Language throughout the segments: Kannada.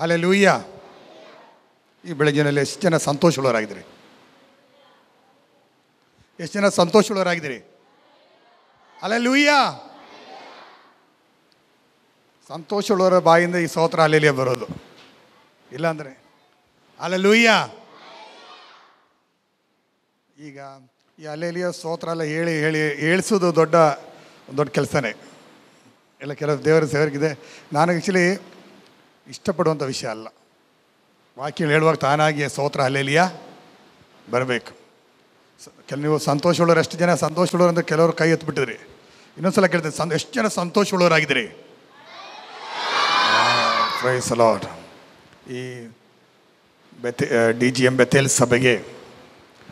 ಹಲ್ಲೆಲೂಯಾ. ಈ ಬೆಳಗ್ಗಿನಲ್ಲಿ ಎಷ್ಟು ಜನ ಸಂತೋಷವುಳ್ಳವರಾಗಿದ್ದೀರಿ? ಎಷ್ಟು ಜನ ಸಂತೋಷವುಳ್ಳವರಾಗಿದ್ದೀರಿ? ಹಲ್ಲೆಲೂಯಾ. ಸಂತೋಷವುಳ್ಳವರ ಬಾಯಿಂದ ಈ ಸ್ತೋತ್ರ ಹಲ್ಲೆಲೂಯಾ ಬರೋದು. ಇಲ್ಲಾಂದರೆ ಹಲ್ಲೆಲೂಯಾ. ಈಗ ಈ ಹಲ್ಲೆಲೂಯಾ ಸ್ತೋತ್ರ ಎಲ್ಲ ಹೇಳಿ ಹೇಳಿ ಹೇಳಿಸೋದು ದೊಡ್ಡ ಕೆಲಸನೇ. ಎಲ್ಲ ಕೆಲವು ದೇವರ ಸೇವರಿಗಿದೆ. ನಾನು ಆ್ಯಕ್ಚುಲಿ ಇಷ್ಟಪಡುವಂಥ ವಿಷಯ ಅಲ್ಲ. ವಾಕ್ಯ ಹೇಳುವಾಗ ತಾನಾಗಿ ಸ್ತೋತ್ರ ಹಲ್ಲೆಲೂಯಾ ಬರಬೇಕು. ನೀವು ಸಂತೋಷವುಳ್ಳವರು ಎಷ್ಟು ಜನ ಸಂತೋಷವುಳ್ಳವರು ಅಂತ ಕೆಲವರು ಕೈ ಎತ್ಬಿಟ್ಟಿದ್ರಿ. ಇನ್ನೊಂದು ಸಲ ಕೇಳ್ತೀನಿ, ಎಷ್ಟು ಜನ ಸಂತೋಷವುಳ್ಳವರಾಗಿದ್ದೀರಿ? Praise the Lord. ಈ DGM ಬೆಥೆಲ್ ಸಭೆಗೆ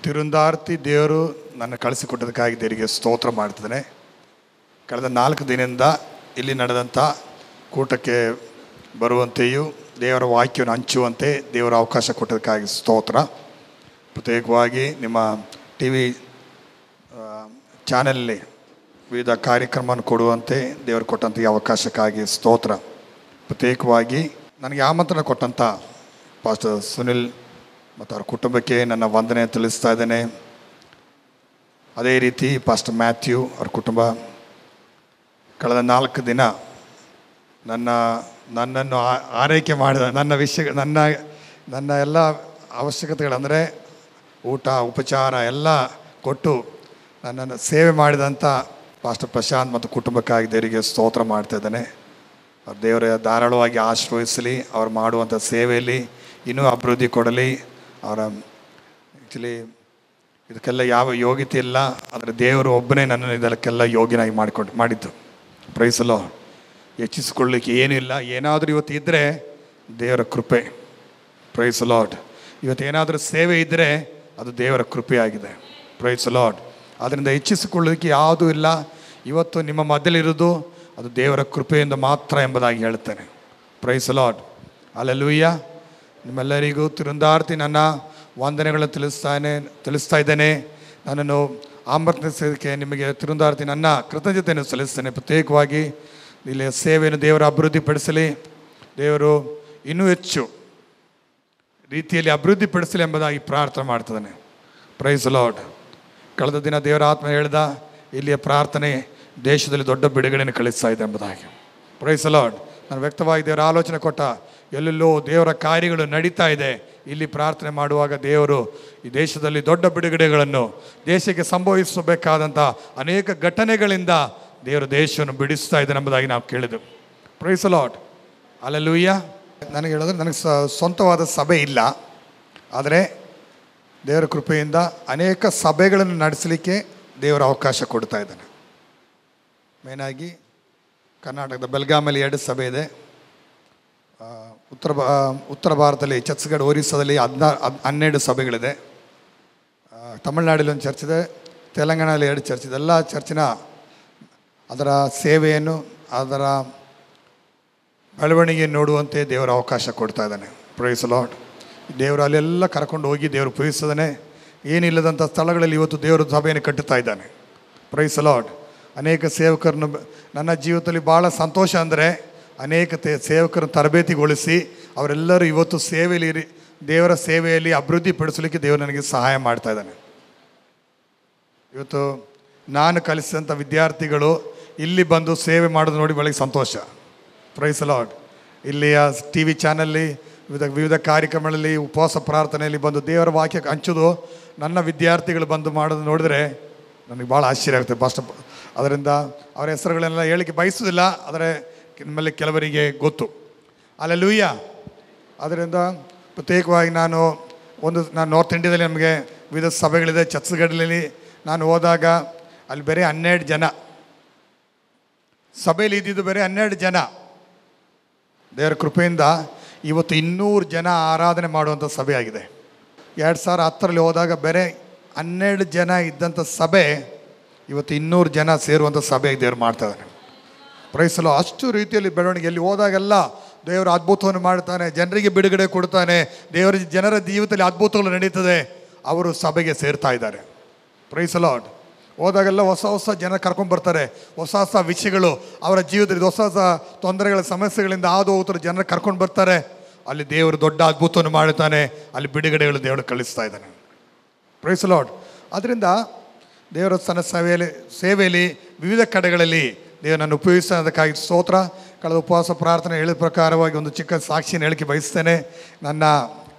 ತಿರುಂದಾರ್ತಿ ದೇವರು ನನ್ನ ಕಳಿಸಿಕೊಟ್ಟದಕ್ಕಾಗಿ ದೇವರಿಗೆ ಸ್ತೋತ್ರ ಮಾಡ್ತಿದ್ದೇನೆ. ಕಳೆದ 4 ದಿನದಿಂದ ಇಲ್ಲಿ ನಡೆದಂಥ ಕೂಟಕ್ಕೆ ಬರುವಂತೆಯೂ ದೇವರ ವಾಕ್ಯವನ್ನು ಹಂಚುವಂತೆ ದೇವರ ಅವಕಾಶ ಕೊಟ್ಟದಕ್ಕಾಗಿ ಸ್ತೋತ್ರ. ಪ್ರತ್ಯೇಕವಾಗಿ ನಿಮ್ಮ TV ಚಾನಲಲ್ಲಿ ವಿವಿಧ ಕಾರ್ಯಕ್ರಮವನ್ನು ಕೊಡುವಂತೆ ದೇವರು ಕೊಟ್ಟಂಥ ಈ ಅವಕಾಶಕ್ಕಾಗಿ ಸ್ತೋತ್ರ. ಪ್ರತ್ಯೇಕವಾಗಿ ನನಗೆ ಆಮಂತ್ರಣ ಕೊಟ್ಟಂಥ ಪಾಸ್ಟರ್ ಸುನಿಲ್ ಮತ್ತು ಅವ್ರ ಕುಟುಂಬಕ್ಕೆ ನನ್ನ ವಂದನೆ ತಿಳಿಸ್ತಾ ಇದ್ದೇನೆ. ಅದೇ ರೀತಿ ಪಾಸ್ಟರ್ ಮ್ಯಾಥ್ಯೂ ಅವ್ರ ಕುಟುಂಬ ಕಳೆದ 4 ದಿನ ನನ್ನನ್ನು ಆರೈಕೆ ಮಾಡಿದ ನನ್ನ ಎಲ್ಲ ಅವಶ್ಯಕತೆಗಳಂದರೆ ಊಟ ಉಪಚಾರ ಎಲ್ಲ ಕೊಟ್ಟು ನನ್ನನ್ನು ಸೇವೆ ಮಾಡಿದಂಥ ಪಾಸ್ಟರ್ ಪ್ರಶಾಂತ್ ಮತ್ತು ಕುಟುಂಬಕ್ಕಾಗಿ ದೇವರಿಗೆ ಸ್ತೋತ್ರ ಮಾಡ್ತಾ ಇದ್ದೇನೆ. ದೇವರ ಧಾರಾಳವಾಗಿ ಆಶ್ರಯಿಸಲಿ. ಅವ್ರು ಮಾಡುವಂಥ ಸೇವೆಯಲ್ಲಿ ಇನ್ನೂ ಅಭಿವೃದ್ಧಿ ಕೊಡಲಿ. ಅವರ ಆ್ಯಕ್ಚುಲಿ ಇದಕ್ಕೆಲ್ಲ ಯಾವ ಯೋಗ್ಯತೆ ಇಲ್ಲ, ಆದರೆ ದೇವರು ಒಬ್ಬನೇ ನನ್ನನ್ನು ಇದಕ್ಕೆಲ್ಲ ಯೋಗ್ಯನಾಗಿ ಮಾಡಿದ್ದು. Price the lord. ಹೆಚ್ಚಿಸಿಕೊಳ್ಳಲಿಕ್ಕೆ ಏನೂ ಇಲ್ಲ. ಏನಾದರೂ ಇವತ್ತು ಇದ್ದರೆ ದೇವರ ಕೃಪೆ. Praise the Lord. ಇವತ್ತು ಏನಾದರೂ ಸೇವೆ ಇದ್ದರೆ ಅದು ದೇವರ ಕೃಪೆಯಾಗಿದೆ. Price the lord. ಅದರಿಂದ ಹೆಚ್ಚಿಸಿಕೊಳ್ಳಲಿಕ್ಕೆ ಯಾವುದೂ ಇಲ್ಲ. ಇವತ್ತು ನಿಮ್ಮ ಮಧ್ಯದಲ್ಲಿರೋದು ಅದು ದೇವರ ಕೃಪೆಯಿಂದ ಮಾತ್ರ ಎಂಬುದಾಗಿ ಹೇಳ್ತೇನೆ. Praise the Lord. ಹಲ್ಲೆಲೂಯಾ. ನಿಮ್ಮೆಲ್ಲರಿಗೂ ತಿರುಂದಾರ್ತಿ ನನ್ನ ವಂದನೆಗಳನ್ನು ತಿಳಿಸ್ತಾ ಇದ್ದೇನೆ. ನನ್ನನ್ನು ಆಮಂತ್ರಿಸೋದಕ್ಕೆ ನಿಮಗೆ ತಿರುಂದಾರ್ತಿ ನನ್ನ ಕೃತಜ್ಞತೆಯನ್ನು ಸಲ್ಲಿಸ್ತೇನೆ. ಪ್ರತ್ಯೇಕವಾಗಿ ಇಲ್ಲಿ ಸೇವೆಯನ್ನು ದೇವರು ಅಭಿವೃದ್ಧಿಪಡಿಸಲಿ. ದೇವರು ಇನ್ನೂ ಹೆಚ್ಚು ರೀತಿಯಲ್ಲಿ ಅಭಿವೃದ್ಧಿಪಡಿಸಲಿ ಎಂಬುದಾಗಿ ಪ್ರಾರ್ಥನೆ ಮಾಡ್ತಿದ್ದಾನೆ. Praise the Lord. ಕಳೆದ ದಿನ ದೇವರ ಆತ್ಮ ಹೇಳ್ದ, ಇಲ್ಲಿಯ ಪ್ರಾರ್ಥನೆ ದೇಶದಲ್ಲಿ ದೊಡ್ಡ ಬಿಡುಗಡೆಯನ್ನು ಕಳಿಸ್ತಾ ಇದೆ ಎಂಬುದಾಗಿ. Praise the Lord. ನಾನು ವ್ಯಕ್ತವಾಗಿ ದೇವರ ಆಲೋಚನೆ ಕೊಟ್ಟ, ಎಲ್ಲೆಲ್ಲೋ ದೇವರ ಕಾರ್ಯಗಳು ನಡೀತಾ ಇದೆ. ಇಲ್ಲಿ ಪ್ರಾರ್ಥನೆ ಮಾಡುವಾಗ ದೇವರು ಈ ದೇಶದಲ್ಲಿ ದೊಡ್ಡ ಬಿಡುಗಡೆಗಳನ್ನು, ದೇಶಕ್ಕೆ ಸಂಭವಿಸಬೇಕಾದಂಥ ಅನೇಕ ಘಟನೆಗಳಿಂದ ದೇವರು ದೇಶವನ್ನು ಬಿಡಿಸ್ತಾ ಇದ್ದಾನೆ ಎಂಬುದಾಗಿ ನಾವು ಕೇಳಿದೆವು. Praise the Lord. ಹಲ್ಲೆಲೂಯಾ. ನನಗೆ ಹೇಳಿದ್ರೆ ನನಗೆ ಸ್ವಂತವಾದ ಸಭೆ ಇಲ್ಲ, ಆದರೆ ದೇವರ ಕೃಪೆಯಿಂದ ಅನೇಕ ಸಭೆಗಳನ್ನು ನಡೆಸಲಿಕ್ಕೆ ದೇವರ ಅವಕಾಶ ಕೊಡ್ತಾ ಇದ್ದಾನೆ. ಮೇನಾಗಿ ಕರ್ನಾಟಕದ ಬೆಳಗಾಮಲ್ಲಿ 2 ಸಭೆ ಇದೆ. ಉತ್ತರ ಭಾರತದಲ್ಲಿ ಛತ್ತೀಸ್ಗಢ ಒರಿಸ್ಸಾದಲ್ಲಿ 12 ಸಭೆಗಳಿದೆ. ತಮಿಳುನಾಡಲ್ಲಿ ಒಂದು ಚರ್ಚ್ ಇದೆ. ತೆಲಂಗಾಣದಲ್ಲಿ 2 ಚರ್ಚ್ ಇದೆ. ಎಲ್ಲ ಚರ್ಚಿನ ಅದರ ಸೇವೆಯನ್ನು, ಅದರ ಬೆಳವಣಿಗೆಯನ್ನು ನೋಡುವಂತೆ ದೇವರ ಅವಕಾಶ ಕೊಡ್ತಾ ಇದ್ದಾನೆ. Praise the Lord. ದೇವರು ಅಲ್ಲೆಲ್ಲ ಕರ್ಕೊಂಡು ಹೋಗಿ ದೇವರು ಪೂಜಿಸಿದ್ದಾನೆ. ಏನಿಲ್ಲದಂಥ ಸ್ಥಳಗಳಲ್ಲಿ ಇವತ್ತು ದೇವರು ಸಭೆಯನ್ನು ಕಟ್ಟುತ್ತಾ ಇದ್ದಾನೆ. Praise the Lord. ಅನೇಕ ಸೇವಕರನ್ನು ನನ್ನ ಜೀವಿತದಲ್ಲಿ ಭಾಳ ಸಂತೋಷ ಅಂದರೆ ಅನೇಕ ಸೇವಕರನ್ನು ತರಬೇತಿಗೊಳಿಸಿ ಅವರೆಲ್ಲರೂ ಇವತ್ತು ಸೇವೆಯಲ್ಲಿ, ದೇವರ ಸೇವೆಯಲ್ಲಿ ಅಭಿವೃದ್ಧಿಪಡಿಸಲಿಕ್ಕೆ ದೇವರು ನನಗೆ ಸಹಾಯ ಮಾಡ್ತಾ ಇದ್ದಾನೆ. ಇವತ್ತು ನಾನು ಕಲಿಸಿದಂಥ ವಿದ್ಯಾರ್ಥಿಗಳು ಇಲ್ಲಿ ಬಂದು ಸೇವೆ ಮಾಡೋದು ನೋಡಿ ಬೆಳಗ್ಗೆ ಸಂತೋಷ. Praise the Lord. ಇಲ್ಲಿಯ TV ಚಾನಲ್ಲಿ ವಿವಿಧ ಕಾರ್ಯಕ್ರಮಗಳಲ್ಲಿ ಉಪವಾಸ ಪ್ರಾರ್ಥನೆಯಲ್ಲಿ ಬಂದು ದೇವರ ವಾಕ್ಯಕ್ಕೆ ಹಂಚೋದು ನನ್ನ ವಿದ್ಯಾರ್ಥಿಗಳು ಬಂದು ಮಾಡೋದು ನೋಡಿದ್ರೆ ನನಗೆ ಭಾಳ ಆಶ್ಚರ್ಯ ಆಗುತ್ತೆ. ಅದರಿಂದ ಅವರ ಹೆಸರುಗಳನ್ನೆಲ್ಲ ಹೇಳಿಕೆ ಬಯಸೋದಿಲ್ಲ, ಆದರೆ ನಿಮ್ಮಲ್ಲಿ ಕೆಲವರಿಗೆ ಗೊತ್ತು. ಹಲ್ಲೆಲೂಯಾ. ಅದರಿಂದ ಪ್ರತ್ಯೇಕವಾಗಿ ನಾನು ನಾರ್ತ್ ಇಂಡಿಯಾದಲ್ಲಿ ನಮಗೆ ವಿವಿಧ ಸಭೆಗಳಿದೆ. ಛತ್ತೀಸ್ಗಢದಲ್ಲಿ ನಾನು ಹೋದಾಗ ಅಲ್ಲಿ ಬೇರೆ 12 ಜನ ಸಭೆಯಲ್ಲಿ ಇದ್ದಿದ್ದು, ಬೇರೆ 12 ಜನ. ದೇವರ ಕೃಪೆಯಿಂದ ಇವತ್ತು 200 ಜನ ಆರಾಧನೆ ಮಾಡುವಂಥ ಸಭೆ ಆಗಿದೆ. 2010ರಲ್ಲಿ ಹೋದಾಗ ಬೇರೆ 12 ಜನ ಇದ್ದಂಥ ಸಭೆ ಇವತ್ತು 200 ಜನ ಸೇರುವಂಥ ಸಭೆ ದೇವರು ಮಾಡ್ತಾ ಇದ್ದಾನೆ. Praise the Lord. ಅಷ್ಟು ರೀತಿಯಲ್ಲಿ ಬೆಳವಣಿಗೆಯಲ್ಲಿ ಹೋದಾಗೆಲ್ಲ ದೇವರು ಅದ್ಭುತವನ್ನು ಮಾಡ್ತಾನೆ, ಜನರಿಗೆ ಬಿಡುಗಡೆ ಕೊಡ್ತಾನೆ. ಜನರ ಜೀವಿತದಲ್ಲಿ ಅದ್ಭುತಗಳು ನಡೀತದೆ. ಅವರು ಸಭೆಗೆ ಸೇರ್ತಾ ಇದ್ದಾರೆ. Praise the Lord. ಹೋದಾಗೆಲ್ಲ ಹೊಸ ಜನ ಕರ್ಕೊಂಡ್ಬರ್ತಾರೆ. ಹೊಸ ವಿಷಯಗಳು ಅವರ ಜೀವಿತದಲ್ಲಿ, ಹೊಸ ತೊಂದರೆಗಳ ಸಮಸ್ಯೆಗಳಿಂದ ಹಾದು ಹೋಗ್ತಾರೆ. ಜನರು ಕರ್ಕೊಂಡು ಬರ್ತಾರೆ. ಅಲ್ಲಿ ದೇವರು ದೊಡ್ಡ ಅದ್ಭುತವನ್ನು ಮಾಡುತ್ತಾನೆ, ಅಲ್ಲಿ ಬಿಡುಗಡೆಗಳು ದೇವರು ಕಳಿಸ್ತಾ ಇದ್ದಾನೆ. Praise Lord. ಅದರಿಂದ ದೇವರ ತನ್ನ ಸೇವೆಯಲ್ಲಿ ವಿವಿಧ ಕಡೆಗಳಲ್ಲಿ ದೇವರನ್ನು ಉಪಯೋಗಿಸೋದಕ್ಕಾಗಿ ಸ್ತೋತ್ರ. ಕಳೆದ ಉಪವಾಸ ಪ್ರಾರ್ಥನೆ ಹೇಳಿದ ಪ್ರಕಾರವಾಗಿ ಒಂದು ಚಿಕ್ಕ ಸಾಕ್ಷಿಯನ್ನು ಹೇಳಿಕೆ ಬಯಸ್ತೇನೆ. ನನ್ನ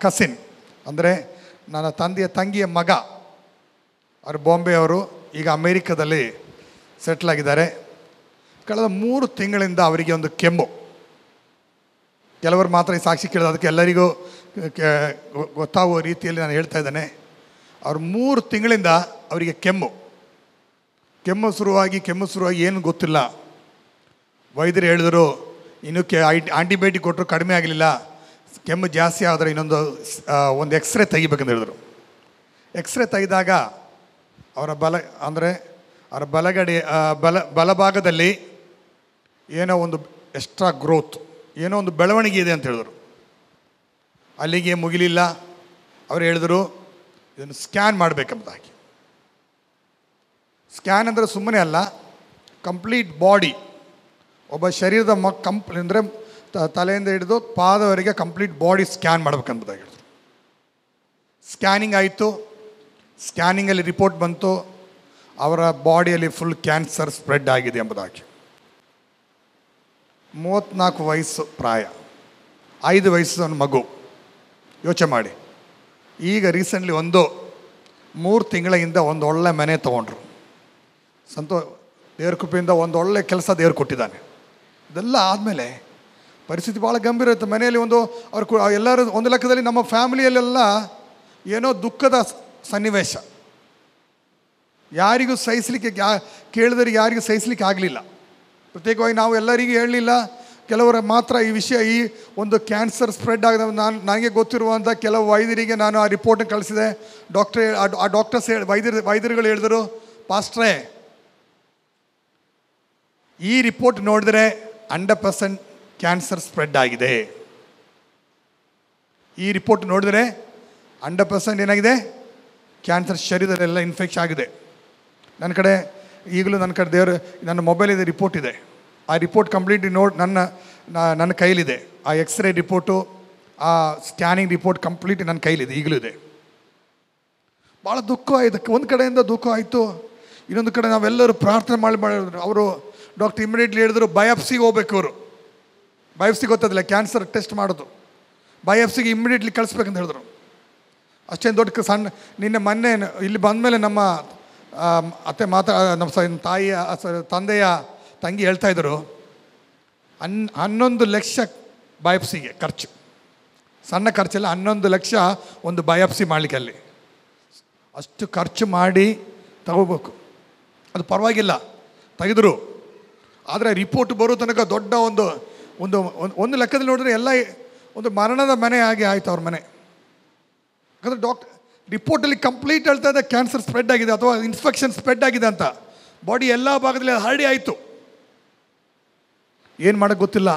ಕಸಿನ್ ಅಂದರೆ ನನ್ನ ತಂಗಿಯ ಮಗ, ಅವರು ಬಾಂಬೆಯವರು, ಈಗ ಅಮೇರಿಕಾದಲ್ಲಿ ಸೆಟ್ಲ್ ಆಗಿದ್ದಾರೆ. ಕಳೆದ 3 ತಿಂಗಳಿಂದ ಅವರಿಗೆ ಒಂದು ಕೆಮ್ಮು. ಕೆಲವರು ಮಾತ್ರ ಈ ಸಾಕ್ಷಿ ಕೇಳಿದ, ಅದಕ್ಕೆ ಎಲ್ಲರಿಗೂ ಗೊತ್ತಾಗುವ ರೀತಿಯಲ್ಲಿ ನಾನು ಹೇಳ್ತಾ ಇದ್ದೇನೆ. ಅವ್ರು 3 ತಿಂಗಳಿಂದ ಅವರಿಗೆ ಕೆಮ್ಮು ಶುರುವಾಗಿ ಏನು ಗೊತ್ತಿಲ್ಲ. ವೈದ್ಯರು ಹೇಳಿದರು, ಇನ್ನೂ ಆಂಟಿಬಯೋಟಿಕ್ ಕೊಟ್ಟರು ಕಡಿಮೆ ಆಗಲಿಲ್ಲ, ಕೆಮ್ಮು ಜಾಸ್ತಿ ಆದರೆ ಒಂದು ಎಕ್ಸ್ರೇ ತೆಗಿಬೇಕಂತ ಹೇಳಿದರು. ಎಕ್ಸ್ರೇ ತೆಗೆದಾಗ ಅವರ ಬಲಭಾಗದಲ್ಲಿ ಏನೋ ಒಂದು ಎಕ್ಸ್ಟ್ರಾ ಗ್ರೋತ್, ಏನೋ ಒಂದು ಬೆಳವಣಿಗೆ ಇದೆ ಅಂತ ಹೇಳಿದರು. ಅಲ್ಲಿಗೆ ಮುಗಿಲಿಲ್ಲ. ಅವರು ಹೇಳಿದರು ಇದನ್ನು ಸ್ಕ್ಯಾನ್ ಮಾಡಬೇಕಂಬುದಾಗಿ. ಸ್ಕ್ಯಾನ್ ಅಂದರೆ ಸುಮ್ಮನೆ ಅಲ್ಲ, ಕಂಪ್ಲೀಟ್ ಬಾಡಿ, ಒಬ್ಬ ಶರೀರದ ಅಂದರೆ ತಲೆಯಿಂದ ಹಿಡಿದು ಪಾದವರೆಗೆ ಕಂಪ್ಲೀಟ್ ಬಾಡಿ ಸ್ಕ್ಯಾನ್ ಮಾಡಬೇಕಂಬುದಾಗಿ ಹೇಳಿದ್ರು. ಸ್ಕ್ಯಾನಿಂಗ್ ಆಯಿತು. ಸ್ಕ್ಯಾನಿಂಗಲ್ಲಿ ರಿಪೋರ್ಟ್ ಬಂತು, ಅವರ ಬಾಡಿಯಲ್ಲಿ ಫುಲ್ ಕ್ಯಾನ್ಸರ್ ಸ್ಪ್ರೆಡ್ ಆಗಿದೆ ಎಂಬುದಾಗಿ. 34 ವಯಸ್ಸು ಪ್ರಾಯ, 5 ವಯಸ್ಸಿನ ಮಗು. ಯೋಚನೆ ಮಾಡಿ. ಈಗ ರೀಸೆಂಟ್ಲಿ 3 ತಿಂಗಳ ಹಿಂದೆ ಒಂದು ಒಳ್ಳೆ ಮನೆ ತೊಗೊಂಡ್ರು. ದೇವ್ರ ಕೃಪೆಯಿಂದ ಒಂದು ಒಳ್ಳೆ ಕೆಲಸ ದೇವ್ರು ಕೊಟ್ಟಿದ್ದಾನೆ. ಇದೆಲ್ಲ ಆದಮೇಲೆ ಪರಿಸ್ಥಿತಿ ಭಾಳ ಗಂಭೀರ ಇರುತ್ತೆ. ಮನೆಯಲ್ಲಿ ಎಲ್ಲರೂ ಒಂದು ಲೆಕ್ಕದಲ್ಲಿ ನಮ್ಮ ಫ್ಯಾಮಿಲಿಯಲ್ಲೆಲ್ಲ ಏನೋ ದುಃಖದ ಸನ್ನಿವೇಶ. ಯಾರಿಗೂ ಸಹಿಸಲಿಕ್ಕೆ ಕೇಳಿದರಿಗೆ ಯಾರಿಗೂ ಸಹಿಸಲಿಕ್ಕೆ ಆಗಲಿಲ್ಲ. ಪ್ರತ್ಯೇಕವಾಗಿ ನಾವು ಎಲ್ಲರಿಗೂ ಹೇಳಲಿಲ್ಲ, ಕೆಲವರ ಮಾತ್ರ ಈ ವಿಷಯ, ಈ ಒಂದು ಕ್ಯಾನ್ಸರ್ ಸ್ಪ್ರೆಡ್ ಆಗಿದೆ. ನನಗೆ ಗೊತ್ತಿರುವಂಥ ಕೆಲವು ವೈದ್ಯರಿಗೆ ನಾನು ಆ ರಿಪೋರ್ಟನ್ನು ಕಳಿಸಿದೆ. ಡಾಕ್ಟರ್ಸ್ ವೈದ್ಯರುಗಳು ಹೇಳಿದರು, ಪಾಸ್ಟ್ರೇ ಈ ರಿಪೋರ್ಟ್ ನೋಡಿದ್ರೆ 100% ಕ್ಯಾನ್ಸರ್ ಸ್ಪ್ರೆಡ್ ಆಗಿದೆ. ಈ ರಿಪೋರ್ಟ್ ನೋಡಿದ್ರೆ 100% ಏನಾಗಿದೆ, ಕ್ಯಾನ್ಸರ್ ಶರೀರದಲ್ಲೆಲ್ಲ ಇನ್ಫೆಕ್ಷನ್ ಆಗಿದೆ. ಈಗಲೂ ನನ್ನ ಮೊಬೈಲಿದೆ, ರಿಪೋರ್ಟ್ ಇದೆ. ಆ ರಿಪೋರ್ಟ್ ಕಂಪ್ಲೀಟ್ಲಿ ನನ್ನ ಕೈಲಿದೆ. ಆ ಎಕ್ಸ್ರೇ ರಿಪೋರ್ಟು, ಆ ಸ್ಕ್ಯಾನಿಂಗ್ ರಿಪೋರ್ಟ್ ಕಂಪ್ಲೀಟ್ ನನ್ನ ಕೈಲಿದೆ, ಈಗಲೂ ಇದೆ. ಭಾಳ ದುಃಖ ಆಯಿತು. ಒಂದು ಕಡೆಯಿಂದ ದುಃಖ ಆಯಿತು, ಇನ್ನೊಂದು ಕಡೆ ನಾವೆಲ್ಲರೂ ಪ್ರಾರ್ಥನೆ ಮಾಡಿದ್ರು. ಅವರು ಡಾಕ್ಟರ್ ಇಮಿಡಿಯೇಟ್ಲಿ ಹೇಳಿದ್ರು, ಬಯಾಪ್ಸಿಗೆ ಹೋಗ್ಬೇಕು. ಅವರು ಬಯಾಪ್ಸಿ ಗೊತ್ತದಿಲ್ಲ, ಕ್ಯಾನ್ಸರ್ ಟೆಸ್ಟ್ ಮಾಡೋದು. ಬಯಾಪ್ಸಿಗೆ ಇಮಿಡಿಯೇಟ್ಲಿ ಕಳಿಸ್ಬೇಕಂತ ಹೇಳಿದ್ರು. ಅಷ್ಟೇನು ದೊಡ್ಡ ಮೊನ್ನೆ ಇಲ್ಲಿ ಬಂದಮೇಲೆ ನಮ್ಮ ಅತ್ತೆ ನಮ್ಮ ತಂದೆಯ ತಂಗಿ ಹೇಳ್ತಾಯಿದ್ರು, 11 ಲಕ್ಷ ಬಯಾಪ್ಸಿಗೆ ಖರ್ಚು. ಸಣ್ಣ ಖರ್ಚೆಲ್ಲ 11 ಲಕ್ಷ ಒಂದು ಬಯಾಪ್ಸಿ ಮಾಡಲಿಕ್ಕೆ. ಅಲ್ಲಿ ಅಷ್ಟು ಖರ್ಚು ಮಾಡಿ ತಗೋಬೇಕು. ಅದು ಪರವಾಗಿಲ್ಲ, ತೆಗೆದರು. ಆದರೆ ರಿಪೋರ್ಟ್ ಬರೋ ತನಕ ದೊಡ್ಡ ಒಂದು ಲೆಕ್ಕದಲ್ಲಿ ನೋಡಿದ್ರೆ ಎಲ್ಲ ಒಂದು ಮರಣದ ಮನೆ ಹಾಗೆ ಆಯಿತು ಅವ್ರ ಮನೆ. ಯಾಕಂದರೆ ರಿಪೋರ್ಟಲ್ಲಿ ಕಂಪ್ಲೀಟ್ ಹೇಳ್ತಾ ಇದೆ ಕ್ಯಾನ್ಸರ್ ಸ್ಪ್ರೆಡ್ ಆಗಿದೆ ಅಥವಾ ಇನ್ಫೆಕ್ಷನ್ ಸ್ಪ್ರೆಡ್ ಆಗಿದೆ ಅಂತ. ಬಾಡಿ ಎಲ್ಲ ಭಾಗದಲ್ಲಿ ಹರಡಿ ಆಯಿತು. ಏನು ಮಾಡೋಕ್ಕೆ ಗೊತ್ತಿಲ್ಲ.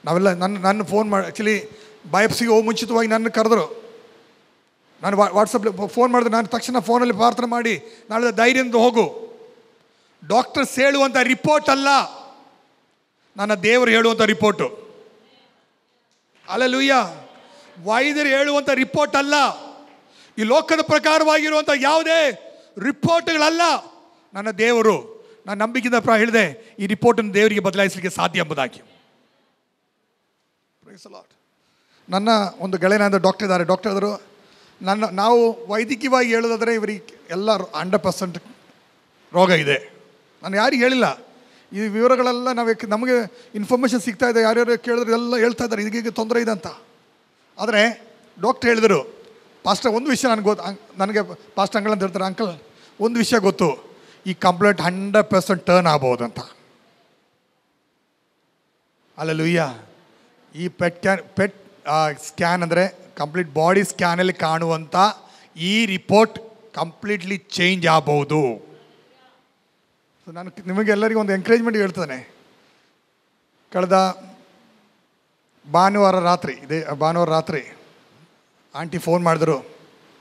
ನಾವೆಲ್ಲ ನನ್ನ ಫೋನ್ ಮಾಡಿ, ಆ್ಯಕ್ಚುಲಿ ಬಯಾಪ್ಸಿಗೆ ಹೋಗಿ ಮುಂಚಿತವಾಗಿ ನನ್ನ ಕರೆದ್ರು. ನಾನು ವಾಟ್ಸಪ್ಪಲ್ಲಿ ಫೋನ್ ಮಾಡಿದ್ರೆ, ನಾನು ತಕ್ಷಣ ಫೋನಲ್ಲಿ ಪ್ರಾರ್ಥನೆ ಮಾಡಿ, ನಾಳೆ ಧೈರ್ಯದಿಂದ ಹೋಗು, ಡಾಕ್ಟರ್ಸ್ ಹೇಳುವಂಥ ರಿಪೋರ್ಟ್ ಅಲ್ಲ, ನನ್ನ ದೇವರು ಹೇಳುವಂಥ ರಿಪೋರ್ಟು. ಹಲ್ಲೆಲೂಯಾ. ವೈದ್ಯರು ಹೇಳುವಂಥ ರಿಪೋರ್ಟ್ ಅಲ್ಲ, ಈ ಲೋಕದ ಪ್ರಕಾರವಾಗಿರುವಂಥ ಯಾವುದೇ ರಿಪೋರ್ಟ್ಗಳಲ್ಲ. ನನ್ನ ದೇವರು, ನಾನು ನಂಬಿಕೆಯಿಂದ ಹೇಳಿದೆ, ಈ ರಿಪೋರ್ಟನ್ನು ದೇವರಿಗೆ ಬದಲಾಯಿಸಲಿಕ್ಕೆ ಸಾಧ್ಯ ಎಂಬುದಾಗಿ. ನನ್ನ ಒಂದು ಗೆಳೆಯನಾದ ಡಾಕ್ಟರ್ ಇದ್ದಾರೆ. ಡಾಕ್ಟರ್ ಆದರು, ನಾವು ವೈದ್ಯಕೀಯವಾಗಿ ಹೇಳೋದಾದರೆ ಇವರಿಗೆ ಎಲ್ಲ 100% ರೋಗ ಇದೆ. ನಾನು ಯಾರಿಗೆ ಹೇಳಿಲ್ಲ ಈ ವಿವರಗಳೆಲ್ಲ. ನಮಗೆ ಇನ್ಫಾರ್ಮೇಷನ್ ಸಿಗ್ತಾ ಇದೆ, ಯಾರ್ಯಾರು ಕೇಳಿದ್ರೆ ಎಲ್ಲ ಹೇಳ್ತಾ ಇದ್ದಾರೆ ಇದಕ್ಕೆ ತೊಂದರೆ ಇದೆ ಅಂತ. ಆದರೆ ಡಾಕ್ಟರ್ ಹೇಳಿದರು, ಪಾಸ್ಟರ್ ಒಂದು ವಿಷಯ ನನಗೆ ಪಾಸ್ಟ್ ಅಂಕಲ್ ಅಂತ ಹೇಳ್ತಾರೆ, ಅಂಕಲ್ ಒಂದು ವಿಷಯ ಗೊತ್ತು, ಈ ಕಂಪ್ಲೇಂಟ್ 100% ಟರ್ನ್ ಆಗ್ಬೋದು ಅಂತ. ಹಲ್ಲೆಲೂಯಾ. ಈ ಪೆಟ್ ಸ್ಕ್ಯಾನ್ ಅಂದರೆ ಕಂಪ್ಲೀಟ್ ಬಾಡಿ ಸ್ಕ್ಯಾನಲ್ಲಿ ಕಾಣುವಂಥ ಈ ರಿಪೋರ್ಟ್ ಕಂಪ್ಲೀಟ್ಲಿ ಚೇಂಜ್ ಆಗ್ಬೋದು. ಸೊ ನಾನು ನಿಮಗೆಲ್ಲರಿಗೂ ಒಂದು ಎಂಕರೇಜ್ಮೆಂಟ್ ಹೇಳ್ತಾನೆ. ಕಳೆದ ಭಾನುವಾರ ರಾತ್ರಿ ಆಂಟಿ ಫೋನ್ ಮಾಡಿದ್ರು,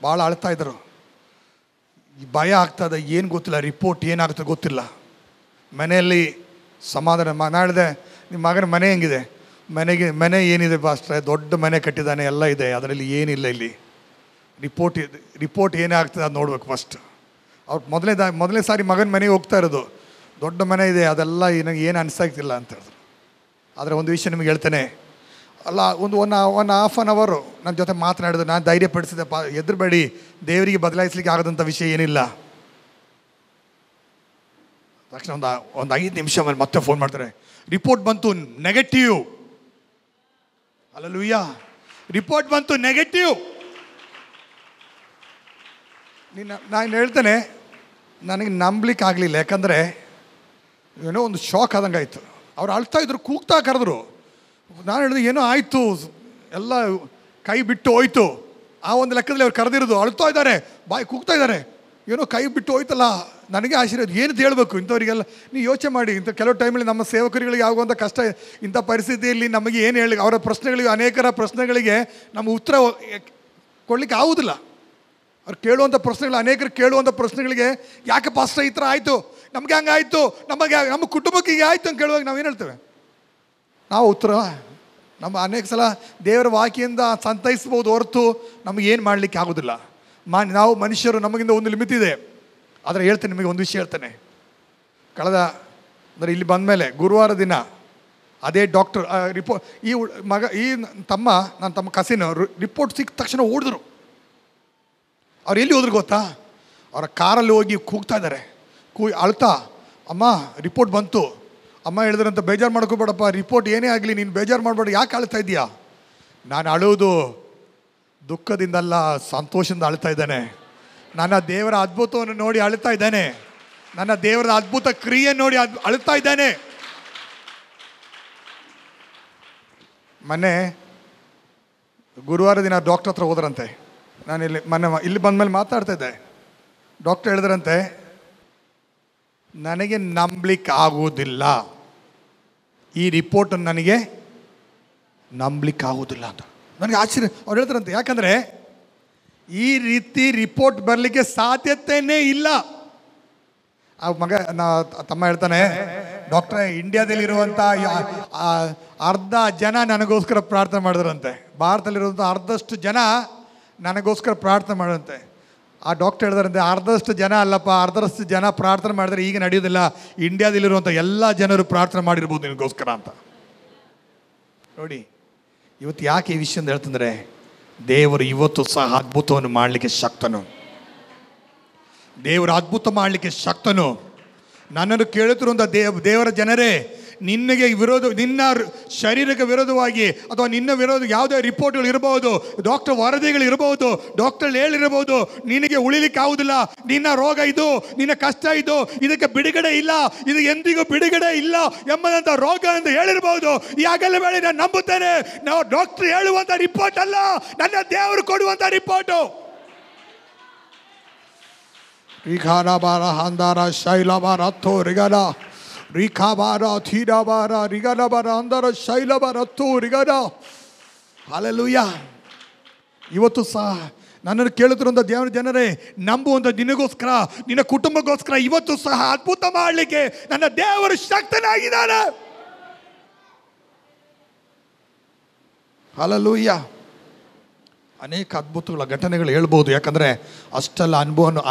ಭಾಳ ಅಳ್ತಾಯಿದ್ರು. ಭಯ ಆಗ್ತದೆ, ಏನು ಗೊತ್ತಿಲ್ಲ, ರಿಪೋರ್ಟ್ ಏನಾಗುತ್ತೆ ಗೊತ್ತಿಲ್ಲ. ಮನೆಯಲ್ಲಿ ಸಮಾಧಾನ. ನಾನು ಹೇಳಿದೆ, ನಿಮ್ಮ ಮಗನ ಮನೆ ಹೆಂಗಿದೆ? ಮನೆ ಏನಿದೆ ಪಾಸ್ಟ್ರೆ, ದೊಡ್ಡ ಮನೆ ಕಟ್ಟಿದ್ದಾನೆ, ಎಲ್ಲ ಇದೆ, ಅದರಲ್ಲಿ ಏನಿಲ್ಲ. ಇಲ್ಲಿ ರಿಪೋರ್ಟ್ ಏನೇ ಆಗ್ತದೆ ಅದು ನೋಡ್ಬೇಕು ಫಸ್ಟ್. ಅವ್ರು ಮೊದಲನೇ ಸಾರಿ ಮಗನ ಮನೆಗೆ ಹೋಗ್ತಾ ಇರೋದು, ದೊಡ್ಡ ಮನೆ ಇದೆ, ಅದೆಲ್ಲ ನನಗೆ ಏನು ಅನಿಸ್ತಾಗ್ತಿಲ್ಲ ಅಂತ ಹೇಳಿದ್ರು. ಆದರೆ ಒಂದು ವಿಷಯ ನಿಮಗೆ ಹೇಳ್ತೇನೆ, ಅಲ್ಲ ಒನ್ ಹಾಫ್ ಆನ್ ಅವರು ನನ್ನ ಜೊತೆ ಮಾತನಾಡಿದ್ರು. ನಾನು ಧೈರ್ಯಪಡಿಸಿದೆ, ಎದುರುಬೇಡಿ, ದೇವರಿಗೆ ಬದಲಾಯಿಸ್ಲಿಕ್ಕೆ ಆಗದಂಥ ವಿಷಯ ಏನಿಲ್ಲ. ತಕ್ಷಣ ಒಂದು 5 ನಿಮಿಷ ಮೇಲೆ ಮತ್ತೆ ಫೋನ್ ಮಾಡ್ತಾರೆ, ರಿಪೋರ್ಟ್ ಬಂತು ನೆಗೆಟಿವ್. ಹಲ್ಲೆಲೂಯಾ, ರಿಪೋರ್ಟ್ ಬಂತು ನೆಗೆಟಿವ್. ನಾನು ಹೇಳ್ತೇನೆ, ನನಗೆ ನಂಬಲಿಕ್ಕೆ ಆಗಲಿಲ್ಲ. ಯಾಕಂದರೆ ಏನೋ ಒಂದು ಶಾಕ್ ಆದಂಗೆ ಆಯಿತು. ಅವ್ರು ಅಳ್ತಾ ಇದ್ರು, ಕೂಗ್ತಾ ಕರೆದ್ರು. ನಾನು ಹೇಳಿದೆ ಏನೋ ಆಯಿತು, ಎಲ್ಲ ಕೈ ಬಿಟ್ಟು ಹೋಯ್ತು. ಆ ಒಂದು ಲೆಕ್ಕದಲ್ಲಿ ಅವ್ರು ಕರೆದಿರೋದು, ಅಳ್ತಾ ಇದ್ದಾರೆ, ಬಾಯಿ ಕೂಗ್ತಾ ಇದ್ದಾರೆ, ಏನೋ ಕೈ ಬಿಟ್ಟು ಹೋಯ್ತಲ್ಲ. ನನಗೆ ಆಶೀರ್ವಾದ ಏನು ಹೇಳಬೇಕು ಇಂಥವರಿಗೆಲ್ಲ. ನೀವು ಯೋಚನೆ ಮಾಡಿ, ಇಂಥ ಕೆಲವು ಟೈಮಲ್ಲಿ ನಮ್ಮ ಸೇವಕರುಗಳಿಗೆ ಆಗುವಂಥ ಕಷ್ಟ, ಇಂಥ ಪರಿಸ್ಥಿತಿಯಲ್ಲಿ ನಮಗೆ ಏನು ಹೇಳಿ, ಅವರ ಪ್ರಶ್ನೆಗಳಿಗೆ, ಅನೇಕರ ಪ್ರಶ್ನೆಗಳಿಗೆ ನಮ್ಮ ಉತ್ತರ ಕೊಡಲಿಕ್ಕೆ ಆಗೋದಿಲ್ಲ. ಅವ್ರು ಕೇಳುವಂಥ ಪ್ರಶ್ನೆಗಳು, ಅನೇಕರು ಕೇಳುವಂಥ ಪ್ರಶ್ನೆಗಳಿಗೆ ಯಾಕೆ ಪಾಸ್ಟರ್ ಈ ಥರ ಆಯಿತು, ನಮಗೆ ಹಂಗಾಯಿತು, ನಮ್ಮ ಕುಟುಂಬಕ್ಕೆ ಹೀಗೆ ಆಯಿತು ಅಂತ ಕೇಳುವಾಗ ನಾವೇನು ಹೇಳ್ತೇವೆ? ನಾವು ಉತ್ತರ ಅನೇಕ ಸಲ ದೇವರ ವಾಕ್ಯದಿಂದ ಸಂತೈಸ್ಬೋದು ಹೊರತು ನಮಗೇನು ಮಾಡಲಿಕ್ಕೆ ಆಗೋದಿಲ್ಲ. ನಾವು ಮನುಷ್ಯರು, ನಮಗಿಂದ ಒಂದು ಲಿಮಿಟ್ ಇದೆ. ಆದರೆ ಹೇಳ್ತೇನೆ, ನಿಮಗೆ ಒಂದು ವಿಷಯ ಹೇಳ್ತೇನೆ. ಅಂದರೆ ಇಲ್ಲಿ ಬಂದ ಮೇಲೆ ಗುರುವಾರ ದಿನ ಅದೇ ಡಾಕ್ಟರ್ ನನ್ನ ತಮ್ಮ ಕಸಿನ್ ರಿಪೋರ್ಟ್ ಸಿಕ್ಕ ತಕ್ಷಣ ಓಡಿದ್ರು. ಅವ್ರು ಎಲ್ಲಿ ಹೋದ್ರು ಗೊತ್ತಾ? ಅವರ ಕಾರಲ್ಲಿ ಹೋಗಿ ಕೂಗ್ತಾ ಇದ್ದಾರೆ, ಅಳ್ತಾ, ಅಮ್ಮ ರಿಪೋರ್ಟ್ ಬಂತು. ಅಮ್ಮ ಹೇಳಿದ್ರಂತ, ಬೇಜಾರು ಮಾಡ್ಕೋಬೇಡಪ್ಪ, ರಿಪೋರ್ಟ್ ಏನೇ ಆಗಲಿ ನೀನು ಬೇಜಾರು ಮಾಡಬೇಡ, ಯಾಕೆ ಅಳ್ತಾ ಇದೆಯಾ? ನಾನು ಅಳೋದು ದುಃಖದಿಂದಲ್ಲ, ಸಂತೋಷದಿಂದ ಅಳ್ತಾ ಇದ್ದಾನೆ. ನನ್ನ ದೇವರ ಅದ್ಭುತವನ್ನು ನೋಡಿ ಅಳ್ತಾ ಇದ್ದಾನೆ. ನನ್ನ ದೇವರ ಅದ್ಭುತ ಕ್ರಿಯೆ ನೋಡಿ ಅಳ್ತಾ ಇದ್ದಾನೆ. ಮೊನ್ನೆ ಗುರುವಾರ ದಿನ ಡಾಕ್ಟರ್ ಹತ್ರ ಹೋದ್ರಂತೆ. ನಾನು ಇಲ್ಲಿ ಬಂದ ಮೇಲೆ ಮಾತಾಡ್ತಾ ಇದ್ದೆ. ಡಾಕ್ಟರ್ ಹೇಳಿದ್ರಂತೆ, ನನಗೆ ನಂಬಲಿಕ್ಕೆ ಆಗುವುದಿಲ್ಲ, ಈ ರಿಪೋರ್ಟನ್ನು ನನಗೆ ನಂಬಲಿಕ್ಕೆ ಆಗುವುದಿಲ್ಲ ಅಂತ. ನನಗೆ ಆಶ್ಚರ್ಯ. ಅವ್ರು ಹೇಳ್ತಾರಂತೆ, ಯಾಕಂದರೆ ಈ ರೀತಿ ರಿಪೋರ್ಟ್ ಬರಲಿಕ್ಕೆ ಸಾಧ್ಯತೆಯೇ ಇಲ್ಲ. ಆ ತಮ್ಮ ಹೇಳ್ತಾನೆ, ಡಾಕ್ಟ್ರೇ, ಇಂಡಿಯಾದಲ್ಲಿರುವಂಥ ಅರ್ಧ ಜನ ನನಗೋಸ್ಕರ ಪ್ರಾರ್ಥನೆ ಮಾಡಿದ್ರಂತೆ. ಭಾರತದಲ್ಲಿರುವಂಥ ಅರ್ಧಷ್ಟು ಜನ ನನಗೋಸ್ಕರ ಪ್ರಾರ್ಥನೆ ಮಾಡಿದಂತೆ. ಆ ಡಾಕ್ಟರ್ ಹೇಳಿದಾರಂತೆ, ಅರ್ಧದಷ್ಟು ಜನ ಅಲ್ಲಪ್ಪ, ಅರ್ಧದಷ್ಟು ಜನ ಪ್ರಾರ್ಥನೆ ಮಾಡಿದ್ರೆ ಈಗ ನಡೆಯೋದಿಲ್ಲ, ಇಂಡಿಯಾದಲ್ಲಿರುವಂಥ ಎಲ್ಲ ಜನರು ಪ್ರಾರ್ಥನೆ ಮಾಡಿರ್ಬೋದು ನಿನಗೋಸ್ಕರ ಅಂತ. ನೋಡಿ, ಇವತ್ತು ಯಾಕೆ ಈ ವಿಷಯ ಅಂತ ಹೇಳ್ತಂದರೆ, ದೇವರು ಇವತ್ತು ಸಹ ಅದ್ಭುತವನ್ನು ಮಾಡಲಿಕ್ಕೆ ಶಕ್ತನು. ದೇವರು ಅದ್ಭುತ ಮಾಡಲಿಕ್ಕೆ ಶಕ್ತನು. ನನ್ನನ್ನು ಕೇಳುತ್ತಿರುವಂಥ ದೇವರ ಜನರೇ, ನಿನ್ನ ಶರೀರಕ್ಕೆ ವಿರೋಧವಾಗಿ ಅಥವಾ ನಿನ್ನ ವಿರೋಧ ಯಾವುದೇ ರಿಪೋರ್ಟ್ಗಳು ಇರಬಹುದು, ಡಾಕ್ಟರ್ ವರದಿಗಳು ಇರಬಹುದು, ಡಾಕ್ಟರ್ ಹೇಳಿರಬಹುದು, ನಿನಗೆ ಉಳಿಲಿಕ್ಕೆ ಆಗುವುದಿಲ್ಲ, ನಿನ್ನ ರೋಗ ಇದು, ನಿನ್ನ ಕಷ್ಟ ಇದು, ಇದಕ್ಕೆ ಬಿಡುಗಡೆ ಇಲ್ಲ, ಇದು ಎಂದಿಗೂ ಬಿಡುಗಡೆ ಇಲ್ಲ ಎಂಬುದಂಥ ರೋಗ ಎಂದು ಹೇಳಿರಬಹುದು. ಈ ಆಗಲ ವೇಳೆ ನಾನು ನಂಬುತ್ತೇನೆ, ನಾವು ಡಾಕ್ಟರ್ ಹೇಳುವಂಥ ರಿಪೋರ್ಟ್ ಅಲ್ಲ, ನನ್ನ ದೇವರು ಕೊಡುವಂಥ ರಿಪೋರ್ಟು. ರಿಘಾನಬಾರ ಹಂದಾರ ಶೈಲಬಾರ ಹತ್ತೋ ರಿಗನ ರಿಖಾಬಾರ ಥೀರಾಬಾರ ರಿಗನಬಾರ ಅಂದರ ಶೈಲಬಾರ ಹತ್ತೋ ರಿಗನ. ಹಲ್ಲೆಲೂಯಾ. ಇವತ್ತು ಸಹ ನನ್ನನ್ನು ಕೇಳುತ್ತಿರುವಂಥ ದೇವರ ಜನರೇ, ನಂಬುವಂಥ ನಿನಗೋಸ್ಕರ, ನಿನ್ನ ಕುಟುಂಬಕ್ಕೋಸ್ಕರ ಇವತ್ತು ಸಹ ಅದ್ಭುತ ಮಾಡಲಿಕ್ಕೆ ನನ್ನ ದೇವರು ಶಕ್ತನಾಗಿದ್ದಾನೆ. ಹಲ್ಲೆಲೂಯಾ. ಅನೇಕ ಅದ್ಭುತಗಳ ಘಟನೆಗಳು ಹೇಳ್ಬೋದು. ಯಾಕಂದರೆ ಅಷ್ಟೆಲ್ಲ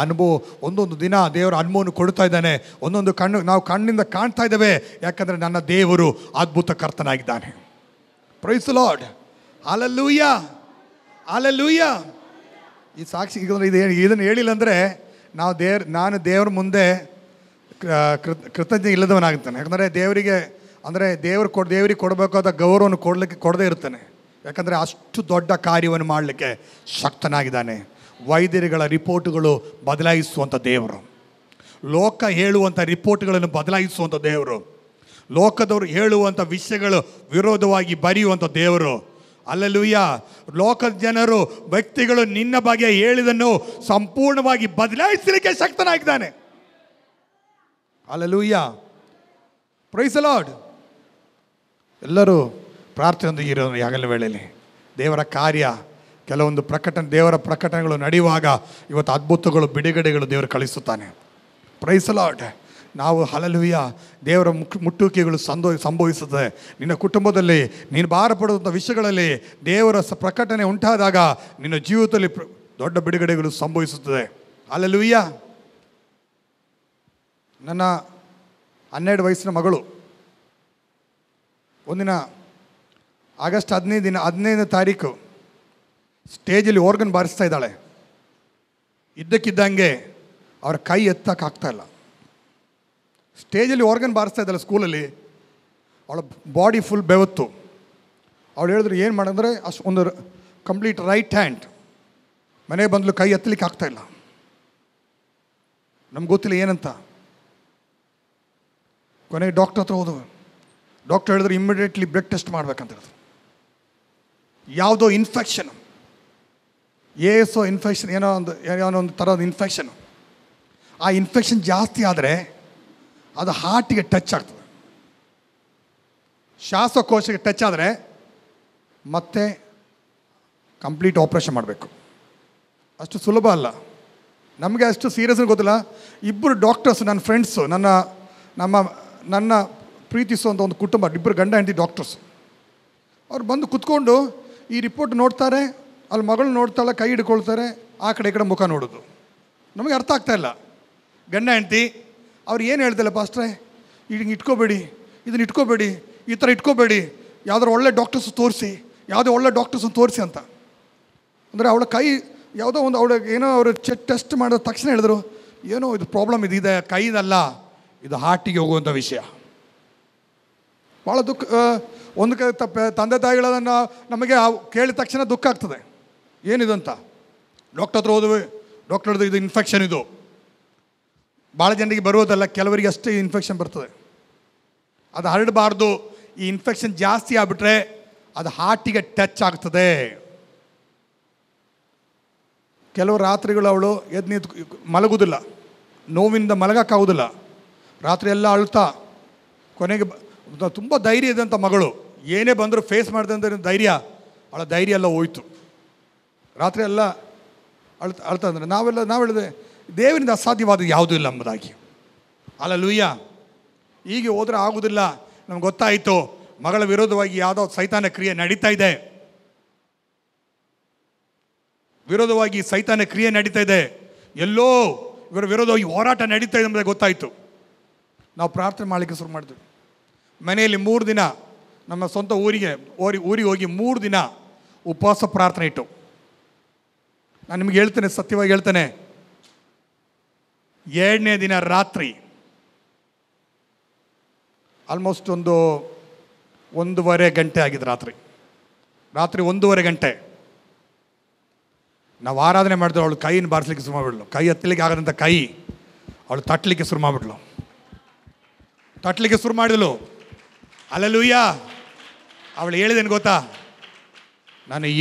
ಅನುಭವ ಒಂದೊಂದು ದಿನ ದೇವರ ಅನುಭವವನ್ನು ಕೊಡ್ತಾ ಇದ್ದಾನೆ. ಒಂದೊಂದು ನಾವು ಕಣ್ಣಿಂದ ಕಾಣ್ತಾ ಇದ್ದೇವೆ. ಯಾಕಂದರೆ ನನ್ನ ದೇವರು ಅದ್ಭುತ ಕರ್ತನಾಗಿದ್ದಾನೆ. Praise the Lord. Hallelujah, hallelujah. ಈ ಸಾಕ್ಷಿ ಇದನ್ನು ಹೇಳಿಲ್ಲ ಅಂದರೆ ನಾನು ದೇವರ ಮುಂದೆ ಕೃತಜ್ಞತೆ ಇಲ್ಲದವನಾಗುತ್ತಾನೆ. ಯಾಕಂದರೆ ದೇವರಿಗೆ ಕೊಡಬೇಕಾದ ಗೌರವವನ್ನು ಕೊಡದೇ ಇರ್ತಾನೆ. ಯಾಕಂದರೆ ಅಷ್ಟು ದೊಡ್ಡ ಕಾರ್ಯವನ್ನು ಮಾಡಲಿಕ್ಕೆ ಶಕ್ತನಾಗಿದ್ದಾನೆ. ವೈದ್ಯರುಗಳ ರಿಪೋರ್ಟುಗಳು ಬದಲಾಯಿಸುವಂಥ ದೇವರು, ಲೋಕ ಹೇಳುವಂಥ ರಿಪೋರ್ಟ್ಗಳನ್ನು ಬದಲಾಯಿಸುವಂಥ ದೇವರು, ಲೋಕದವರು ಹೇಳುವಂಥ ವಿಷಯಗಳು ವಿರೋಧವಾಗಿ ಬರೆಯುವಂಥ ದೇವರು. ಹಲ್ಲೆಲೂಯಾ. ಲೋಕದ ಜನರು, ವ್ಯಕ್ತಿಗಳು ನಿನ್ನ ಬಗ್ಗೆ ಹೇಳಿದನ್ನು ಸಂಪೂರ್ಣವಾಗಿ ಬದಲಾಯಿಸಲಿಕ್ಕೆ ಶಕ್ತನಾಗಿದ್ದಾನೆ. ಹಲ್ಲೆಲೂಯಾ. Praise the Lord. ಎಲ್ಲರೂ ಪ್ರಾರ್ಥನೆಯೊಂದಿಗೆ ಇರೋದು ಯಾಗಲ ವೇಳೆಯಲ್ಲಿ ದೇವರ ಕಾರ್ಯ, ಕೆಲವೊಂದು ದೇವರ ಪ್ರಕಟಣೆಗಳು ನಡೆಯುವಾಗ ಇವತ್ತು ಅದ್ಭುತಗಳು, ಬಿಡುಗಡೆಗಳು ದೇವರು ಕಳಿಸುತ್ತಾನೆ. Praise the Lord. ನಾವು ಹಲ್ಲೆಲೂಯ ದೇವರ ಮುಟ್ಟುವಿಕೆಗಳು ಸಂಭವಿಸುತ್ತದೆ. ನಿನ್ನ ಕುಟುಂಬದಲ್ಲಿ ನೀನು ಭಾರಪಡುವಂಥ ವಿಷಯಗಳಲ್ಲಿ ದೇವರ ಪ್ರಕಟಣೆ ಉಂಟಾದಾಗ ನಿನ್ನ ಜೀವಿತದಲ್ಲಿ ದೊಡ್ಡ ಬಿಡುಗಡೆಗಳು ಸಂಭವಿಸುತ್ತದೆ. ಹಲ್ಲೆಲೂಯ. ನನ್ನ 12 ವಯಸ್ಸಿನ ಮಗಳು ಒಂದಿನ ಆಗಸ್ಟ್ 15ನೇ ತಾರೀಕು ಸ್ಟೇಜಲ್ಲಿ ಆರ್ಗನ್ ಬಾರಿಸ್ತಾ ಇದ್ದಾಳೆ. ಇದ್ದಕ್ಕಿದ್ದಂಗೆ ಅವರ ಕೈ ಎತ್ತಕ್ಕಾಗ್ತಾಯಿಲ್ಲ. ಸ್ಟೇಜಲ್ಲಿ ಆರ್ಗನ್ ಬಾರಿಸ್ತಾ ಇದ್ದಾಳೆ ಸ್ಕೂಲಲ್ಲಿ. ಅವಳ ಬಾಡಿ ಫುಲ್ ಬೆವತ್ತು. ಅವಳು ಹೇಳಿದ್ರು ಏನು ಮಾಡಂದರೆ ಅಷ್ಟು ಒಂದು ಕಂಪ್ಲೀಟ್ ರೈಟ್ ಹ್ಯಾಂಡ್. ಮನೆಗೆ ಬಂದಲು, ಕೈ ಎತ್ತಲಿಕ್ಕೆ ಆಗ್ತಾಯಿಲ್ಲ. ನಮ್ಗೆ ಗೊತ್ತಿಲ್ಲ ಏನಂತ. ಕೊನೆಗೆ ಡಾಕ್ಟರ್ ಹತ್ರ ಹೋದವು. ಡಾಕ್ಟರ್ ಹೇಳಿದ್ರು ಇಮ್ಮಿಡಿಯೇಟ್ಲಿ ಬ್ಲಡ್ ಟೆಸ್ಟ್ ಮಾಡ್ಬೇಕಂತ ಹೇಳಿದ್ರು. ಯಾವುದೋ ಇನ್ಫೆಕ್ಷನ್, ASO ಇನ್ಫೆಕ್ಷನ್, ಏನೋ ಒಂದು ಥರದ ಇನ್ಫೆಕ್ಷನು. ಆ ಇನ್ಫೆಕ್ಷನ್ ಜಾಸ್ತಿ ಆದರೆ ಅದು ಹಾರ್ಟಿಗೆ ಟಚ್ ಆಗ್ತದೆ. ಶ್ವಾಸಕೋಶಕ್ಕೆ ಟಚ್ ಆದರೆ ಮತ್ತೆ ಕಂಪ್ಲೀಟ್ ಆಪ್ರೇಷನ್ ಮಾಡಬೇಕು. ಅಷ್ಟು ಸುಲಭ ಅಲ್ಲ. ನಮಗೆ ಅಷ್ಟು ಸೀರಿಯಸ್ ಗೊತ್ತಿಲ್ಲ. ಇಬ್ಬರು ಡಾಕ್ಟರ್ಸ್, ನನ್ನ ಫ್ರೆಂಡ್ಸು, ನನ್ನ ಪ್ರೀತಿಸುವಂಥ ಒಂದು ಕುಟುಂಬ, ಇಬ್ಬರು ಗಂಡ ಹೆಂಡತಿ ಡಾಕ್ಟರ್ಸ್. ಅವ್ರು ಬಂದು ಕುತ್ಕೊಂಡು ಈ ರಿಪೋರ್ಟ್ ನೋಡ್ತಾರೆ. ಅಲ್ಲಿ ಮಗಳು ನೋಡ್ತಾಳೆ, ಕೈ ಹಿಡ್ಕೊಳ್ತಾರೆ, ಆ ಕಡೆ ಈ ಕಡೆ ಮುಖ ನೋಡೋದು. ನಮಗೆ ಅರ್ಥ ಆಗ್ತಾಯಿಲ್ಲ. ಗಂಡ ಹೆಂಡತಿ ಅವ್ರು ಏನು ಹೇಳ್ತಿಲ್ಲ, ಪಾಸ್ಟ್ರೆ ಹಿಂಗೆ ಇಟ್ಕೋಬೇಡಿ, ಇದನ್ನು ಇಟ್ಕೋಬೇಡಿ, ಈ ಥರ ಇಟ್ಕೋಬೇಡಿ, ಯಾವುದಾದ್ರು ಒಳ್ಳೆ ಡಾಕ್ಟರ್ಸ್ ತೋರಿಸಿ, ಯಾವುದೋ ಒಳ್ಳೆ ಡಾಕ್ಟರ್ಸನ್ನು ತೋರಿಸಿ ಅಂತ. ಅಂದರೆ ಅವಳ ಕೈ ಯಾವುದೋ ಒಂದು ಅವಳಿಗೆ ಏನೋ ಅವರು ಟೆಸ್ಟ್ ಮಾಡಿದ ತಕ್ಷಣ ಹೇಳಿದ್ರು, ಏನೋ ಇದು ಪ್ರಾಬ್ಲಮ್ ಇದೆ, ಕೈದಲ್ಲ, ಇದು ಹಾರ್ಟಿಗೆ ಹೋಗುವಂಥ ವಿಷಯ. ಭಾಳ ದುಃಖ. ಒಂದು ತಂದೆ ತಾಯಿಗಳನ್ನು ನಮಗೆ ಕೇಳಿದ ತಕ್ಷಣ ದುಃಖ ಆಗ್ತದೆ. ಏನಿದು ಅಂತ ಡಾಕ್ಟರ್ ಹತ್ರ ಹೋದ್ವಿ. ಡಾಕ್ಟರ್ ಹೇಳಿದ್ರು ಇದು ಇನ್ಫೆಕ್ಷನ್, ಇದು ಭಾಳ ಜನರಿಗೆ ಬರುವುದಲ್ಲ, ಕೆಲವರಿಗೆ ಅಷ್ಟೇ ಇನ್ಫೆಕ್ಷನ್ ಬರ್ತದೆ. ಅದು ಹರಡಬಾರ್ದು. ಈ ಇನ್ಫೆಕ್ಷನ್ ಜಾಸ್ತಿ ಆಗಿಬಿಟ್ರೆ ಅದು ಹಾರ್ಟಿಗೆ ಟಚ್ ಆಗ್ತದೆ. ಕೆಲವು ರಾತ್ರಿಗಳು ಅವಳು ಎದ್ದು ನಿಂತು ಮಲಗುವುದಿಲ್ಲ, ನೋವಿಂದ ಮಲಗೋಕ್ಕಾಗೋದಿಲ್ಲ. ರಾತ್ರಿ ಎಲ್ಲ ಅಳ್ತಾ, ಕೊನೆಗೆ ತುಂಬ ಧೈರ್ಯ ಇದ್ದಂಥ ಮಗಳು, ಏನೇ ಬಂದರೂ ಫೇಸ್ ಮಾಡಿದಂಥ ಧೈರ್ಯ, ಅವಳ ಧೈರ್ಯ ಎಲ್ಲ ಹೋಯ್ತು. ರಾತ್ರಿ ಎಲ್ಲ ಅಳ್ತಾ ಅಂದರೆ ನಾವು ಹೇಳಿದೆ ದೇವರಿಂದ ಅಸಾಧ್ಯವಾದ ಯಾವುದೂ ಇಲ್ಲ ಎಂಬುದಾಗಿ. ಹಲ್ಲೆಲೂಯಾ. ಹೀಗೆ ಹೋದರೆ ಆಗೋದಿಲ್ಲ. ನಮ್ಗೆ ಗೊತ್ತಾಯಿತು ಮಗಳ ವಿರೋಧವಾಗಿ ಯಾವುದೋ ಸೈತಾನ ಕ್ರಿಯೆ ನಡೀತಾ ಇದೆ, ವಿರೋಧವಾಗಿ ಸೈತಾನ ಕ್ರಿಯೆ ನಡೀತಾ ಇದೆ, ಎಲ್ಲೋ ಇವರ ವಿರೋಧವಾಗಿ ಹೋರಾಟ ನಡೀತಾ ಇದೆ ಎಂಬುದಾಗಿ ಗೊತ್ತಾಯಿತು. ನಾವು ಪ್ರಾರ್ಥನೆ ಮಾಡಲಿಕ್ಕೆ ಶುರು ಮಾಡಿದ್ವಿ. ಮನೆಯಲ್ಲಿ 3 ದಿನ ನಮ್ಮ ಸ್ವಂತ ಊರಿಗೆ ಹೋಗಿ 3 ದಿನ ಉಪವಾಸ ಪ್ರಾರ್ಥನೆ ಇಟ್ಟು. ನಾನು ನಿಮಗೆ ಹೇಳ್ತೇನೆ, ಸತ್ಯವಾಗಿ ಹೇಳ್ತೇನೆ, 2ನೇ ದಿನ ರಾತ್ರಿ ಆಲ್ಮೋಸ್ಟ್ 1:30 ಗಂಟೆ ಆಗಿದೆ. ರಾತ್ರಿ 1:30 ಗಂಟೆ ನಾವು ಆರಾಧನೆ ಮಾಡಿದ್ರು. ಅವಳು ಕೈಯನ್ನು ಬಾರಿಸಲಿಕ್ಕೆ ಶುರು ಮಾಡಿಬಿಡ್ಲು. ಕೈ ಹತ್ತಲಿಕ್ಕೆ ಆಗದಂಥ ಕೈ ಅವಳು ತಟ್ಟಲಿಕ್ಕೆ ಶುರು ಮಾಡಿದ್ಲು. ಹಲ್ಲೆಲೂಯ. ಅವಳು ಹೇಳಿದೇನು ಗೊತ್ತಾ?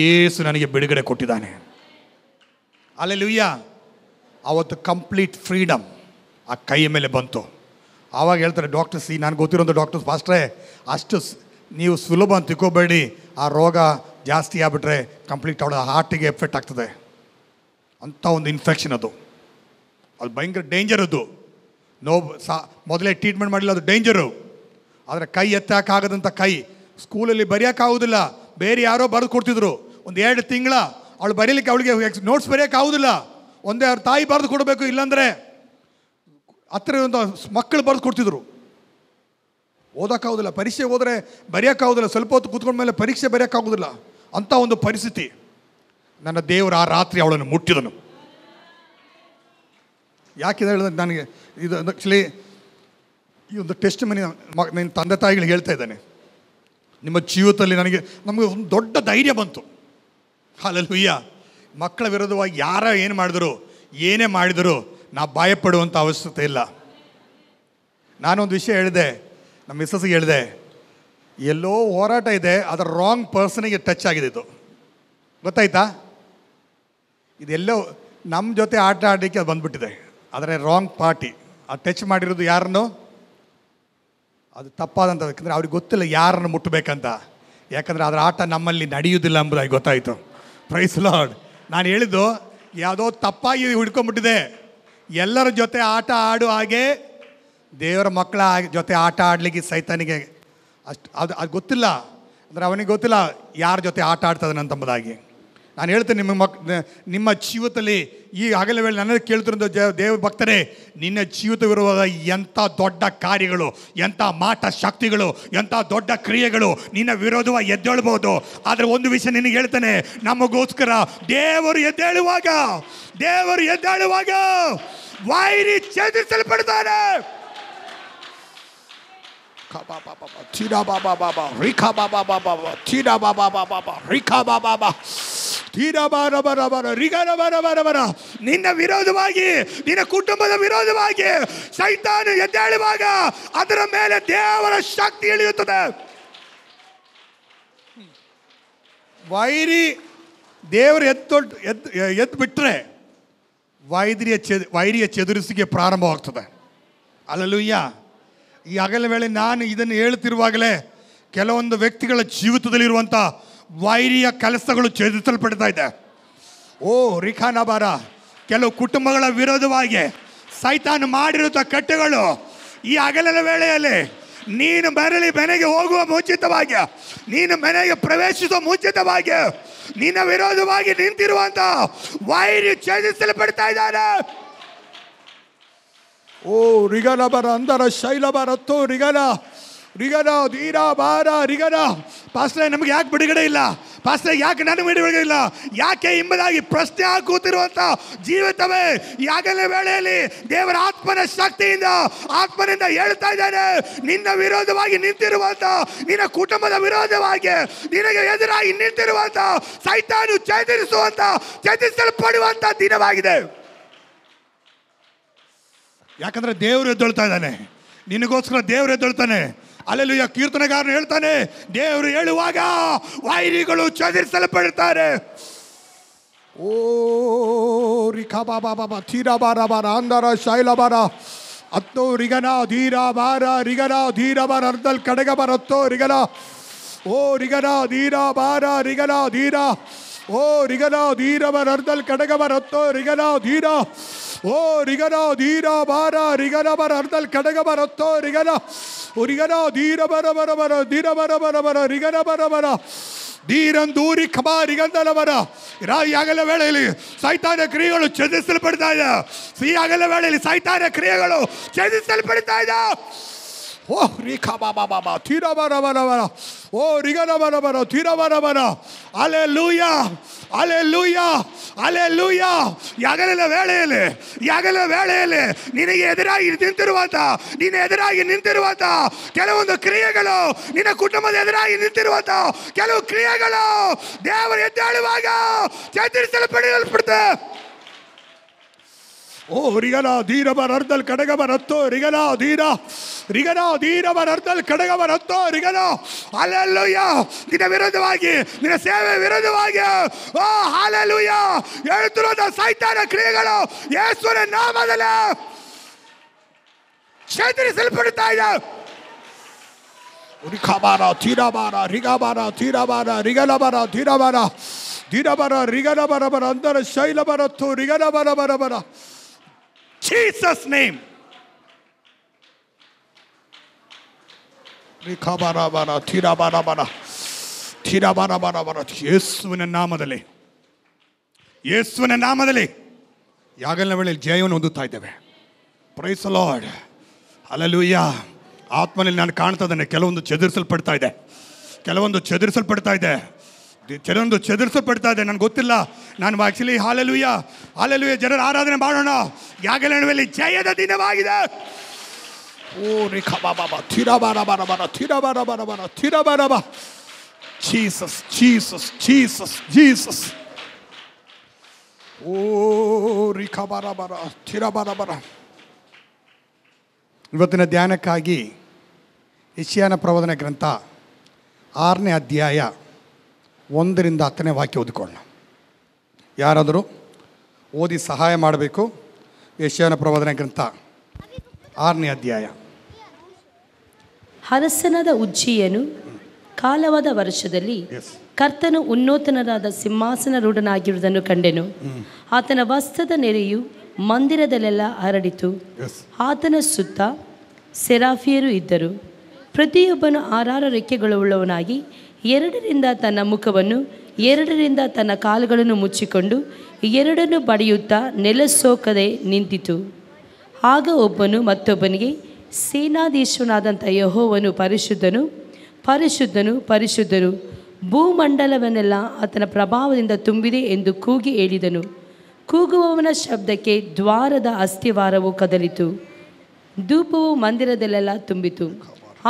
ಯೇಸು ನನಗೆ ಬಿಡುಗಡೆ ಕೊಟ್ಟಿದ್ದಾನೆ. ಹಲ್ಲೆಲೂಯ. ಆವತ್ತು ಕಂಪ್ಲೀಟ್ ಫ್ರೀಡಮ್ ಆ ಕೈಯ ಮೇಲೆ ಬಂತು. ಆವಾಗ ಹೇಳ್ತಾರೆ ಡಾಕ್ಟರ್ಸ್, ನನಗೆ ಗೊತ್ತಿರೋಂಥ ಡಾಕ್ಟರ್ಸ್, ಪಾಸ್ಟ್ರೇ ಅಷ್ಟು ನೀವು ಸುಲಭ ಅಂತ ತಿಳ್ಕೋಬೇಡಿ, ಆ ರೋಗ ಜಾಸ್ತಿ ಆಗಿಬಿಟ್ರೆ ಕಂಪ್ಲೀಟ್ ಅವಳ ಹಾರ್ಟಿಗೆ ಎಫೆಕ್ಟ್ ಆಗ್ತದೆ ಅಂಥ ಒಂದು ಇನ್ಫೆಕ್ಷನ್. ಅದು ಭಯಂಕರ ಡೇಂಜರ್. ಅದು ಮೊದಲೇ ಟ್ರೀಟ್ಮೆಂಟ್ ಮಾಡಿಲ್ಲ, ಅದು ಡೇಂಜರು. ಆದರೆ ಕೈ ಎತ್ತಕ್ಕಾಗದಂಥ ಕೈ, ಸ್ಕೂಲಲ್ಲಿ ಬರೆಯೋಕ್ಕಾಗೋದಿಲ್ಲ, ಬೇರೆ ಯಾರೋ ಬರೆದು ಕೊಡ್ತಿದ್ರು. 1-2 ತಿಂಗಳ ಅವಳು ಬರೀಲಿಕ್ಕೆ, ಅವಳಿಗೆ ನೋಟ್ಸ್ ಬರೆಯೋಕ್ಕಾಗೋದಿಲ್ಲ, ಒಂದೇ ಅವ್ರ ತಾಯಿ ಬರೆದು ಕೊಡಬೇಕು, ಇಲ್ಲಾಂದರೆ ಹತ್ತಿರ ಮಕ್ಕಳು ಬರೆದು ಕೊಡ್ತಿದ್ರು. ಓದೋಕ್ಕಾಗೋದಿಲ್ಲ, ಪರೀಕ್ಷೆ ಹೋದರೆ ಬರೆಯೋಕ್ಕಾಗೋದಿಲ್ಲ, ಸ್ವಲ್ಪ ಹೊತ್ತು ಕೂತ್ಕೊಂಡ್ಮೇಲೆ ಪರೀಕ್ಷೆ ಬರೆಯೋಕ್ಕಾಗೋದಿಲ್ಲ, ಅಂಥ ಒಂದು ಪರಿಸ್ಥಿತಿ. ನನ್ನ ದೇವರು ಆ ರಾತ್ರಿ ಅವಳನ್ನು ಮುಟ್ಟಿದನು. ಯಾಕೆ ಹೇಳಿದ್ರೆ ನನಗೆ ಇದು ಆ್ಯಕ್ಚುಲಿ ಈ ಒಂದು ಟೆಸ್ಟ್ ಮನಿ ನನ್ನ ತಂದೆ ತಾಯಿಗಳಿಗೆ ಹೇಳ್ತಾ ಇದ್ದಾನೆ. ನಿಮ್ಮ ಜೀವಿತದಲ್ಲಿ ನಮಗೆ ಒಂದು ದೊಡ್ಡ ಧೈರ್ಯ ಬಂತು. ಹಲ್ಲೆಲೂಯಾ. ಮಕ್ಕಳ ವಿರೋಧವಾಗಿ ಯಾರು ಏನು ಮಾಡಿದ್ರು, ಏನೇ ಮಾಡಿದರೂ ನಾವು ಭಯಪಡುವಂಥ ಅವಶ್ಯಕತೆ ಇಲ್ಲ. ನಾನೊಂದು ವಿಷಯ ಹೇಳಿದೆ, ನಮ್ಮ ಮಿಸ್ಸಸ್ಗೆ ಹೇಳಿದೆ, ಎಲ್ಲೋ ಹೋರಾಟ ಇದೆ, ಅದರ ರಾಂಗ್ ಪರ್ಸನಿಗೆ ಟಚ್ ಆಗಿದೆ. ಇದು ಗೊತ್ತಾಯ್ತಾ? ಇದೆಲ್ಲೋ ನಮ್ಮ ಜೊತೆ ಆಟ ಆಡಲಿಕ್ಕೆ ಅದು ಬಂದುಬಿಟ್ಟಿದೆ, ಆದರೆ ರಾಂಗ್ ಪಾರ್ಟಿ ಅದು ಟಚ್ ಮಾಡಿರೋದು ಯಾರನ್ನು, ಅದು ತಪ್ಪಾದಂಥ. ಯಾಕಂದರೆ ಅವ್ರಿಗೆ ಗೊತ್ತಿಲ್ಲ ಯಾರನ್ನು ಮುಟ್ಟಬೇಕಂತ, ಯಾಕಂದರೆ ಅದರ ಆಟ ನಮ್ಮಲ್ಲಿ ನಡೆಯುವುದಿಲ್ಲ ಎಂಬುದಾಗಿ ಗೊತ್ತಾಯಿತು. Praise Lord. ನಾನು ಹೇಳಿದ್ದು ಯಾವುದೋ ತಪ್ಪಾಗಿ ಹಿಡ್ಕೊಂಡ್ಬಿಟ್ಟಿದೆ. ಎಲ್ಲರ ಜೊತೆ ಆಟ ಆಡು ಹಾಗೆ ದೇವರ ಮಕ್ಕಳ ಜೊತೆ ಆಟ ಆಡಲಿಕ್ಕೆ ಸೈತಾನಿಗೆ ಅದು ಗೊತ್ತಿಲ್ಲ. ಅಂದರೆ ಅವನಿಗೆ ಗೊತ್ತಿಲ್ಲ ಯಾರ ಜೊತೆ ಆಟ ಆಡ್ತದನಂತಂಬುದಾಗಿ. ನಾನು ಹೇಳ್ತೇನೆ ನಿಮ್ಮ ಜೀವಿತದಲ್ಲಿ ಈ ಹಗಲ ವೇಳೆ ನನ್ನನ್ನು ಕೇಳ್ತಿರೋದು ದೇವ ಭಕ್ತರೇ, ನಿನ್ನ ಜೀವಿತವಿರುವ ಎಂಥ ದೊಡ್ಡ ಕಾರ್ಯಗಳು, ಎಂಥ ಮಾಟ ಶಕ್ತಿಗಳು, ಎಂಥ ದೊಡ್ಡ ಕ್ರಿಯೆಗಳು ನಿನ್ನ ವಿರೋಧವಾಗಿ ಎದ್ದೇಳ್ಬೋದು. ಆದರೆ ಒಂದು ವಿಷಯ ನಿನಗೆ ಹೇಳ್ತಾನೆ, ನಮಗೋಸ್ಕರ ದೇವರು ಎದ್ದೇಳುವಾಗ ವೈರಿ ಛೇದಿಸಲ್ಪಡ್ತಾನೆ. ನಿನ್ನ ವಿರೋಧವಾಗಿ, ನಿನ್ನ ಕುಟುಂಬದ ವಿರೋಧವಾಗಿ ಸೈತಾನ ಎದ್ದೇಳುವಾಗ ಅದರ ಮೇಲೆ ದೇವರ ಶಕ್ತಿ ಇಳಿಯುತ್ತದೆ. ವೈರಿ ದೇವರು ಎದ್ದು ಬಿಟ್ಟರೆ ವೈರಿಯ ಚದುರಿಸಿಗೆ ಪ್ರಾರಂಭವಾಗ್ತದೆ. ಹಲ್ಲೆಲೂಯಾ. ಈ ಹಗಲ ವೇಳೆ ನಾನು ಇದನ್ನು ಹೇಳ್ತಿರುವಾಗಲೇ ಕೆಲವೊಂದು ವ್ಯಕ್ತಿಗಳ ಜೀವಿತದಲ್ಲಿರುವಂಥ ವೈರಿಯ ಕೆಲಸಗಳು ಛೇದಿಸಲ್ಪಡ್ತಾ ಇದೆ. ಓ ರಿಖಾನಬಾರ, ಕೆಲವು ಕುಟುಂಬಗಳ ವಿರೋಧವಾಗಿ ಸೈತಾನ್ ಮಾಡಿರುವಂಥ ಕಟ್ಟೆಗಳು ಈ ಹಗಲದ ವೇಳೆಯಲ್ಲಿ ನೀನು ಮನೆಗೆ ಹೋಗುವ ಮುಂಚಿತವಾಗಿ, ನೀನು ಮನೆಗೆ ಪ್ರವೇಶಿಸುವ ಮುಂಚಿತವಾಗಿ ನಿನ್ನ ವಿರೋಧವಾಗಿ ನಿಂತಿರುವಂಥ ವೈರಿ ಛೇದಿಸಲ್ಪಡ್ತಾ ಇದ್ದಾನೆ. ಓ ರಿಗನ ಬರ ಅಂದರ ಶೈಲ ಬರತ್ತೋ ರಿಗನ ಧೀರ ಬಾರ ರಿಗನ. ಪಾಸ್ಟ್ರೆ, ನಮಗೆ ಯಾಕೆ ಬಿಡುಗಡೆ ಇಲ್ಲ? ಪಾಸ್ಟ್ರೆ, ಯಾಕೆ ನನಗೆ ಬಿಡುಗಡೆ ಇಲ್ಲ? ಯಾಕೆ ಎಂಬುದಾಗಿ ಪ್ರಶ್ನೆ ಹಾಕುತ್ತಿರುವಂಥ ಜೀವಿತವೇ ಯಾಗಲ ವೇಳೆಯಲ್ಲಿ ದೇವರ ಆತ್ಮನಿಂದ ಹೇಳ್ತಾ ಇದ್ದಾನೆ, ನಿನ್ನ ವಿರೋಧವಾಗಿ ನಿಂತಿರುವಂಥ, ನಿನ್ನ ಕುಟುಂಬದ ವಿರೋಧವಾಗಿ ನಿನಗೆ ಎದುರಾಗಿ ನಿಂತಿರುವಂಥ ಸೈತಾನು ಛೇದಿಸಲ್ಪಡುವಂಥ ದಿನವಾಗಿದೆ. ಯಾಕಂದ್ರೆ ದೇವರು ಎದ್ದೇಳ್ತಾ ಇದ್ದಾನೆ, ನಿನಗೋಸ್ಕರ ದೇವರು ಎದ್ದೇಳ್ತಾನೆ. ಹಲ್ಲೆಲೂಯಾ. ಕೀರ್ತನೆಗಾರನು ಹೇಳ್ತಾನೆ, ದೇವರು ಹೇಳುವಾಗ ವೈರಿಗಳು ಛೇದಿಸಲ್ಪಡ್ತಾರೆ. ಓ ರಿಖಾ ಬಾಬಾ ಬಾಬಾ ತೀರಾ ಬಾರ ಬಾರ ಅಂದರ ಶೈಲ ಬಾರ ಹತ್ತೋ ರಿಗನ ಧೀರ ಬಾರ ರಿಗನ ಧೀರ ಬಾರ ಅರ್ಧಲ್ ಕಡೆಗ ಬರತ್ತೋ ರಿಗನ. ಓ ರಿಗನ ಧೀರ ಬಾರ ರಿಗನ ಧೀರ. ಓ ರಿಗನ ಧೀರ ಬರ ಅರ್ಧಲ್ ಕಡೆಗ ಬರತ್ತೋ ರಿಗನ ಧೀರ. ಓ ರಿಗನ ಧೀರ ಬಾರ ರಿಗನ ಬರ ಅರ್ಧಲ್ ಕಡೆಗ ಬರತ್ತೋ ರಿಗನ. ರಿಗನ ಧೀರ ಬರ ಬರ ಬರ ಧೀರ ಬರ ಬರ ಬರ ರಿಗನ ಬರ ಬರ ಧೀರಂದೂರಿ ಖಬಾ ರಿಗಂದಲ ಬರ. ಯಾಗಲ ವೇಳೆಯಲ್ಲಿ ಸೈತಾನ ಕ್ರಿಯೆಗಳು ಛೇದಿಸಲ್ಪಡ್ತಾ ಇದೆ. ಯಾಗಲ ವೇಳೆಯಲ್ಲಿ ಸೈತಾನ ಕ್ರಿಯೆಗಳು ಛೇದಿಸಲ್ಪಡ್ತಾ ಇದೆ. ಓ ರಿಖಾ ಬಾಬಾ ಬಾಬಾ ತೀರ ಬರ ಬರ ಬರ. ಓ ರಿಗನ ಬರ ಬರ ತೀರ ಬರ ಬರ. Hallelujah, hallelujah, hallelujah. ಯಾಗಲ ವೇಳೆಯಲ್ಲಿ ನಿನಗೆ ಎದುರಾಗಿ ನಿಂತಿರುವಂತ ಕೆಲವೊಂದು ಕ್ರಿಯೆಗಳು, ನಿನ್ನ ಕುಟುಂಬದ ಎದುರಾಗಿ ನಿಂತಿರುವಂತ ಕೆಲವು ಕ್ರಿಯೆಗಳು ದೇವರು ಎದ್ದೇಳುವಾಗ ಛೇದಿಸಲ್ಪಡುತ್ತೆ. ಓ ರಿಗನ ಧೀರ ಬರ ಅರ್ಧಲ್ ಕಡೆಗ ಬರತ್ತೋ ರಿಗನ ಧೀರ. ರಿಗನ ಧೀರ ಬರ ಅರ್ಧಲ್ ಕಡೆಗ ಬರತ್ತೋ ರಿಗನ. ಹಲ್ಲೆಲೂಯಾ. ನಿನ್ನ ವಿರೋಧವಾಗಿ, ನಿನ್ನ ಸೇವೆ ವಿರೋಧವಾಗಿ, ಓ ಹಲ್ಲೆಲೂಯಾ, ಹೇಳ್ತಿರೋದ ಸೈತಾನ ಕ್ರಿಯೆಗಳು ಯೇಸುವಿನ ನಾಮದಲ್ಲಿ ಛೇದಿಸಲ್ಪಡ್ತಾ ಇದೆ. ರಿಖಾಬಾರ ತೀರಬಾರ ರಿಗಬಾರ ತೀರಬಾರ ರಿಗನ ಬರ ಧೀರಬಾರ ಧೀರಬರ ರಿಗನ ಬರ ಬರ ಅಂತರ ಶೈಲ ಬರತ್ತು ರಿಗನ ಬರ ಬರ ಬರ. Jesus name. ರಿಖಾಬಾರ ಬರ ತೀರಬಾರ ಬರ ತೀರಬಾರ ಬರ ಬರ. ಯೇಸುವಿನ ನಾಮದಲ್ಲಿ ಯಾಗಲ ವೇಳೆಯಲ್ಲಿ ಜಯವನ್ನು ಹೊಂದುತ್ತಾ ಇದ್ದೇವೆ. Praise the Lord. ಹಲ್ಲೆಲೂಯಾ. ಆತ್ಮನಲ್ಲಿ ನಾನು ಕಾಣ್ತಾ ಇದ್ದೇನೆ, ಕೆಲವೊಂದು ಛೇದಿಸಲ್ಪಡ್ತಾ ಇದೆ. ನನಗೆ ಗೊತ್ತಿಲ್ಲ. ನಾನು ಆ್ಯಕ್ಚುಲಿ ಹಲ್ಲೆಲೂಯಾ ಜನರ ಆರಾಧನೆ ಮಾಡೋಣ. ಯಾಗಲ ವೇಳೆಯಲ್ಲಿ ಜಯದ ದಿನವಾಗಿದೆ. ಓ ರಿಖಾ ಬಾಬಾ ಬಾ ತೀರ ಬಾರ ಬಾರ ಬಾರ ತೀರ ಬಾರ ಬಾರ ಬಾರ ತೀರ ಬಾರ ಬಾ. ಜೀಸಸ್. ಓ ರಿಖಾ ಬಾರ ಬಾರ ತೀರ ಬಾರ ಬಾರ. ಇವತ್ತಿನ ಧ್ಯಾನಕ್ಕಾಗಿ ಯೆಶಾಯನ ಪ್ರವಾದನೆ ಗ್ರಂಥ 6ನೇ ಅಧ್ಯಾಯ 1ರಿಂದ 10ನೇ ವಾಕ್ಯ ಓದಿಕೊಳ್ಳೋಣ. ಯಾರಾದರೂ ಓದಿ ಸಹಾಯ ಮಾಡಬೇಕು. ಯೆಶಾಯನ ಪ್ರವಾದನೆ ಗ್ರಂಥ 6ನೇ ಅಧ್ಯಾಯ. ಅರಸನಾದ ಉಜ್ಜೀಯನು ಕಾಲವಾದ ವರ್ಷದಲ್ಲಿ ಕರ್ತನು ಉನ್ನತನಾದ ಸಿಂಹಾಸನಾರೂಢನಾಗಿರುವುದನ್ನು ಕಂಡೆನು. ಆತನ ವಸ್ತ್ರದ ನೆರೆಯು ಮಂದಿರದಲ್ಲೆಲ್ಲ ಹರಡಿತು. ಆತನ ಸುತ್ತ ಸೆರಾಫಿಯರು ಇದ್ದರು. ಪ್ರತಿಯೊಬ್ಬನು 6 ರೆಕ್ಕೆಗಳುಳ್ಳವನಾಗಿ 2ರಿಂದ ತನ್ನ ಮುಖವನ್ನು 2ರಿಂದ ತನ್ನ ಕಾಲುಗಳನ್ನು ಮುಚ್ಚಿಕೊಂಡು 2 ಬಡಿಯುತ್ತಾ ನೆಲಸೋಕದೆ ನಿಂತಿತು. ಆಗ ಒಬ್ಬನು ಮತ್ತೊಬ್ಬನಿಗೆ, ಸೇನಾಧೀಶ್ವರನಾದಂಥ ಯೆಹೋವನು ಪರಿಶುದ್ಧನು, ಪರಿಶುದ್ಧನು, ಪರಿಶುದ್ಧನು, ಭೂಮಂಡಲವನ್ನೆಲ್ಲ ಆತನ ಪ್ರಭಾವದಿಂದ ತುಂಬಿದೆ ಎಂದು ಕೂಗಿ ಹೇಳಿದನು. ಕೂಗುವವನ ಶಬ್ದಕ್ಕೆ ದ್ವಾರದ ಅಸ್ಥಿವಾರವು ಕದಲಿತು, ಧೂಪವು ಮಂದಿರದಲ್ಲೆಲ್ಲ ತುಂಬಿತು.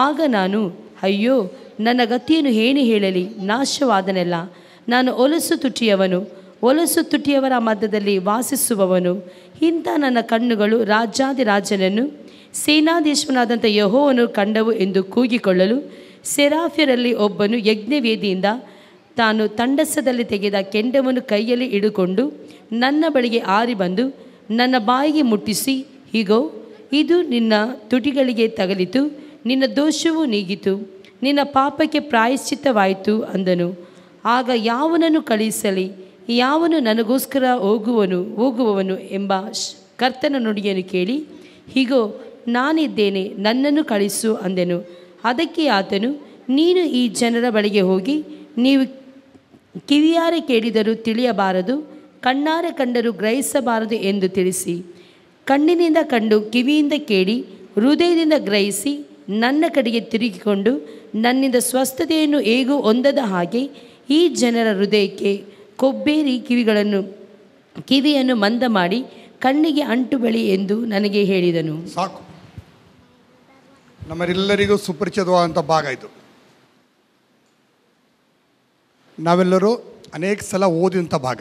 ಆಗ ನಾನು, ಅಯ್ಯೋ, ನನ್ನ ಗತಿಯನ್ನು ಏನು ಹೇಳಲಿ, ನಾಶವಾದನೆಲ್ಲ. ನಾನು ಹೊಲಸು ತುಟಿಯವರ ಮಧ್ಯದಲ್ಲಿ ವಾಸಿಸುವವನು. ಇಂಥ ನನ್ನ ಕಣ್ಣುಗಳು ರಾಜಾದಿರಾಜನನ್ನು, ಸೇನಾಧೀಶ್ವರನಾದಂಥ ಯೆಹೋವನು ಕಂಡವು ಎಂದು ಕೂಗಿಕೊಳ್ಳಲು, ಸೆರಾಫ್ಯರಲ್ಲಿ ಒಬ್ಬನು ಯಜ್ಞವೇದಿಯಿಂದ ತಾನು ತಂಡಸದಲ್ಲಿ ತೆಗೆದ ಕೆಂಡವನ್ನು ಕೈಯಲ್ಲಿ ಹಿಡುಕೊಂಡು ನನ್ನ ಬಳಿಗೆ ಹಾರಿ ಬಂದು ನನ್ನ ಬಾಯಿಗೆ ಮುಟ್ಟಿಸಿ, ಹೀಗೋ, ಇದು ನಿನ್ನ ತುಟಿಗಳಿಗೆ ತಗಲಿತು, ನಿನ್ನ ದೋಷವೂ ನೀಗಿತು, ನಿನ್ನ ಪಾಪಕ್ಕೆ ಪ್ರಾಯಶ್ಚಿತ್ತವಾಯಿತು ಅಂದನು. ಆಗ ಯಾವನನ್ನು ಕಳುಹಿಸಲಿ, ಯಾವನು ನನಗೋಸ್ಕರ ಹೋಗುವವನು ಎಂಬ ಕರ್ತನ ನುಡಿಯನ್ನು ಕೇಳಿ, ಹೀಗೋ ನಾನಿದ್ದೇನೆ, ನನ್ನನ್ನು ಕಳಿಸು ಅಂದೆನು. ಅದಕ್ಕೆ ಆತನು, ನೀನು ಈ ಜನರ ಬಳಿಗೆ ಹೋಗಿ, ನೀವು ಕಿವಿಯಾರೆ ಕೇಳಿದರೂ ತಿಳಿಯಬಾರದು, ಕಣ್ಣಾರೆ ಕಂಡರೂ ಗ್ರಹಿಸಬಾರದು ಎಂದು ತಿಳಿಸಿ. ಕಣ್ಣಿನಿಂದ ಕಂಡು ಕಿವಿಯಿಂದ ಕೇಳಿ ಹೃದಯದಿಂದ ಗ್ರಹಿಸಿ ನನ್ನ ಕಡೆಗೆ ತಿರುಗಿಕೊಂಡು ನನ್ನಿಂದ ಸ್ವಸ್ಥತೆಯನ್ನು ಹೇಗೂ ಹೊಂದದ ಹಾಗೆ ಈ ಜನರ ಹೃದಯಕ್ಕೆ ಕೊಬ್ಬೇರಿ ಕಿವಿಯನ್ನು ಮಂದ ಮಾಡಿ ಕಣ್ಣಿಗೆ ಅಂಟು ಬಳಿ ಎಂದು ನನಗೆ ಹೇಳಿದನು. ಸಾಕು, ನಮ್ಮೆಲ್ಲರಿಗೂ ಸುಪರಿಚಿತವಾದಂಥ ಭಾಗ ಇದು. ನಾವೆಲ್ಲರೂ ಅನೇಕ ಸಲ ಓದಿದಂಥ ಭಾಗ.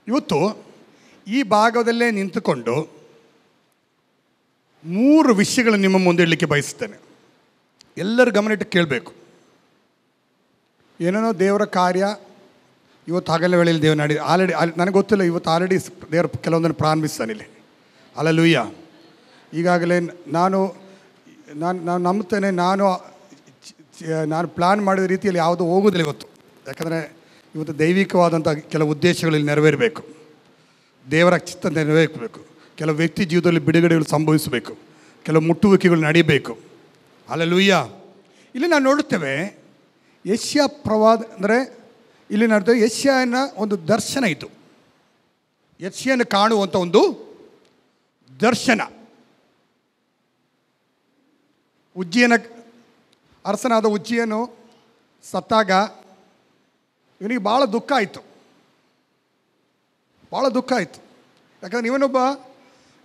ಇವತ್ತು ಈ ಭಾಗದಲ್ಲೇ ನಿಂತುಕೊಂಡು 3 ವಿಷಯಗಳನ್ನು ನಿಮ್ಮ ಮುಂದೆ ಇಡಲಿಕ್ಕೆ ಬಯಸುತ್ತೇನೆ. ಎಲ್ಲರೂ ಗಮನಿಟ್ಟು ಕೇಳಬೇಕು. ಏನೇನೋ ದೇವರ ಕಾರ್ಯ ಇವತ್ತು ಹಗಲ ವೇಳೆಯಲ್ಲಿ ದೇವರು ಆಲ್ರೆಡಿ ನನಗೆ ಗೊತ್ತಿಲ್ಲ, ಇವತ್ತು ಆಲ್ರೆಡಿ ದೇವರು ಕೆಲವೊಂದನ್ನು ಪ್ರಾರಂಭಿಸ್ತಾನೆ ಇಲ್ಲಿ. ಹಲ್ಲೆಲೂಯಾ. ಈಗಾಗಲೇ ನಾನು ನಂಬ್ತೇನೆ, ನಾನು ಪ್ಲ್ಯಾನ್ ಮಾಡಿದ ರೀತಿಯಲ್ಲಿ ಯಾವುದೂ ಹೋಗೋದಿಲ್ಲ ಇವತ್ತು. ಯಾಕಂದರೆ ಇವತ್ತು ದೈವಿಕವಾದಂಥ ಕೆಲವು ಉದ್ದೇಶಗಳಲ್ಲಿ ನೆರವೇರಬೇಕು, ದೇವರ ಚಿತ್ತ ನೆರವೇರಬೇಕು, ಕೆಲವು ವ್ಯಕ್ತಿ ಜೀವಿತದಲ್ಲಿ ಬಿಡುಗಡೆಗಳು ಸಂಭವಿಸಬೇಕು, ಕೆಲವು ಮುಟ್ಟುವಿಕೆಗಳು ನಡೀಬೇಕು. ಹಲ್ಲೆಲೂಯಾ. ಇಲ್ಲಿ ನಾವು ನೋಡುತ್ತೇವೆ ಯೆಶಾಯ ಪ್ರವಾದ ಅಂದರೆ ಇಲ್ಲಿ ನೋಡ್ತೇವೆ ಯೆಶಾಯನ ಒಂದು ದರ್ಶನ ಇದು. ಯೆಶಾಯನ ಕಾಣುವಂಥ ಒಂದು ದರ್ಶನ. ಅರಸನಾದ ಉಜ್ಜಿಯನು ಸತ್ತಾಗ ಇವನಿಗೆ ಭಾಳ ದುಃಖ ಆಯಿತು. ಯಾಕಂದರೆ ಇವನೊಬ್ಬ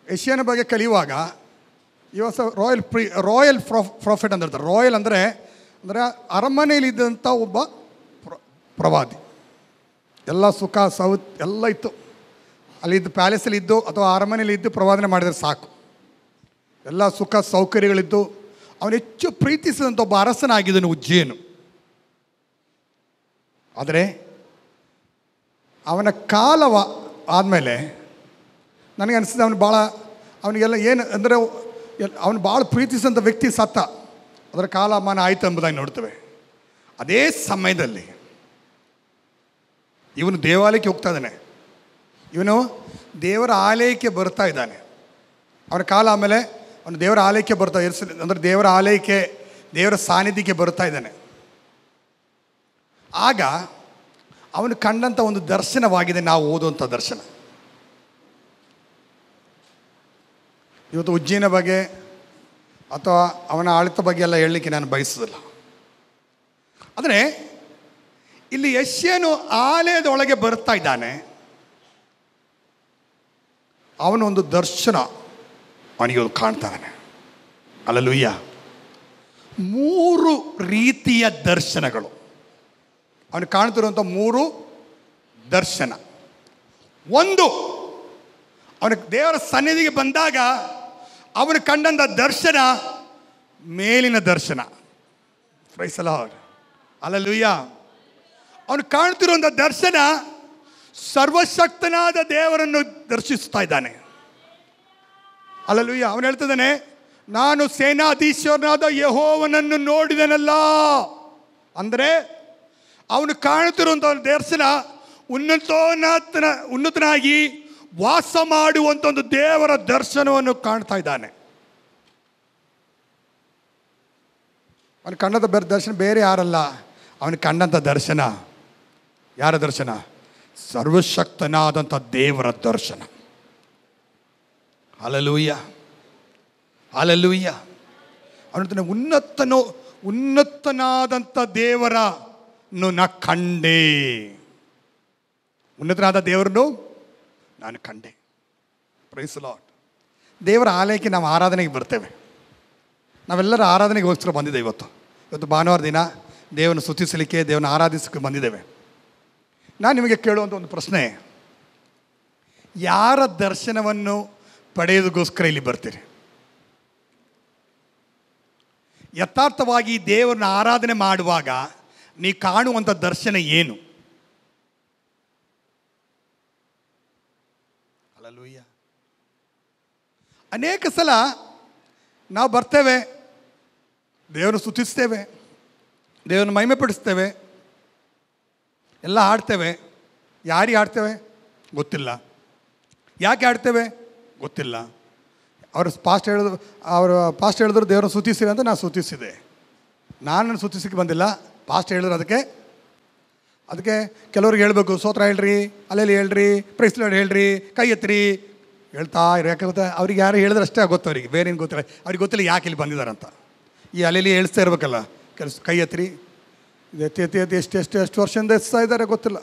ಯೆಶಾಯನ ಬಗ್ಗೆ ಕಲಿಯುವಾಗ ಇವಸ ರಾಯಲ್ ಪ್ರಾಫಿಟ್ ಅಂತ ಹೇಳ್ತಾರೆ. ರಾಯಲ್ ಅಂದರೆ ಅರಮನೆಯಲ್ಲಿದ್ದಂಥ ಒಬ್ಬ ಪ್ರವಾದಿ. ಎಲ್ಲ ಸುಖ ಎಲ್ಲ ಇತ್ತು ಅಲ್ಲಿದ್ದು, ಪ್ಯಾಲೇಸಲ್ಲಿ ಇದ್ದು ಅಥವಾ ಅರಮನೆಯಲ್ಲಿ ಇದ್ದು ಪ್ರವಾದನೆ ಮಾಡಿದರೆ ಸಾಕು, ಎಲ್ಲ ಸುಖ ಸೌಕರ್ಯಗಳಿದ್ದು. ಅವನು ಹೆಚ್ಚು ಪ್ರೀತಿಸಿದಂಥ ಒಬ್ಬ ಅರಸನಾಗಿದ್ದನು ಉಜ್ಜಿಯನು. ಆದರೆ ಅವನ ಕಾಲ ಆದಮೇಲೆ ನನಗೆ ಅನಿಸಿದೆ ಅವನಿಗೆಲ್ಲ ಏನು ಅಂದರೆ ಅವನು ಭಾಳ ಪ್ರೀತಿಸಿದಂಥ ವ್ಯಕ್ತಿ ಸತ್ತ, ಅದರ ಕಾಲಮಾನ ಆಯಿತು ಎಂಬುದಾಗಿ ನೋಡ್ತೇವೆ. ಅದೇ ಸಮಯದಲ್ಲಿ ಇವನು ದೇವಾಲಯಕ್ಕೆ ಹೋಗ್ತಾ ಇದ್ದಾನೆ, ಇವನು ದೇವರ ಆಲಯಕ್ಕೆ ಬರ್ತಾ ಇದ್ದಾನೆ. ಅವನ ಕಾಲ ಆಮೇಲೆ ಅವನು ದೇವರ ಆಲಯಕ್ಕೆ ಅಂದರೆ ದೇವರ ಆಲಯಕ್ಕೆ, ದೇವರ ಸಾನ್ನಿಧ್ಯಕ್ಕೆ ಬರ್ತಾ ಇದ್ದಾನೆ. ಆಗ ಅವನು ಕಂಡಂಥ ಒಂದು ದರ್ಶನವಾಗಿದೆ ನಾವು ಓದುವಂಥ ದರ್ಶನ. ಇವತ್ತು ಉಜ್ಜಿಯನ ಬಗ್ಗೆ ಅಥವಾ ಅವನ ಆಳಿತ ಬಗ್ಗೆ ಎಲ್ಲ ಹೇಳಲಿಕ್ಕೆ ನಾನು ಬಯಸೋದಿಲ್ಲ. ಆದರೆ ಇಲ್ಲಿ ಯೆಶಾಯನು ಆಲಯದೊಳಗೆ ಬರ್ತಾ ಇದ್ದಾನೆ. ಅವನೊಂದು ದರ್ಶನ ಅವನಿಗೆ ಕಾಣ್ತಾ ಇದ್ದಾನೆ. ಹಲ್ಲೆಲೂಯಾ. 3 ರೀತಿಯ ದರ್ಶನಗಳು ಅವನು ಕಾಣ್ತಿರುವಂಥ 3 ದರ್ಶನ. ಒಂದು, ಅವನ ದೇವರ ಸನ್ನಿಧಿಗೆ ಬಂದಾಗ ಅವನು ಕಂಡಂಥ ದರ್ಶನ ಮೇಲಿನ ದರ್ಶನ. Praise the Lord. ಹಲ್ಲೆಲೂಯಾ. ಅವನು ಕಾಣ್ತಿರುವಂಥ ದರ್ಶನ ಸರ್ವಶಕ್ತನಾದ ದೇವರನ್ನು ದರ್ಶಿಸ್ತಾ ಇದ್ದಾನೆ. ಹಲ್ಲೆಲೂಯಾ. ಅವನು ಹೇಳ್ತಿದ್ದಾನೆ, ನಾನು ಸೇನಾಧೀಶ್ವರನಾದ ಯೆಹೋವನನ್ನು ನೋಡಿದನಲ್ಲ. ಅಂದರೆ ಅವನು ಕಾಣುತ್ತಿರುವಂಥ ದರ್ಶನ ಉನ್ನತನಾಗಿ ವಾಸ ಮಾಡುವಂಥ ಒಂದು ದೇವರ ದರ್ಶನವನ್ನು ಕಾಣ್ತಾ ಇದ್ದಾನೆ. ಅವನು ಕಂಡಂಥ ದರ್ಶನ ಬೇರೆ ಯಾರಲ್ಲ, ಅವನು ಕಂಡಂಥ ದರ್ಶನ ಯಾರ ದರ್ಶನ? ಸರ್ವಶಕ್ತನಾದಂಥ ದೇವರ ದರ್ಶನ. Hallelujah, hallelujah. ಅವನು ಉನ್ನತನಾದಂಥ ದೇವರನ್ನು ನಾ ಕಂಡೆ. ಉನ್ನತನಾದ ದೇವರನ್ನು ನಾನು ಕಂಡೆ. Praise the Lord. ದೇವರ ಆಲಯಕ್ಕೆ ನಾವು ಆರಾಧನೆಗೆ ಬರ್ತೇವೆ. ನಾವೆಲ್ಲರೂ ಆರಾಧನೆಗೋಸ್ಕರ ಬಂದಿದ್ದೇವೆ. ಇವತ್ತು ಭಾನುವಾರ ದಿನ ದೇವರನ್ನು ಸ್ತುತಿಸಲಿಕ್ಕೆ, ದೇವರನ್ನು ಆರಾಧಿಸಲಿಕ್ಕೆ ಬಂದಿದ್ದೇವೆ. ನಾನು ನಿಮಗೆ ಕೇಳುವಂಥ ಒಂದು ಪ್ರಶ್ನೆ, ಯಾರ ದರ್ಶನವನ್ನು ಪಡೆಯೋದಕ್ಕೋಸ್ಕರ ಇಲ್ಲಿ ಬರ್ತೀರಿ? ಯಥಾರ್ಥವಾಗಿ ದೇವರನ್ನ ಆರಾಧನೆ ಮಾಡುವಾಗ ನೀ ಕಾಣುವಂಥ ದರ್ಶನ ಏನು? ಹಲ್ಲೆಲೂಯಾ. ಅನೇಕ ಸಲ ನಾವು ಬರ್ತೇವೆ, ದೇವರನ್ನು ಸ್ತುತಿಸ್ತೇವೆ, ದೇವರನ್ನು ಮಹಿಮೆಪಡಿಸ್ತೇವೆ, ಎಲ್ಲ ಆಡ್ತೇವೆ. ಯಾರಿಗೆ ಆಡ್ತೇವೆ ಗೊತ್ತಿಲ್ಲ, ಯಾಕೆ ಆಡ್ತೇವೆ ಗೊತ್ತಿಲ್ಲ. ಅವರು ಪಾಸ್ಟ್ ಹೇಳಿದ್ರು ದೇವರನ್ನು ಸ್ತುತಿಸಿರಿ ಅಂತ ನಾನು ಸ್ತುತಿಸಿದೆ. ನಾನು ಸ್ತುತಿಸಕ್ಕೆ ಬಂದಿಲ್ಲ, ಪಾಸ್ಟ್ ಹೇಳಿದ್ರು. ಅದಕ್ಕೆ ಕೆಲವ್ರಿಗೆ ಹೇಳಬೇಕು, ಸ್ತೋತ್ರ ಹೇಳ್ರಿ, ಅಲ್ಲೆಲ್ಲಿ ಹೇಳ್ರಿ, ಪ್ರೈಸ್ ಲಾರ್ಡ್ ಹೇಳ್ರಿ, ಕೈ ಎತ್ತಿರಿ ಹೇಳ್ತಾ ಇರೋ. ಯಾಕೆ ಗೊತ್ತಾ? ಅವ್ರಿಗೆ ಯಾರು ಹೇಳಿದ್ರೆ ಅಷ್ಟೇ ಗೊತ್ತು, ಅವರಿಗೆ ಬೇರೆ ಏನು ಗೊತ್ತಿಲ್ಲ. ಅವ್ರಿಗೆ ಗೊತ್ತಿಲ್ಲ ಯಾಕೆ ಇಲ್ಲಿ ಬಂದಿದ್ದಾರಂತ. ಈ ಅಲ್ಲೆಲ್ಲಿ ಹೇಳ್ತಾ ಇರ್ಬೇಕಲ್ಲ, ಕೈ ಎತ್ತಿರಿ, ಇದು ಎಷ್ಟು ವರ್ಷದಿಂದ ಎತ್ತಾ ಇದ್ದಾರೆ ಗೊತ್ತಿಲ್ಲ.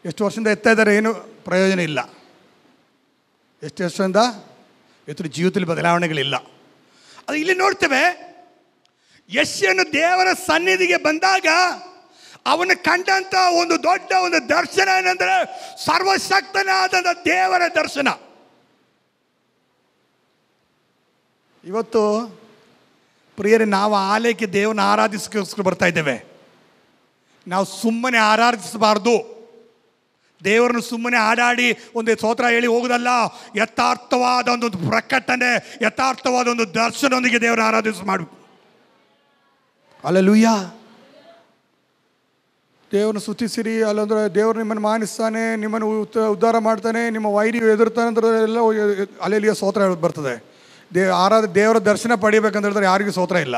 ಎಷ್ಟು ವರ್ಷದಿಂದ ಎತ್ತಾ ಇದ್ದಾರೆ, ಏನು ಪ್ರಯೋಜನ ಇಲ್ಲ. ಎಷ್ಟು ವರ್ಷದಿಂದ ಎತ್ತರ ಜೀವಿತದಲ್ಲಿ ಬದಲಾವಣೆಗಳಿಲ್ಲ. ಅದು ಇಲ್ಲಿ ನೋಡ್ತೇವೆ. ಯೆಶಾಯನು ದೇವರ ಸನ್ನಿಧಿಗೆ ಬಂದಾಗ ಅವನು ಕಂಡಂಥ ಒಂದು ದೊಡ್ಡ ಒಂದು ದರ್ಶನ ಏನಂದರೆ ಸರ್ವಶಕ್ತನಾದ ದೇವರ ದರ್ಶನ. ಇವತ್ತು ಪ್ರಿಯರೇ, ನಾವು ಆಲಯಕ್ಕೆ ದೇವರನ್ನ ಆರಾಧಿಸೋಸ್ಕರ ಬರ್ತಾ ಇದ್ದೇವೆ. ನಾವು ಸುಮ್ಮನೆ ಆರಾಧಿಸಬಾರ್ದು. ದೇವರನ್ನು ಸುಮ್ಮನೆ ಆಡಾಡಿ ಒಂದು ಸ್ತೋತ್ರ ಹೇಳಿ ಹೋಗೋದಲ್ಲ. ಯಥಾರ್ಥವಾದ ಒಂದು ಪ್ರಕಟಣೆ, ಯಥಾರ್ಥವಾದ ಒಂದು ದರ್ಶನದೊಂದಿಗೆ ದೇವರ ಮಾಡಬೇಕು. ಹಲ್ಲೆಲೂಯಾ. ದೇವರನ್ನು ಸ್ತುತಿಸಿರಿ, ಅಲ್ಲಂದ್ರೆ ದೇವರು ನಿಮ್ಮನ್ನು ಮಾನಿಸ್ತಾನೆ, ನಿಮ್ಮನ್ನು ಉದ್ಧಾರ ಮಾಡ್ತಾನೆ, ನಿಮ್ಮ ವೈರಿ ಎದುರ್ತಾನೆ ಅಂದ್ರೆ ಎಲ್ಲ ಅಲ್ಲೆಲ್ಲಿಯ ಸ್ತೋತ್ರ ಬರ್ತದೆ. ದೇವರ ದರ್ಶನ ಪಡಿಬೇಕಂತ ಹೇಳಿದ್ರೆ ಯಾರಿಗೂ ಸ್ತೋತ್ರ ಇಲ್ಲ.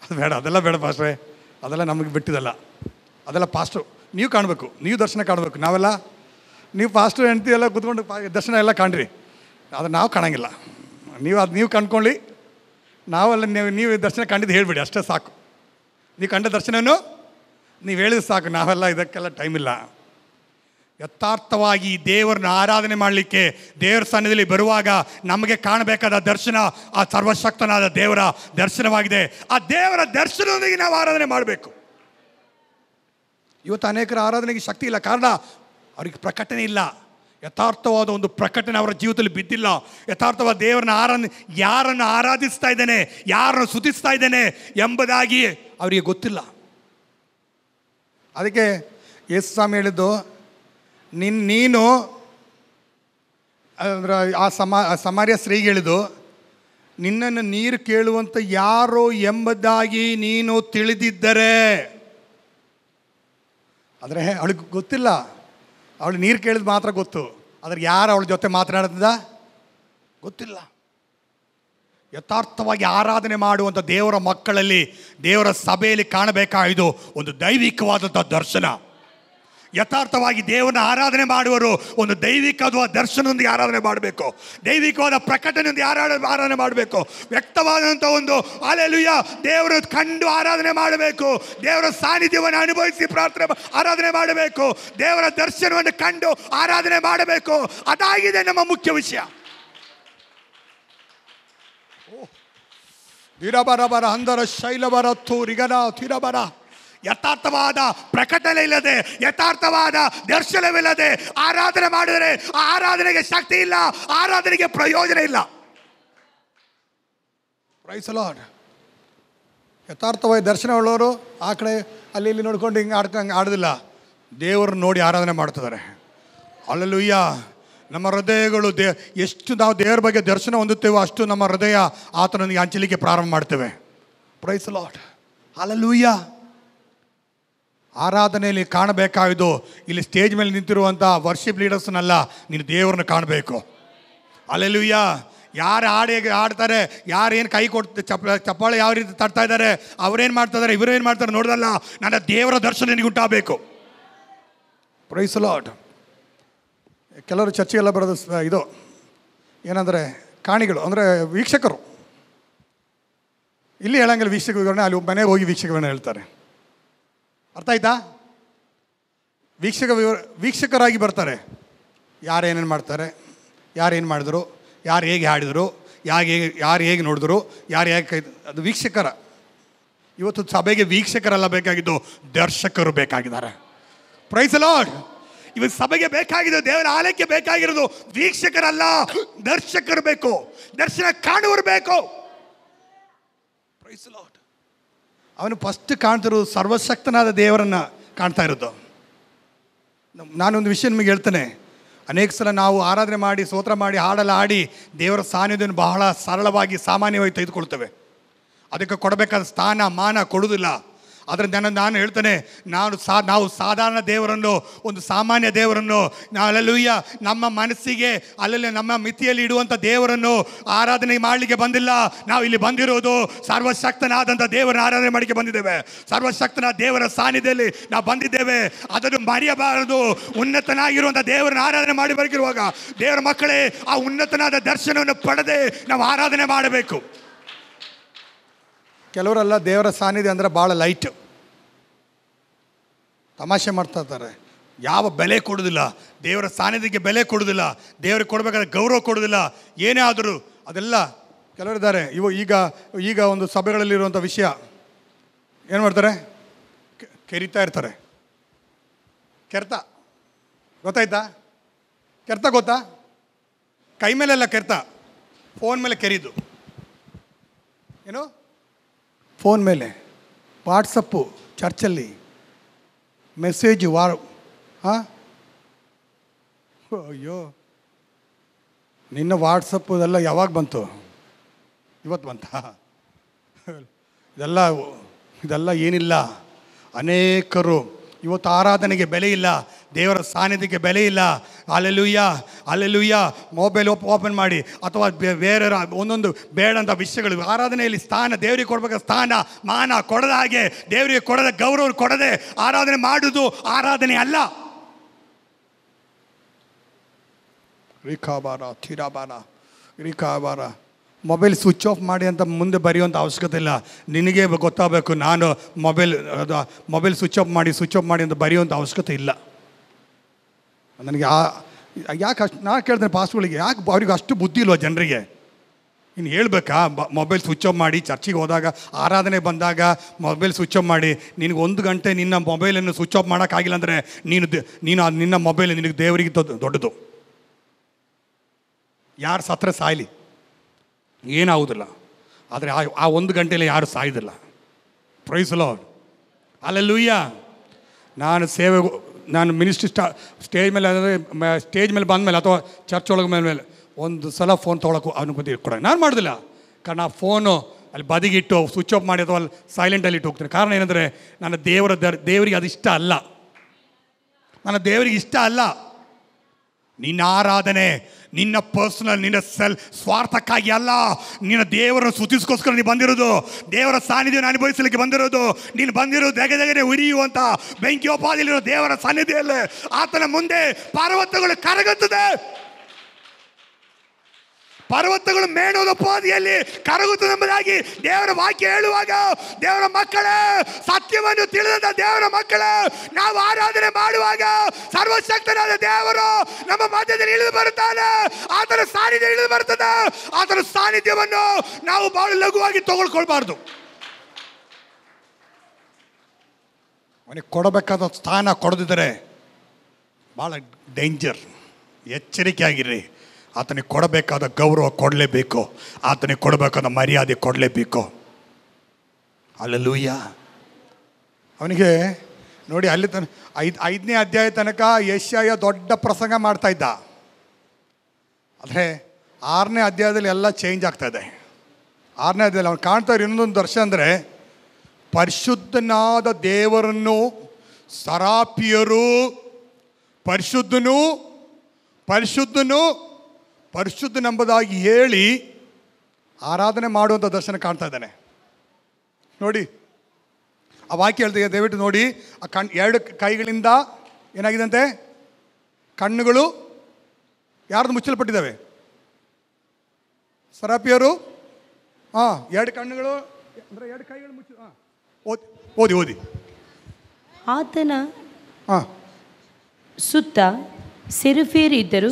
ಅದು ಬೇಡ, ಅದೆಲ್ಲ ಬೇಡ ಪಾಸ್ಟ್ರೆ, ಅದೆಲ್ಲ ನಮಗೆ ಬಿಟ್ಟಿದಲ್ಲ. ಅದೆಲ್ಲ ಪಾಸ್ಟು ನೀವು ಕಾಣಬೇಕು, ನೀವು ದರ್ಶನ ಕಾಣಬೇಕು. ನಾವೆಲ್ಲ ನೀವು ಪಾಸ್ಟು ಹೆಂಡ್ತಿ ಎಲ್ಲ ಕೂತ್ಕೊಂಡು ದರ್ಶನ ಎಲ್ಲ ಕಾಣ್ರಿ, ಅದು ನಾವು ಕಾಣಂಗಿಲ್ಲ. ನೀವು ಕಂಡ್ಕೊಳ್ಳಿ, ನಾವೆಲ್ಲ ನೀವು ದರ್ಶನ ಕಂಡಿದ್ದು ಹೇಳಿಬಿಡಿ, ಅಷ್ಟೇ ಸಾಕು. ನೀವು ಕಂಡ ದರ್ಶನವನ್ನು ನೀವು ಹೇಳಿದ್ರೆ ಸಾಕು. ನಾವೆಲ್ಲ ಇದಕ್ಕೆಲ್ಲ ಟೈಮ್ ಇಲ್ಲ. ಯಥಾರ್ಥವಾಗಿ ದೇವರನ್ನ ಆರಾಧನೆ ಮಾಡಲಿಕ್ಕೆ ದೇವರ ಸನ್ನಿಧಿಯಲ್ಲಿ ಬರುವಾಗ ನಮಗೆ ಕಾಣಬೇಕಾದ ದರ್ಶನ ಆ ಸರ್ವಶಕ್ತನಾದ ದೇವರ ದರ್ಶನವಾಗಿದೆ. ಆ ದೇವರ ದರ್ಶನದೊಂದಿಗೆ ನಾವು ಆರಾಧನೆ ಮಾಡಬೇಕು. ಇವತ್ತು ಅನೇಕರ ಆರಾಧನೆಗೆ ಶಕ್ತಿ ಇಲ್ಲ, ಕಾರಣ ಅವ್ರಿಗೆ ಪ್ರಕಟಣೆ ಇಲ್ಲ. ಯಥಾರ್ಥವಾದ ಒಂದು ಪ್ರಕಟಣೆ ಅವರ ಜೀವಿತದಲ್ಲಿ ಬಿದ್ದಿಲ್ಲ. ಯಥಾರ್ಥವಾದ ದೇವರನ್ನ ಯಾರನ್ನು ಆರಾಧಿಸ್ತಾ ಇದ್ದೇನೆ, ಯಾರನ್ನು ಸ್ತುತಿಸ್ತಾ ಇದ್ದೇನೆ ಎಂಬುದಾಗಿ ಅವರಿಗೆ ಗೊತ್ತಿಲ್ಲ. ಅದಕ್ಕೆ ಯೇಸು ಸ್ವಾಮಿ ಹೇಳಿದ್ದು, ನೀನು ಅಂದ್ರೆ ಆ ಸಮಾರ್ಯ ಸ್ತ್ರೀಗೆ ಹೇಳಿದ್ದು, ನಿನ್ನನ್ನು ನೀರು ಕೇಳುವಂಥ ಯಾರೋ ಎಂಬುದಾಗಿ ನೀನು ತಿಳಿದಿದ್ದರೆ. ಆದರೆ ಅವಳಿಗೆ ಗೊತ್ತಿಲ್ಲ, ಅವಳು ನೀರು ಕೇಳಿದ ಮಾತ್ರ ಗೊತ್ತು, ಆದರೆ ಯಾರು ಅವಳ ಜೊತೆ ಮಾತನಾಡ್ತಿದ್ದ ಗೊತ್ತಿಲ್ಲ. ಯಥಾರ್ಥವಾಗಿ ಆರಾಧನೆ ಮಾಡುವಂಥ ದೇವರ ಮಕ್ಕಳಲ್ಲಿ, ದೇವರ ಸಭೆಯಲ್ಲಿ ಕಾಣಬೇಕಾಗಿದ್ದು ಒಂದು ದೈವಿಕವಾದಂಥ ದರ್ಶನ. ಯಥಾರ್ಥವಾಗಿ ದೇವರನ್ನ ಆರಾಧನೆ ಮಾಡುವರು ಒಂದು ದೈವಿಕವಾದ ದರ್ಶನದೊಂದಿಗೆ ಆರಾಧನೆ ಮಾಡಬೇಕು, ದೈವಿಕವಾದ ಪ್ರಕಟಣೆಯೊಂದಿಗೆ ಆರಾಧನೆ ಮಾಡಬೇಕು, ವ್ಯಕ್ತವಾದಂಥ ಒಂದು ಹಲ್ಲೆಲೂಯಾ ದೇವರು ಕಂಡು ಆರಾಧನೆ ಮಾಡಬೇಕು, ದೇವರ ಸಾನ್ನಿಧ್ಯವನ್ನು ಅನುಭವಿಸಿ ಆರಾಧನೆ ಮಾಡಬೇಕು, ದೇವರ ದರ್ಶನವನ್ನು ಕಂಡು ಆರಾಧನೆ ಮಾಡಬೇಕು. ಅದಾಗಿದೆ ನಮ್ಮ ಮುಖ್ಯ ವಿಷಯ. ಧಿರಬರ ಅಂದರ ಶೈಲಬರ ತೂರಿಗನ ಧಿರಬರ. ಯಥಾರ್ಥವಾದ ಪ್ರಕಟಣೆ ಇಲ್ಲದೆ, ಯಥಾರ್ಥವಾದ ದರ್ಶನವಿಲ್ಲದೆ ಆರಾಧನೆ ಮಾಡಿದರೆ ಆ ಆರಾಧನೆಗೆ ಶಕ್ತಿ ಇಲ್ಲ, ಆರಾಧನೆಗೆ ಪ್ರಯೋಜನ ಇಲ್ಲ. Praise the Lord. ಯಥಾರ್ಥವಾಗಿ ದರ್ಶನ ಉಳ್ಳವರು ಆ ಕಡೆ ಅಲ್ಲಿ ಇಲ್ಲಿ ನೋಡ್ಕೊಂಡು ಹಿಂಗೆ ಆಡೋದಿಲ್ಲ, ದೇವರನ್ನು ನೋಡಿ ಆರಾಧನೆ ಮಾಡ್ತಿದ್ದಾರೆ. ಹಲ್ಲೆಲೂಯಾ. ನಮ್ಮ ಹೃದಯಗಳು ಎಷ್ಟು ನಾವು ದೇವರ ಬಗ್ಗೆ ದರ್ಶನ ಹೊಂದುತ್ತೇವೋ ಅಷ್ಟು ನಮ್ಮ ಹೃದಯ ಆತನೊಂದಿಗೆ ಹಂಚಲಿಕ್ಕೆ ಪ್ರಾರಂಭ ಮಾಡ್ತೇವೆ. Praise the Lord. ಹಲ್ಲೆಲೂಯಾ. ಆರಾಧನೆಯಲ್ಲಿ ಕಾಣಬೇಕಾಗಿದ್ದು ಇಲ್ಲಿ ಸ್ಟೇಜ್ ಮೇಲೆ ನಿಂತಿರುವಂಥ ವರ್ಷಿಪ್ ಲೀಡರ್ಸ್ನಲ್ಲ, ನೀನು ದೇವರನ್ನು ಕಾಣಬೇಕು. ಹಲ್ಲೆಲೂಯಾ. ಯಾರು ಹೇಗೆ ಆಡ್ತಾರೆ, ಯಾರು ಏನು ಕೈ ಕೊಟ್ಟು ಚಪ್ಪಾಳೆ ಯಾವ ರೀತಿ ತಡ್ತಾ ಇದ್ದಾರೆ, ಅವರೇನು ಮಾಡ್ತಾ ಇದ್ದಾರೆ, ಇವರೇನು ಮಾಡ್ತಾರೆ ನೋಡೋದಲ್ಲ. ನನ್ನ ದೇವರ ದರ್ಶನ ನಿನಗೆ ಉಂಟಾಗಬೇಕು. Price the lord. ಕೆಲವರು ಚರ್ಚೆಗೆಲ್ಲ ಬರೋದು ಇದು ಏನಂದರೆ ಕಾಣಿಗಳು, ಅಂದರೆ ವೀಕ್ಷಕರು. ಇಲ್ಲಿ ಹೇಳಂಗಿಲ್ಲ ವೀಕ್ಷಕ ವಿವರಣೆ, ಅಲ್ಲಿ ಮನೆಗೆ ಹೋಗಿ ವೀಕ್ಷಕ ವಿವರಣೆ ಹೇಳ್ತಾರೆ. ಅರ್ಥ ಆಯ್ತಾ? ವೀಕ್ಷಕರಾಗಿ ಬರ್ತಾರೆ. ಯಾರು ಏನೇನು ಮಾಡ್ತಾರೆ, ಯಾರೇನು ಮಾಡಿದ್ರು, ಯಾರು ಹೇಗೆ ಹಾಡಿದರು, ಯಾರು ಹೇಗೆ ನೋಡಿದ್ರು, ಯಾರು ಹೇಗೆ ಕೈ, ಅದು ವೀಕ್ಷಕರ. ಇವತ್ತು ಸಭೆಗೆ ವೀಕ್ಷಕರೆಲ್ಲ ಬೇಕಾಗಿದ್ದು, ದರ್ಶಕರು ಬೇಕಾಗಿದ್ದಾರೆ. Praise the Lord. ಇವತ್ತು ಸಭೆಗೆ ಬೇಕಾಗಿದ್ದು, ದೇವರ ಆಲಯಕ್ಕೆ ಬೇಕಾಗಿರೋದು ವೀಕ್ಷಕರಲ್ಲ, ದರ್ಶಕರು ಬೇಕು. ದರ್ಶನ ಕಾಣುವರು ಬೇಕು. Praise the Lord. ಅವನು ಫಸ್ಟ್ ಕಾಣ್ತಿರೋದು ಸರ್ವಶಕ್ತನಾದ ದೇವರನ್ನು ಕಾಣ್ತಾ ಇರೋದು. ನಾನೊಂದು ವಿಷಯ ನಿಮಗೆ ಹೇಳ್ತೇನೆ. ಅನೇಕ ಸಲ ನಾವು ಆರಾಧನೆ ಮಾಡಿ, ಸ್ತೋತ್ರ ಮಾಡಿ, ಹಾಡೆಲ್ಲ ಆಡಿ ದೇವರ ಸಾನ್ನಿಧ್ಯವನ್ನು ಬಹಳ ಸರಳವಾಗಿ ಸಾಮಾನ್ಯವಾಗಿ ತೆಗೆದುಕೊಳ್ತೇವೆ. ಅದಕ್ಕೆ ಕೊಡಬೇಕಾದ ಸ್ಥಾನ ಮಾನ ಕೊಡುವುದಿಲ್ಲ. ಅದರಿಂದ ನಾನು ಹೇಳ್ತೇನೆ, ನಾವು ಸಾಧಾರಣ ದೇವರನ್ನು, ಒಂದು ಸಾಮಾನ್ಯ ದೇವರನ್ನು, ಅಲ್ಲೆಲೂಯ್ಯ, ನಮ್ಮ ಮನಸ್ಸಿಗೆ ಅಲ್ಲಲ್ಲಿ ನಮ್ಮ ಮಿತಿಯಲ್ಲಿ ಇಡುವಂಥ ದೇವರನ್ನು ಆರಾಧನೆ ಮಾಡಲಿಕ್ಕೆ ಬಂದಿಲ್ಲ. ನಾವು ಇಲ್ಲಿ ಬಂದಿರೋದು ಸರ್ವಶಕ್ತನಾದಂಥ ದೇವರ ಆರಾಧನೆ ಮಾಡಲಿಕ್ಕೆ ಬಂದಿದ್ದೇವೆ. ಸರ್ವಶಕ್ತನಾದ ದೇವರ ಸಾನ್ನಿಧ್ಯದಲ್ಲಿ ನಾವು ಬಂದಿದ್ದೇವೆ. ಅದನ್ನು ಮರೆಯಬಾರದು. ಉನ್ನತನಾಗಿರುವಂಥ ದೇವರನ್ನ ಆರಾಧನೆ ಮಾಡಿ ಬರಗಿರುವಾಗ ದೇವರ ಮಕ್ಕಳೇ, ಆ ಉನ್ನತನಾದ ದರ್ಶನವನ್ನು ಪಡೆದೇ ನಾವು ಆರಾಧನೆ ಮಾಡಬೇಕು. ಕೆಲವರೆಲ್ಲ ದೇವರ ಸಾನ್ನಿಧ್ಯ ಅಂದರೆ ಭಾಳ ಲೈಟ್, ತಮಾಷೆ ಮಾಡ್ತಾ ಇರ್ತಾರೆ. ಯಾವ ಬೆಲೆ ಕೊಡೋದಿಲ್ಲ, ದೇವರ ಸಾನ್ನಿಧ್ಯಕ್ಕೆ ಬೆಲೆ ಕೊಡೋದಿಲ್ಲ, ದೇವರಿಗೆ ಕೊಡಬೇಕಾದ ಗೌರವ ಕೊಡೋದಿಲ್ಲ. ಏನೇ ಆದರೂ ಅದೆಲ್ಲ ಕೆಲವರಿದ್ದಾರೆ. ಈಗ ಒಂದು ಸಭೆಗಳಲ್ಲಿರುವಂಥ ವಿಷಯ ಏನು ಮಾಡ್ತಾರೆ, ಕೆರಿತಾ ಇರ್ತಾರೆ. ಕೆರ್ತ ಗೊತ್ತಾಯ್ತಾ? ಕೆರ್ತ ಗೊತ್ತಾ? ಕೈ ಮೇಲೆಲ್ಲ ಕೆರ್ತ, ಫೋನ್ ಮೇಲೆ ಕೆರಿದು. ಏನು? ಫೋನ್ ಮೇಲೆ, ವಾಟ್ಸಪ್ಪು, ಚರ್ಚಲ್ಲಿ ಮೆಸೇಜು ಅಯ್ಯೋ, ನಿನ್ನ ವಾಟ್ಸಪ್ಪು ಇದೆಲ್ಲ ಯಾವಾಗ ಬಂತು? ಇವತ್ತು ಬಂತ? ಇದೆಲ್ಲ ಏನಿಲ್ಲ. ಅನೇಕರು ಇವತ್ತು ಆರಾಧನೆಗೆ ಬೆಲೆ ಇಲ್ಲ, ದೇವರ ಸಾನ್ನಿಧ್ಯಕ್ಕೆ ಬೆಲೆ ಇಲ್ಲ. ಅಲ್ಲೆಲೂಯ್ಯ ಮೊಬೈಲ್ ಓಪನ್ ಮಾಡಿ ಅಥವಾ ಬೇರೆ ಒಂದೊಂದು ಬೇಡಂಥ ವಿಷಯಗಳು, ಆರಾಧನೆಯಲ್ಲಿ ಸ್ಥಾನ, ದೇವರಿಗೆ ಕೊಡಬೇಕಾದ ಸ್ಥಾನ ಮಾನ ಕೊಡದ ಹಾಗೆ, ದೇವರಿಗೆ ಕೊಡದ ಗೌರವ ಕೊಡದೆ ಆರಾಧನೆ ಮಾಡುವುದು ಆರಾಧನೆ ಅಲ್ಲ. ರಿಕಾಬಾರ ಮೊಬೈಲ್ ಸ್ವಿಚ್ ಆಫ್ ಮಾಡಿ ಅಂತ ಮುಂದೆ ಬರೆಯುವಂಥ ಅವಶ್ಯಕತೆ ಇಲ್ಲ. ನಿನಗೆ ಗೊತ್ತಾಗಬೇಕು, ನಾನು ಮೊಬೈಲ್ ಸ್ವಿಚ್ ಆಫ್ ಮಾಡಿ ಅಂತ ಬರೆಯುವಂಥ ಅವಶ್ಯಕತೆ ಇಲ್ಲ. ನನಗೆ ಯಾಕೆ ಅಷ್ಟು ನಾನು ಕೇಳ್ತೇನೆ ಪಾಸ್ಟ್ಗಳಿಗೆ, ಯಾಕೆ ಅವ್ರಿಗೆ ಅಷ್ಟು ಬುದ್ಧಿ ಇಲ್ವ ಜನರಿಗೆ? ಇನ್ನು ಹೇಳ್ಬೇಕಾ? ಮೊಬೈಲ್ ಸ್ವಿಚ್ ಆಫ್ ಮಾಡಿ, ಚರ್ಚಿಗೆ ಹೋದಾಗ, ಆರಾಧನೆ ಬಂದಾಗ ಮೊಬೈಲ್ ಸ್ವಿಚ್ ಆಫ್ ಮಾಡಿ. ನಿನಗೆ 1 ಗಂಟೆ ನಿನ್ನ ಮೊಬೈಲನ್ನು ಸ್ವಿಚ್ ಆಫ್ ಮಾಡೋಕ್ಕಾಗಿಲ್ಲ ಅಂದರೆ ನಿನ್ನ ಮೊಬೈಲ್ ನಿನಗೆ ದೇವರಿಗೆ ದೊಡ್ಡದು. ಯಾರು ಸತ್ತರೆ ಸಾಯಲಿ, ಏನಾಗುವುದಿಲ್ಲ. ಆದರೆ ಆ 1 ಗಂಟೆಯಲ್ಲಿ ಯಾರು ಸಾಯೋದಿಲ್ಲ. Praise the Lord. ಹಲ್ಲೆಲೂಯಾ. ನಾನು ಮಿನಿಸ್ಟ್ರಿ ಸ್ಟೇಜ್ ಮೇಲೆ ಬಂದಮೇಲೆ ಅಥವಾ ಚರ್ಚ್ ಒಳಗೆ ಮೇಲೆ ಒಂದು ಸಲ ಫೋನ್ ತೊಗೊಳಕ್ಕೆ ಅವನು ಬುದ್ಧಿ ಕೊಡ ನಾನು ಮಾಡೋದಿಲ್ಲ. ಕಾರಣ ಆ ಫೋನು ಅಲ್ಲಿ ಬದಿಗಿಟ್ಟು ಸ್ವಿಚ್ ಆಫ್ ಮಾಡಿ ಅಥವಾ ಅಲ್ಲಿ ಸೈಲೆಂಟಲ್ಲಿ ಇಟ್ಟು ಹೋಗ್ತೀನಿ. ಕಾರಣ ಏನಂದರೆ ನನ್ನ ದೇವರಿಗೆ ಅದು ಇಷ್ಟ ಅಲ್ಲ. ನನ್ನ ದೇವರಿಗೆ ಇಷ್ಟ ಅಲ್ಲ. ನಿನ್ನ ಆರಾಧನೆ ನಿನ್ನ ಪರ್ಸನಲ್, ನಿನ್ನ ಸ್ವಾರ್ಥಕ್ಕಾಗಿ ಅಲ್ಲ. ನಿನ್ನ ದೇವರನ್ನು ಸ್ತುತಿಸ್ಕೋಸ್ಕರ ನೀನು ಬಂದಿರೋದು, ದೇವರ ಸಾನ್ನಿಧ್ಯವನ್ನು ಅನುಭವಿಸಲಿಕ್ಕೆ ಬಂದಿರೋದು. ನೀನು ಬಂದಿರೋದು ದೆಗೆ ಉರಿಯುವಂಥ ಬೆಂಕಿಯೋಪಾದಿಲಿರೋ ದೇವರ ಸಾನ್ನಿಧ್ಯಲ್ಲೇ. ಆತನ ಮುಂದೆ ಪರ್ವತಗಳು ಕರಗುತ್ತದೆ. ಪರ್ವತಗಳು ಮೇಣೋದೋಪಾದಿಯಲ್ಲಿ ಕರಗುತ್ತದೆ ಎಂಬುದಾಗಿ ದೇವರ ವಾಕ್ಯ ಹೇಳುವಾಗ, ದೇವರ ಮಕ್ಕಳೇ, ಸತ್ಯವನ್ನು ತಿಳಿದ ದೇವರ ಮಕ್ಕಳೇ, ನಾವು ಆರಾಧನೆ ಮಾಡುವಾಗ ಸರ್ವಶಕ್ತನಾದ ದೇವರು ನಮ್ಮ ಮಧ್ಯದಲ್ಲಿ ಇಳಿದು ಬರುತ್ತಾನೆ. ಆತನ ಸಾನ್ನಿಧ್ಯ ಇಳಿದು ಬರುತ್ತದೆ. ಆತನ ಸಾನ್ನಿಧ್ಯವನ್ನು ನಾವು ಬಹಳ ಲಘುವಾಗಿ ತಗೊಳ್ಕೊಳ್ಬಾರ್ದು. ಅವನಿಗೆ ಕೊಡಬೇಕಾದ ಸ್ಥಾನ ಕೊಡದಿದ್ದರೆ ಭಾಳ ಡೇಂಜರ್. ಎಚ್ಚರಿಕೆ ಆಗಿರ್ರಿ. ಆತನಿಗೆ ಕೊಡಬೇಕಾದ ಗೌರವ ಕೊಡಲೇಬೇಕು. ಆತನಿಗೆ ಕೊಡಬೇಕಾದ ಮರ್ಯಾದೆ ಕೊಡಲೇಬೇಕು. ಹಲ್ಲೆಲೂಯಾ. ಅವನಿಗೆ ನೋಡಿ, ಅಲ್ಲಿ 5ನೇ ಅಧ್ಯಾಯ ತನಕ ಯೆಶಾಯ ದೊಡ್ಡ ಪ್ರಸಂಗ ಮಾಡ್ತಾ ಇದ್ದ. ಆದರೆ 6ನೇ ಅಧ್ಯಾಯದಲ್ಲಿ ಎಲ್ಲ ಚೇಂಜ್ ಆಗ್ತಾಯಿದೆ. 6ನೇ ಅಧ್ಯಾಯದಲ್ಲಿ ಅವ್ನು ಕಾಣ್ತಾ ಇರೋ ಇನ್ನೊಂದು ದರ್ಶನ ಅಂದರೆ, ಪರಿಶುದ್ಧನಾದ ದೇವರನ್ನು ಸರಾಪಿಯರು ಪರಿಶುದ್ಧನು ಪರಿಶುದ್ಧನೆಂಬುದಾಗಿ ಹೇಳಿ ಆರಾಧನೆ ಮಾಡುವಂಥ ದರ್ಶನ ಕಾಣ್ತಾ ಇದ್ದಾನೆ. ನೋಡಿ ಆ ವಾಕ್ಯ ಹೇಳ್ತೀವಿ, ದಯವಿಟ್ಟು ನೋಡಿ. ಆ ಎರಡು ಕೈಗಳಿಂದ ಏನಾಗಿದಂತೆ, ಕಣ್ಣುಗಳು ಯಾರ್ದು ಮುಚ್ಚಲ್ಪಟ್ಟಿದ್ದಾವೆ? ಸರಾಪಿಯರು. ಎರಡು ಕಣ್ಣುಗಳು ಅಂದರೆ ಎರಡು ಕೈಗಳು ಮುಚ್ಚ. ಓದಿ. ಆತನ ಸುತ್ತ ಸೆರೂಫಿಯರಿದ್ದರು.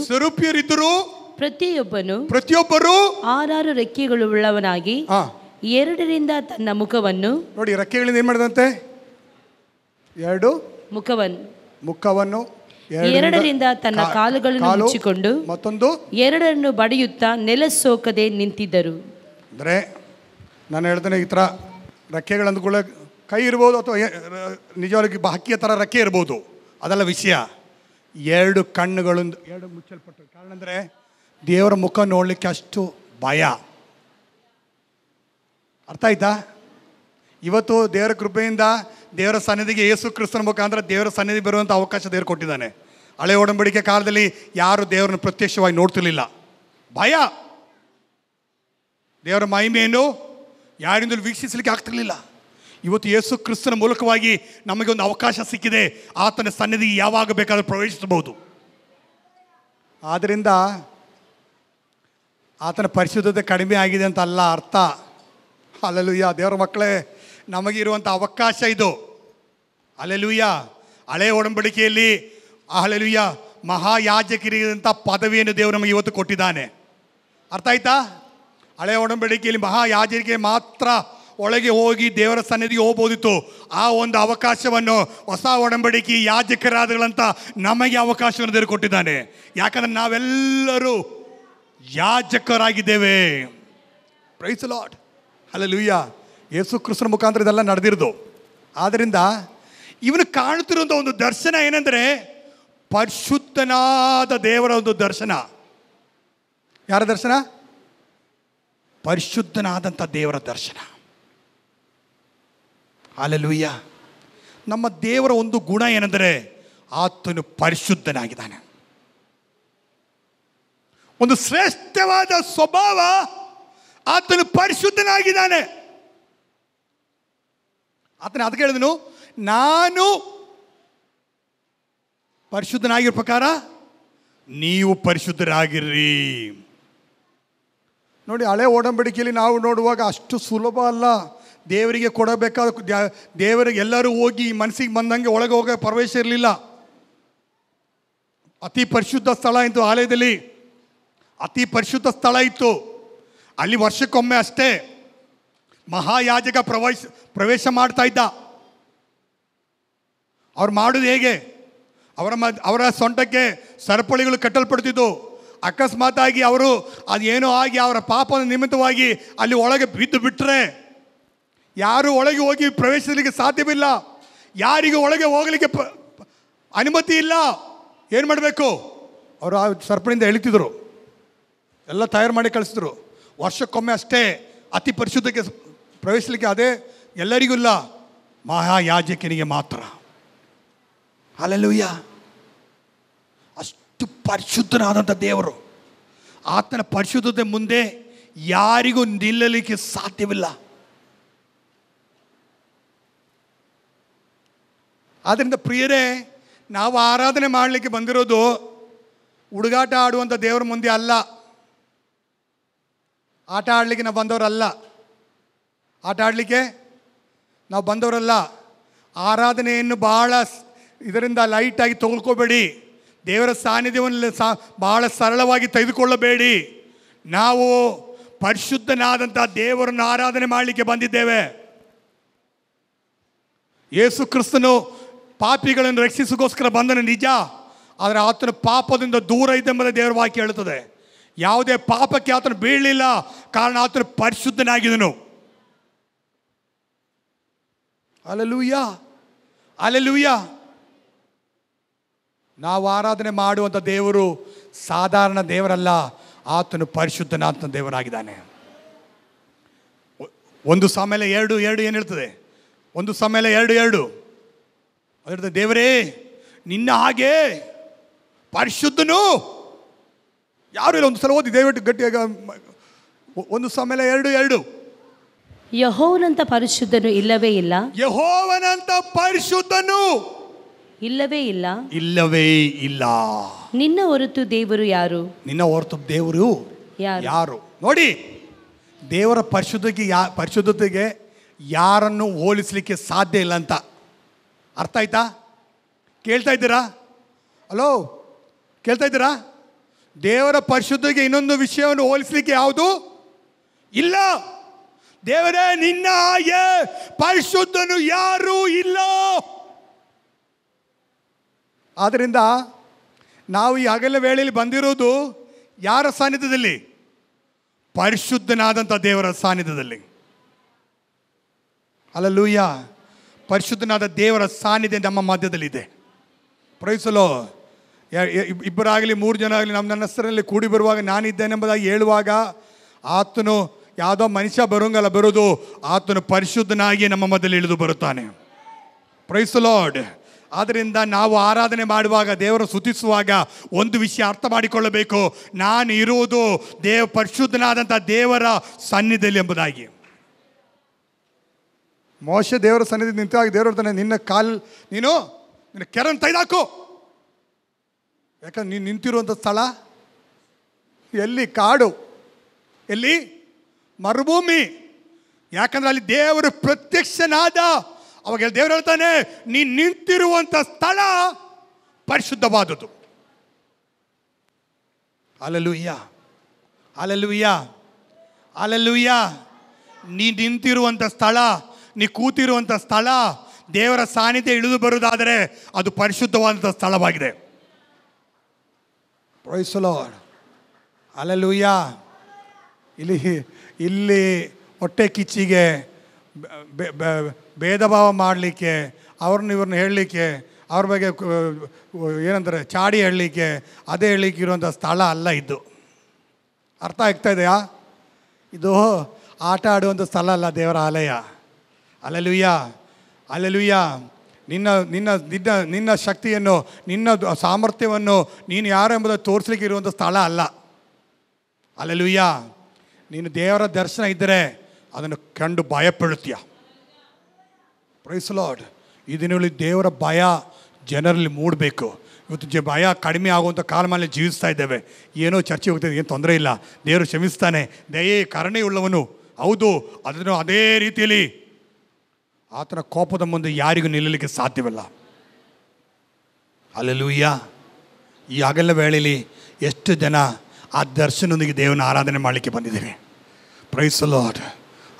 ಪ್ರತಿಯೊಬ್ಬರು 6 ರೆಕ್ಕೆಗಳು ಉಳ್ಳವನಾಗಿ ಎರಡರಿಂದ ತನ್ನ ಮುಖವನ್ನು, ನೋಡಿ ರೆಕ್ಕೆಗಳಿಂದ ಏನು ಮಾಡಿದಂತೆ, ಎರಡು ಮುಖವನ್ನು ಎರಡರಿಂದ ತನ್ನ ಕಾಲುಗಳನ್ನು ಮುಚ್ಚಿಕೊಂಡು ಮತ್ತೊಂದು ಎರಡನ್ನು ಬಡಿಯುತ್ತಾ ನೆಲಸೋಕದೆ ನಿಂತಿದ್ದರು. ಅಂದರೆ ನಾನು ಹೇಳ್ತೇನೆ, ಈ ಥರ ರೆಕ್ಕೆಗಳಂದ್ಕೊಳ್ಳೋ ಕೈ ಇರ್ಬೋದು, ಅಥವಾ ನಿಜವಾಗಿ ಹಕ್ಕಿಯ ಥರ ರೆಕ್ಕೆ ಇರ್ಬೋದು, ಅದೆಲ್ಲ ವಿಷಯ. ಎರಡು ಕಣ್ಣುಗಳಿಂದ ಎರಡು ಮುಚ್ಚಲ್ಪಟ್ಟು. ಕಾರಣ ಅಂದರೆ ದೇವರ ಮುಖ ನೋಡಲಿಕ್ಕೆ ಅಷ್ಟು ಭಯ. ಅರ್ಥ ಆಯ್ತಾ? ಇವತ್ತು ದೇವರ ಕೃಪೆಯಿಂದ ದೇವರ ಸನ್ನಿಧಿಗೆ ಯೇಸು ಕ್ರಿಸ್ತನ ಮುಖಾಂತರ ದೇವರ ಸನ್ನಿಧಿ ಬರುವಂಥ ಅವಕಾಶ ದೇವರು ಕೊಟ್ಟಿದ್ದಾನೆ. ಹಳೆ ಒಡಂಬಡಿಕೆ ಕಾಲದಲ್ಲಿ ಯಾರು ದೇವರನ್ನು ಪ್ರತ್ಯಕ್ಷವಾಗಿ ನೋಡ್ತಿರ್ಲಿಲ್ಲ, ಭಯ. ದೇವರ ಮಹಿಮೆಯನ್ನು ಯಾರಿಂದಲೂ ವೀಕ್ಷಿಸಲಿಕ್ಕೆ ಆಗ್ತಿರ್ಲಿಲ್ಲ. ಇವತ್ತು ಯೇಸು ಕ್ರಿಸ್ತನ ಮೂಲಕವಾಗಿ ನಮಗೆ ಒಂದು ಅವಕಾಶ ಸಿಕ್ಕಿದೆ. ಆತನ ಸನ್ನಿಧಿಗೆ ಯಾವಾಗ ಬೇಕಾದರೂ ಪ್ರವೇಶಿಸಬಹುದು. ಆದ್ದರಿಂದ ಆತನ ಪರಿಶುದ್ಧತೆ ಕಡಿಮೆ ಆಗಿದೆ ಅಂತ ಅಲ್ಲ ಅರ್ಥ. ಹಲ್ಲೆಲೂಯಾ. ದೇವರ ಮಕ್ಕಳೇ, ನಮಗಿರುವಂಥ ಅವಕಾಶ ಇದು. ಹಲ್ಲೆಲೂಯಾ. ಹಳೆಯ ಒಡಂಬಡಿಕೆಯಲ್ಲಿ ಹಲ್ಲೆಲೂಯಾ ಮಹಾಯಾಜಕರಿಗಿಂತ ಪದವಿಯನ್ನು ದೇವರು ನಮಗೆ ಇವತ್ತು ಕೊಟ್ಟಿದ್ದಾನೆ. ಅರ್ಥ ಆಯ್ತಾ? ಹಳೆಯ ಒಡಂಬಡಿಕೆಯಲ್ಲಿ ಮಹಾಯಾಜಕರಿಗೆ ಮಾತ್ರ ಒಳಗೆ ಹೋಗಿ ದೇವರ ಸನ್ನಿಧಿಗೆ ಹೋಗ್ಬೋದಿತ್ತು. ಆ ಒಂದು ಅವಕಾಶವನ್ನು ಹೊಸ ಒಡಂಬಡಿಕೆ ಯಾಜಕರಾದಗಳಂತ ನಮಗೆ ಅವಕಾಶವನ್ನು ದೇವರು ಕೊಟ್ಟಿದ್ದಾನೆ. ಯಾಕಂದರೆ ನಾವೆಲ್ಲರೂ ಯಾಜಕರಾಗಿದ್ದೇವೆ. Praise the Lord. ಹಲ್ಲೆಲೂಯಾ. ಯೇಸು ಕ್ರಿಸ್ತನ ಮುಖಾಂತರ ಇದೆಲ್ಲ ನಡೆದಿರೋದು. ಆದ್ದರಿಂದ ಇವನು ಕಾಣುತ್ತಿರುವಂಥ ಒಂದು ದರ್ಶನ ಏನೆಂದರೆ ಪರಿಶುದ್ಧನಾದ ದೇವರ ಒಂದು ದರ್ಶನ. ಯಾರ ದರ್ಶನ? ಪರಿಶುದ್ಧನಾದಂಥ ದೇವರ ದರ್ಶನ. ಹಲ್ಲೆಲೂಯಾ. ನಮ್ಮ ದೇವರ ಒಂದು ಗುಣ ಏನೆಂದರೆ ಆತನು ಪರಿಶುದ್ಧನಾಗಿದ್ದಾನೆ. ಒಂದು ಶ್ರೇಷ್ಠವಾದ ಸ್ವಭಾವ, ಆತನು ಪರಿಶುದ್ಧನಾಗಿದ್ದಾನೆ. ಆತನ ಅದಕ್ಕೆ ಹೇಳಿದನು, ನಾನು ಪರಿಶುದ್ಧನಾಗಿರೋ ಪ್ರಕಾರ ನೀವು ಪರಿಶುದ್ಧರಾಗಿರ್ರಿ. ನೋಡಿ, ಹಳೆ ಒಡಂಬಡಿಕೆಯಲ್ಲಿ ನಾವು ನೋಡುವಾಗ ಅಷ್ಟು ಸುಲಭ ಅಲ್ಲ. ದೇವರಿಗೆ ಕೊಡಬೇಕಾದ ದೇವರಿಗೆ ಎಲ್ಲರೂ ಹೋಗಿ ಮನಸ್ಸಿಗೆ ಬಂದಂಗೆ ಒಳಗೆ ಹೋಗೋ ಪ್ರವೇಶ ಇರಲಿಲ್ಲ. ಅತಿ ಪರಿಶುದ್ಧ ಸ್ಥಳ ಇತ್ತು. ಆಲಯದಲ್ಲಿ ಅತಿ ಪರಿಶುದ್ಧ ಸ್ಥಳ ಇತ್ತು. ಅಲ್ಲಿ ವರ್ಷಕ್ಕೊಮ್ಮೆ ಅಷ್ಟೇ ಮಹಾಯಾಜಕ ಪ್ರವೇಶ ಮಾಡ್ತಾ ಇದ್ದ. ಅವ್ರು ಮಾಡೋದು ಹೇಗೆ? ಅವರ ಸೊಂಟಕ್ಕೆ ಸರಪಳಿಗಳು ಕಟ್ಟಲ್ಪಡ್ತಿದ್ದು. ಅಕಸ್ಮಾತಾಗಿ ಅವರು ಅದೇನೋ ಆಗಿ ಅವರ ಪಾಪದ ನಿಮಿತ್ತವಾಗಿ ಅಲ್ಲಿ ಒಳಗೆ ಬಿದ್ದು ಬಿಟ್ಟರೆ ಯಾರು ಒಳಗೆ ಹೋಗಿ ಪ್ರವೇಶಿಸಲಿಕ್ಕೆ ಸಾಧ್ಯವಿಲ್ಲ. ಯಾರಿಗೂ ಒಳಗೆ ಹೋಗಲಿಕ್ಕೆ ಅನುಮತಿ ಇಲ್ಲ. ಏನು ಮಾಡಬೇಕು? ಅವರು ಆ ಸರಪಳಿಯಿಂದ ಎಳಿತಿದ್ರು, ಎಲ್ಲ ತಯಾರು ಮಾಡಿ ಕಳಿಸಿದ್ರು. ವರ್ಷಕ್ಕೊಮ್ಮೆ ಅಷ್ಟೇ ಅತಿ ಪರಿಶುದ್ಧಕ್ಕೆ ಪ್ರವೇಶಿಸಲಿಕ್ಕೆ. ಅದೇ ಎಲ್ಲರಿಗೂ ಇಲ್ಲ, ಮಹಾಯಾಜಕನಿಗೆ ಮಾತ್ರ. ಹಲ್ಲೆಲೂಯಾ. ಅಷ್ಟು ಪರಿಶುದ್ಧನಾದಂಥ ದೇವರು. ಆತನ ಪರಿಶುದ್ಧತೆ ಮುಂದೆ ಯಾರಿಗೂ ನಿಲ್ಲಲಿಕ್ಕೆ ಸಾಧ್ಯವಿಲ್ಲ. ಆದ್ದರಿಂದ ಪ್ರಿಯರೇ, ನಾವು ಆರಾಧನೆ ಮಾಡಲಿಕ್ಕೆ ಬಂದಿರೋದು ಹುಡುಗಾಟ ಆಡುವಂಥ ದೇವರ ಮುಂದೆ ಅಲ್ಲ. ಆಟ ಆಡಲಿಕ್ಕೆ ನಾವು ಬಂದವರಲ್ಲ. ಆಟ ಆಡಲಿಕ್ಕೆ ನಾವು ಬಂದವರಲ್ಲ. ಆರಾಧನೆಯನ್ನು ಬಹಳ ಇದರಿಂದ ಲೈಟಾಗಿ ತೆಗೆದುಕೋಬೇಡಿ. ದೇವರ ಸಾನ್ನಿಧ್ಯವನ್ನು ಬಹಳ ಸರಳವಾಗಿ ತೆಗೆದುಕೊಳ್ಳಬೇಡಿ. ನಾವು ಪರಿಶುದ್ಧನಾದಂಥ ದೇವರನ್ನು ಆರಾಧನೆ ಮಾಡಲಿಕ್ಕೆ ಬಂದಿದ್ದೇವೆ. ಯೇಸು ಕ್ರಿಸ್ತನು ಪಾಪಿಗಳನ್ನು ರಕ್ಷಿಸೋಗೋಸ್ಕರ ಬಂದನು ನಿಜ. ಆದರೆ ಆತನ ಪಾಪದಿಂದ ದೂರ ಇದ್ದೆಂಬುದೇ ದೇವರ ವಾಕ್ಯ ಹೇಳುತ್ತದೆ. ಯಾವುದೇ ಪಾಪಕ್ಕೆ ಆತನು ಬೀಳಲಿಲ್ಲ, ಕಾರಣ ಆತನು ಪರಿಶುದ್ಧನಾಗಿದ್ದನು. Hallelujah, hallelujah. ನಾವು ಆರಾಧನೆ ಮಾಡುವಂಥ ದೇವರು ಸಾಧಾರಣ ದೇವರಲ್ಲ, ಆತನು ಪರಿಶುದ್ಧನಾದ ದೇವರಾಗಿದ್ದಾನೆ. 1 ಸಾಮೆಲ 2:2 ಏನು ಹೇಳ್ತದೆ? 1 ಸಾಮೆಲ 2:2 ಹೇಳ್ತದೆ, ದೇವರೇ ನಿನ್ನ ಹಾಗೆ ಪರಿಶುದ್ಧನು ಯಾರು ಇಲ್ಲ. ಒಂದು ಸಲ ಓದಿ ದಯವಿಟ್ಟು ಗಟ್ಟಿಯಾಗ. ಒಂದು ಸಮಯ 2:2. ಯೆಹೋವನಂತ ಪರಿಶುದ್ಧನು ಇಲ್ಲವೇ ಇಲ್ಲ. ಯೆಹೋವನಂತ ಪರಿಶುದ್ಧನು ಇಲ್ಲವೇ ಇಲ್ಲ. ಇಲ್ಲವೇ ಇಲ್ಲ. ನಿನ್ನ ಹೊರತು ದೇವರು ಯಾರು? ನಿನ್ನ ಹೊರತು ದೇವರು ಯಾರು? ನೋಡಿ, ದೇವರ ಪರಿಶುದ್ಧತೆಗೆ ಯಾರನ್ನು ಹೋಲಿಸಲಿಕ್ಕೆ ಸಾಧ್ಯ ಇಲ್ಲ ಅಂತ ಅರ್ಥ ಆಯ್ತಾ? ಕೇಳ್ತಾ ಇದ್ದೀರಾ? ಹಲೋ, ಕೇಳ್ತಾ ಇದ್ದೀರಾ? ದೇವರ ಪರಿಶುದ್ಧತೆಗೆ ಇನ್ನೊಂದು ವಿಷಯವನ್ನು ಹೋಲಿಸಲಿಕ್ಕೆ ಯಾವುದು ಇಲ್ಲ. ದೇವರೇ ನಿನ್ನ ಹಾಗೆ ಪರಿಶುದ್ಧನು ಯಾರೂ ಇಲ್ಲ. ಆದ್ದರಿಂದ ನಾವು ಈ ಹಗಲ ವೇಳೆಯಲ್ಲಿ ಬಂದಿರೋದು ಯಾರ ಸಾನ್ನಿಧ್ಯದಲ್ಲಿ? ಪರಿಶುದ್ಧನಾದಂಥ ದೇವರ ಸಾನ್ನಿಧ್ಯದಲ್ಲಿ. ಹಲ್ಲೆಲೂಯಾ. ಪರಿಶುದ್ಧನಾದ ದೇವರ ಸಾನ್ನಿಧ್ಯ ನಮ್ಮ ಮಧ್ಯದಲ್ಲಿದೆ. ಪ್ರೈಸಲೋ. ಇಬ್ಬರಾಗಲಿ 3 ಜನ ಆಗಲಿ ನನ್ನ ಹೆಸರಲ್ಲಿ ಕೂಡಿ ಬರುವಾಗ ನಾನಿದ್ದೇನೆಂಬುದಾಗಿ ಹೇಳುವಾಗ ಆತನು ಯಾವುದೋ ಮನುಷ್ಯ ಬರೋಂಗಲ್ಲ ಬರೋದು, ಆತನು ಪರಿಶುದ್ಧನಾಗಿ ನಮ್ಮ ಮಧ್ಯದಲ್ಲಿ ಇಳಿದು ಬರುತ್ತಾನೆ. Praise the Lord. ಆದ್ದರಿಂದ ನಾವು ಆರಾಧನೆ ಮಾಡುವಾಗ, ದೇವರು ಸ್ತುತಿಸುವಾಗ ಒಂದು ವಿಷಯ ಅರ್ಥ ಮಾಡಿಕೊಳ್ಳಬೇಕು, ನಾನು ಇರುವುದು ಪರಿಶುದ್ಧನಾದಂಥ ದೇವರ ಸನ್ನಿಧಿಯಲ್ಲಿ ಎಂಬುದಾಗಿ. ಮೋಶೆ ದೇವರ ಸನ್ನಿಧಿ ನಿಂತಾಗ ದೇವರು ಹೇಳ್ತಾನೆ, ನಿನ್ನ ಕೆರನ್ನು ತೆಗೆದಾಕು. ಯಾಕಂದ್ರೆ ನೀನು ನಿಂತಿರುವಂಥ ಸ್ಥಳ ಎಲ್ಲಿ? ಕಾಡು. ಎಲ್ಲಿ? ಮರುಭೂಮಿ. ಯಾಕಂದ್ರೆ ಅಲ್ಲಿ ದೇವರು ಪ್ರತ್ಯಕ್ಷನಾದ. ಅವಾಗ ದೇವರು ಹೇಳ್ತಾನೆ, ನೀನು ನಿಂತಿರುವಂಥ ಸ್ಥಳ ಪರಿಶುದ್ಧವಾದದ್ದು. Hallelujah, hallelujah, hallelujah. ನೀ ನಿಂತಿರುವಂಥ ಸ್ಥಳ, ನೀ ಕೂತಿರುವಂಥ ಸ್ಥಳ ದೇವರ ಸಾನ್ನಿಧ್ಯ ಇಳಿದು ಬರುವುದಾದರೆ ಅದು ಪರಿಶುದ್ಧವಾದಂಥ ಸ್ಥಳವಾಗಿದೆ. Praise the Lord. ಹಲ್ಲೆಲೂಯಾ. ಇಲ್ಲಿ ಹೊಟ್ಟೆ ಕಿಚ್ಚಿಗೆ, ಭೇದ ಭಾವ ಮಾಡಲಿಕ್ಕೆ, ಇವ್ರನ್ನ ಹೇಳಲಿಕ್ಕೆ, ಅವ್ರ ಬಗ್ಗೆ ಏನಂತಾರೆ ಚಾಡಿ ಹೇಳಲಿಕ್ಕೆ, ಅದೇ ಹೇಳಲಿಕ್ಕೆ ಇರುವಂಥ ಸ್ಥಳ ಅಲ್ಲ ಇದು. ಅರ್ಥ ಆಗ್ತಾ ಇದೆಯಾ? ಇದು ಆಟ ಆಡುವಂಥ ಸ್ಥಳ ಅಲ್ಲ, ದೇವರ ಆಲಯ. Hallelujah, hallelujah. ನಿನ್ನ ಶಕ್ತಿಯನ್ನು, ನಿನ್ನ ಸಾಮರ್ಥ್ಯವನ್ನು ನೀನು ಯಾರು ಎಂಬುದನ್ನು ತೋರಿಸ್ಲಿಕ್ಕೆ ಇರುವಂಥ ಸ್ಥಳ ಅಲ್ಲ. ಹಲ್ಲೆಲೂಯಾ. ನೀನು ದೇವರ ದರ್ಶನ ಇದ್ದರೆ ಅದನ್ನು ಕಂಡು ಭಯಪಡುತ್ತೀಯ. Price the Lord. ಈ ದಿನಗಳಲ್ಲಿ ದೇವರ ಭಯ ಜನರಲ್ಲಿ ಮೂಡಬೇಕು. ಇವತ್ತು ಭಯ ಕಡಿಮೆ ಆಗುವಂಥ ಕಾಲಮಾನಲ್ಲಿ ಜೀವಿಸ್ತಾ ಇದ್ದೇವೆ. ಏನೋ ಚರ್ಚೆ ಹೋಗ್ತದೆ, ಏನು ತೊಂದರೆ ಇಲ್ಲ, ದೇವರು ಕ್ಷಮಿಸ್ತಾನೆ, ದಯೆ ಕರುಣೆಯುಳ್ಳವನು. ಹೌದು, ಅದನ್ನು ಅದೇ ರೀತಿಯಲ್ಲಿ ಆತನ ಕೋಪದ ಮುಂದೆ ಯಾರಿಗೂ ನಿಲ್ಲಲಿಕ್ಕೆ ಸಾಧ್ಯವಿಲ್ಲ. ಹಲ್ಲೆಲೂಯಾ. ಈ ಹಗಲ ವೇಳೆಯಲ್ಲಿ ಎಷ್ಟು ಜನ ಆ ದರ್ಶನದೊಂದಿಗೆ ದೇವನ ಆರಾಧನೆ ಮಾಡಲಿಕ್ಕೆ ಬಂದಿದ್ದೀರಿ? Praise the Lord.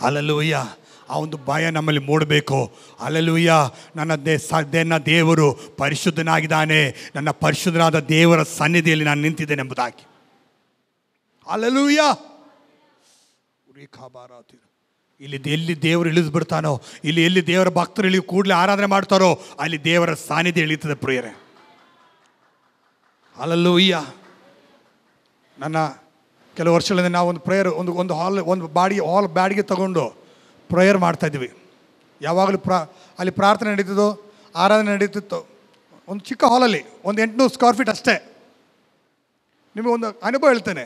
ಹಲ್ಲೆಲೂಯಾ. ಆ ಒಂದು ಭಯ ನಮ್ಮಲ್ಲಿ ಮೂಡಬೇಕು. ಹಲ್ಲೆಲೂಯಾ. ನನ್ನ ದೇವರು ಪರಿಶುದ್ಧನಾಗಿದ್ದಾನೆ, ನನ್ನ ಪರಿಶುದ್ಧನಾದ ದೇವರ ಸನ್ನಿಧಿಯಲ್ಲಿ ನಾನು ನಿಂತಿದ್ದೇನೆ ಎಂಬುದಾಗಿ. ಹಲ್ಲೆಲೂಯಾ. ಇಲ್ಲಿ ಎಲ್ಲಿ ದೇವರು ಇಳಿದು ಬಿಡ್ತಾನೋ, ಎಲ್ಲಿ ದೇವರ ಭಕ್ತರು ಇಳಿ ಕೂಡಲೇ ಆರಾಧನೆ ಮಾಡ್ತಾರೋ ಅಲ್ಲಿ ದೇವರ ಸಾನ್ನಿಧ್ಯ ಇಳಿತದೆ ಪ್ರಿಯರೇ. ಹಲ್ಲೆಲೂಯಾ. ನನ್ನ ಕೆಲವು ವರ್ಷಗಳಿಂದ ನಾವು ಒಂದು ಪ್ರೇಯರ್, ಒಂದು ಹಾಲ್ ಬಾಡಿಗೆ ತಗೊಂಡು ಪ್ರೇಯರ್ ಮಾಡ್ತಾಯಿದ್ವಿ. ಯಾವಾಗಲೂ ಅಲ್ಲಿ ಪ್ರಾರ್ಥನೆ ನಡೀತಿದ್ದು, ಆರಾಧನೆ ನಡೀತಿತ್ತು. ಒಂದು ಚಿಕ್ಕ ಹಾಲಲ್ಲಿ ಒಂದು 800 ಸ್ಕ್ವೇರ್ ಫೀಟ್ ಅಷ್ಟೇ. ನಿಮಗೆ ಒಂದು ಅನುಭವ ಹೇಳ್ತೇನೆ.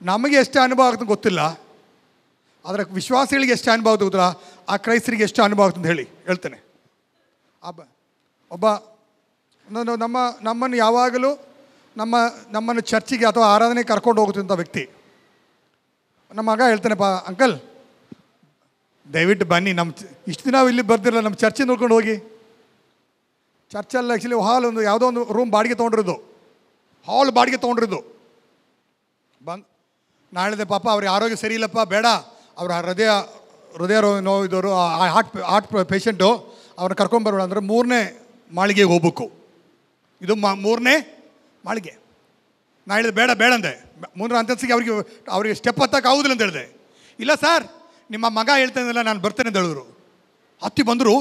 ನಮಗೆ ಎಷ್ಟು ಅನುಭವ ಆಗ್ತದೆ ಗೊತ್ತಿಲ್ಲ, ಆದರೆ ವಿಶ್ವಾಸಿಗಳಿಗೆ ಎಷ್ಟು ಅನುಭವ ಆಗುತ್ತಲ್ಲ, ಆ ಕ್ರೈಸ್ತರಿಗೆ ಎಷ್ಟು ಅನುಭವ ಆಗ್ತದೆ ಹೇಳಿ ಹೇಳ್ತೇನೆ. ಒಬ್ಬ ನಮ್ಮನ್ನು ಯಾವಾಗಲೂ ನಮ್ಮನ್ನು ಚರ್ಚಿಗೆ ಅಥವಾ ಆರಾಧನೆಗೆ ಕರ್ಕೊಂಡು ಹೋಗುತ್ತಂಥ ವ್ಯಕ್ತಿ ನಮ್ಮ ಮಗ ಹೇಳ್ತಾನೆಪ್ಪ, ಅಂಕಲ್ ದಯವಿಟ್ಟು ಬನ್ನಿ, ಇಷ್ಟು ದಿನ ಇಲ್ಲಿ ಬರ್ದಿರಲ್ಲ, ನಮ್ಮ ಚರ್ಚೆ ನೋಡ್ಕೊಂಡು ಹೋಗಿ. ಚರ್ಚಲ್ಲಿ ಆ್ಯಕ್ಚುಲಿ ಹಾಲ್ ಯಾವುದೋ ಒಂದು ರೂಮ್ ಬಾಡಿಗೆ ತೊಗೊಂಡಿರೋದು, ಹಾಲ್ ಬಾಡಿಗೆ ತೊಗೊಂಡಿರೋದು. ನಾ ಹೇಳಿದೆ, ಪಾಪ ಅವ್ರಿಗೆ ಆರೋಗ್ಯ ಸರಿ ಇಲ್ಲಪ್ಪ, ಬೇಡ, ಅವ್ರ ಹೃದಯ ನೋವಿದವರು, ಹಾರ್ಟ್ ಪೇಷಂಟು, ಅವ್ರನ್ನ ಕರ್ಕೊಂಬರೋಣ ಅಂದರೆ 3ನೇ ಮಾಳಿಗೆಗೆ ಹೋಗ್ಬೇಕು. ಇದು 3ನೇ ಮಾಳಿಗೆ. ನಾ ಹೇಳಿದೆ ಬೇಡ ಅಂದೆ. 3ರ ಅಂತಸ್ತಿಗೆ ಅವ್ರಿಗೆ ಸ್ಟೆಪ್ ಹತ್ತಕ್ಕೆ ಆಗೋದಿಲ್ಲ ಅಂತ ಹೇಳಿದೆ. ಇಲ್ಲ ಸರ್, ನಿಮ್ಮ ಮಗ ಹೇಳ್ತಾನಿಲ್ಲ, ನಾನು ಬರ್ತೇನೆ ಅಂತ ಹೇಳಿದ್ರು. ಹತ್ತಿ ಬಂದರು,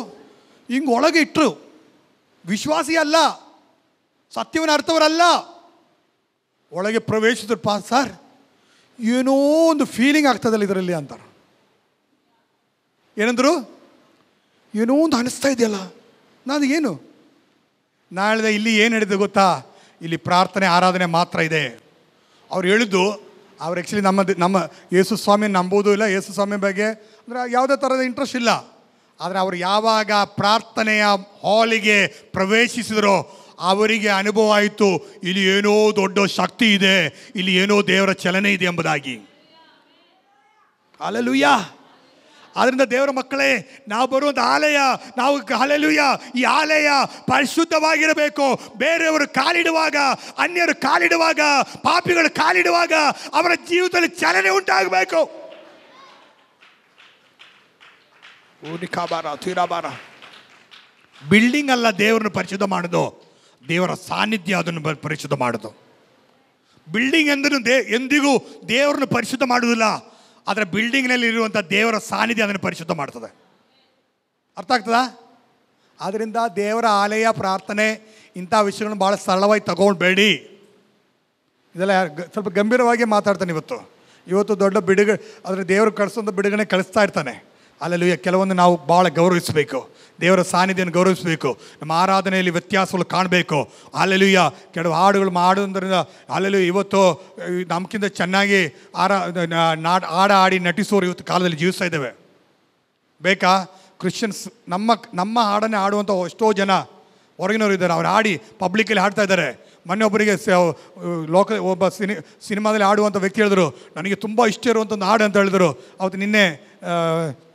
ಹಿಂಗೆ ಒಳಗೆ ಇಟ್ಟರು. ವಿಶ್ವಾಸಿ ಅಲ್ಲ, ಸತ್ಯವನ್ನು ಅರ್ಥವರಲ್ಲ. ಒಳಗೆ ಪ್ರವೇಶಿಸಿದ್ರು. ಸರ್, ಏನೋ ಒಂದು ಫೀಲಿಂಗ್ ಆಗ್ತದಲ್ಲ ಇದರಲ್ಲಿ ಅಂತಾರೆ. ಏನಂದರು? ಏನೋ ಒಂದು ಅನಿಸ್ತಾ ಇದೆಯಲ್ಲ. ನಾನು ಏನು ನಾ ಹೇಳಿದೆ, ಇಲ್ಲಿ ಏನು ಹೇಳಿದೆ ಗೊತ್ತಾ, ಇಲ್ಲಿ ಪ್ರಾರ್ಥನೆ ಆರಾಧನೆ ಮಾತ್ರ ಇದೆ, ಅವ್ರು ಹೇಳಿದ್ದು ಅವ್ರು ಆ್ಯಕ್ಚುಲಿ ನಮ್ಮ ಯೇಸು ಸ್ವಾಮಿ ನಂಬೋದು ಇಲ್ಲ, ಯೇಸು ಸ್ವಾಮಿ ಬಗ್ಗೆ ಅಂದರೆ ಯಾವುದೇ ಥರದ ಇಂಟ್ರೆಸ್ಟ್ ಇಲ್ಲ. ಆದರೆ ಅವರು ಯಾವಾಗ ಪ್ರಾರ್ಥನೆಯ ಹಾಲಿಗೆ ಪ್ರವೇಶಿಸಿದರೋ ಅವರಿಗೆ ಅನುಭವ ಆಯಿತು, ಇಲ್ಲಿ ಏನೋ ದೊಡ್ಡ ಶಕ್ತಿ ಇದೆ, ಇಲ್ಲಿ ಏನೋ ದೇವರ ಚಲನೆ ಇದೆ ಎಂಬುದಾಗಿ. ಹಲ್ಲೆಲೂಯಾ. ಆದ್ದರಿಂದ ದೇವರ ಮಕ್ಕಳೇ, ನಾವು ಬರುವಂಥ ಆಲಯ, ನಾವು ಹಲ್ಲೆಲೂಯಾ, ಈ ಆಲಯ ಪರಿಶುದ್ಧವಾಗಿರಬೇಕು. ಬೇರೆಯವರು ಕಾಲಿಡುವಾಗ, ಅನ್ಯರು ಕಾಲಿಡುವಾಗ, ಪಾಪಿಗಳು ಕಾಲಿಡುವಾಗ ಅವರ ಜೀವಿತದಲ್ಲಿ ಚಲನೆ ಉಂಟಾಗಬೇಕು. ಬಿಲ್ಡಿಂಗ್ ಅಲ್ಲ ದೇವರನ್ನು ಪರಿಶುದ್ಧ ಮಾಡೋದು, ದೇವರ ಸಾನ್ನಿಧ್ಯ ಅದನ್ನು ಪರಿಶುದ್ಧ ಮಾಡೋದು. ಬಿಲ್ಡಿಂಗ್ ಎಂದಿಗೂ ದೇವರನ್ನು ಪರಿಶುದ್ಧ ಮಾಡುವುದಿಲ್ಲ, ಆದರೆ ಬಿಲ್ಡಿಂಗ್ನಲ್ಲಿ ಇರುವಂಥ ದೇವರ ಸಾನ್ನಿಧ್ಯ ಅದನ್ನು ಪರಿಶುದ್ಧ ಮಾಡ್ತದೆ. ಅರ್ಥ ಆಗ್ತದಾ? ಆದ್ದರಿಂದ ದೇವರ ಆಲಯ, ಪ್ರಾರ್ಥನೆ ಇಂಥ ವಿಷಯಗಳನ್ನು ಭಾಳ ಸರಳವಾಗಿ ತಗೊಳ್ಬೇಡಿ. ಇದೆಲ್ಲ ಸ್ವಲ್ಪ ಗಂಭೀರವಾಗಿ ಮಾತಾಡ್ತಾನೆ ಇವತ್ತು ದೊಡ್ಡ ಬಿಡುಗಡೆ, ಆದರೆ ದೇವರು ಕಳಿಸೋಂಥ ಬಿಡುಗಡೆ ಕಳಿಸ್ತಾ ಇರ್ತಾನೆ. ಅಲ್ಲೆಲ್ಲೂ ಕೆಲವೊಂದು ನಾವು ಭಾಳ ಗೌರವಿಸಬೇಕು, ದೇವರ ಸಾನ್ನಿಧ್ಯವನ್ನು ಗೌರವಿಸಬೇಕು, ನಮ್ಮ ಆರಾಧನೆಯಲ್ಲಿ ವ್ಯತ್ಯಾಸಗಳು ಕಾಣಬೇಕು. ಅಲ್ಲೆಲ್ಲೂಯ್ಯ, ಕೆಲವು ಹಾಡುಗಳು ಮಾಡೋದ್ರಿಂದ ಅಲ್ಲೆಲ್ಲೂ ಇವತ್ತು ನಮ್ಗಿಂತ ಚೆನ್ನಾಗಿ ಹಾಡು ಆಡಿ ನಟಿಸೋರು ಇವತ್ತು ಕಾಲದಲ್ಲಿ ಜೀವಿಸ್ತಾ ಇದ್ದೇವೆ. ಬೇಕಾ? ಕ್ರಿಶ್ಚಿಯನ್ಸ್ ನಮ್ಮ ಹಾಡನ್ನೇ ಆಡುವಂಥ ಎಷ್ಟೋ ಜನ ಹೊರಗಿನವರು ಇದ್ದಾರೆ, ಅವ್ರು ಆಡಿ ಪಬ್ಲಿಕ್ಕಲ್ಲಿ ಹಾಡ್ತಾ ಇದ್ದಾರೆ. ಮೊನ್ನೆ ಒಬ್ಬರಿಗೆ ಒಬ್ಬ ಸಿನಿಮಾದಲ್ಲಿ ಆಡುವಂಥ ವ್ಯಕ್ತಿ ಹೇಳಿದ್ರು, ನನಗೆ ತುಂಬ ಇಷ್ಟ ಇರುವಂಥ ಒಂದು ಹಾಡು ಅಂತ ಹೇಳಿದ್ರು. ಅವತ್ತು ನಿನ್ನೆ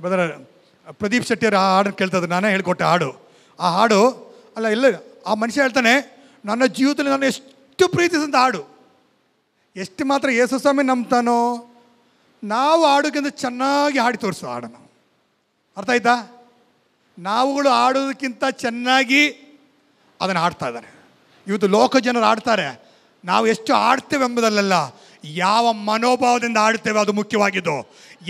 ಬದರ ಪ್ರದೀಪ್ ಶೆಟ್ಟಿಯವರು ಆ ಹಾಡನ್ನು ಕೇಳ್ತಾಯಿದ್ರು, ನಾನೇ ಹೇಳಿಕೊಟ್ಟೆ ಹಾಡು. ಆ ಹಾಡು ಅಲ್ಲ, ಎಲ್ಲ ಆ ಮನುಷ್ಯ ಹೇಳ್ತಾನೆ, ನನ್ನ ಜೀವಿತದಲ್ಲಿ ನಾನು ಎಷ್ಟು ಪ್ರೀತಿಸಿದಂಥ ಹಾಡು. ಎಷ್ಟು ಮಾತ್ರ ಯೇಸು ಸ್ವಾಮಿ ನಂಬ್ತಾನೋ, ನಾವು ಹಾಡೋಕ್ಕಿಂತ ಚೆನ್ನಾಗಿ ಹಾಡಿ ತೋರಿಸೋ ಹಾಡನ್ನು. ಅರ್ಥ ಆಯ್ತಾ? ನಾವುಗಳು ಆಡೋದಕ್ಕಿಂತ ಚೆನ್ನಾಗಿ ಅದನ್ನು ಆಡ್ತಾ ಇದ್ದಾರೆ. ಇವತ್ತು ಲೋಕ ಜನರು ಆಡ್ತಾರೆ, ನಾವು ಎಷ್ಟು ಆಡ್ತೇವೆ ಎಂಬುದಲ್ಲ, ಯಾವ ಮನೋಭಾವದಿಂದ ಆಡ್ತೇವೆ ಅದು ಮುಖ್ಯವಾಗಿದ್ದು.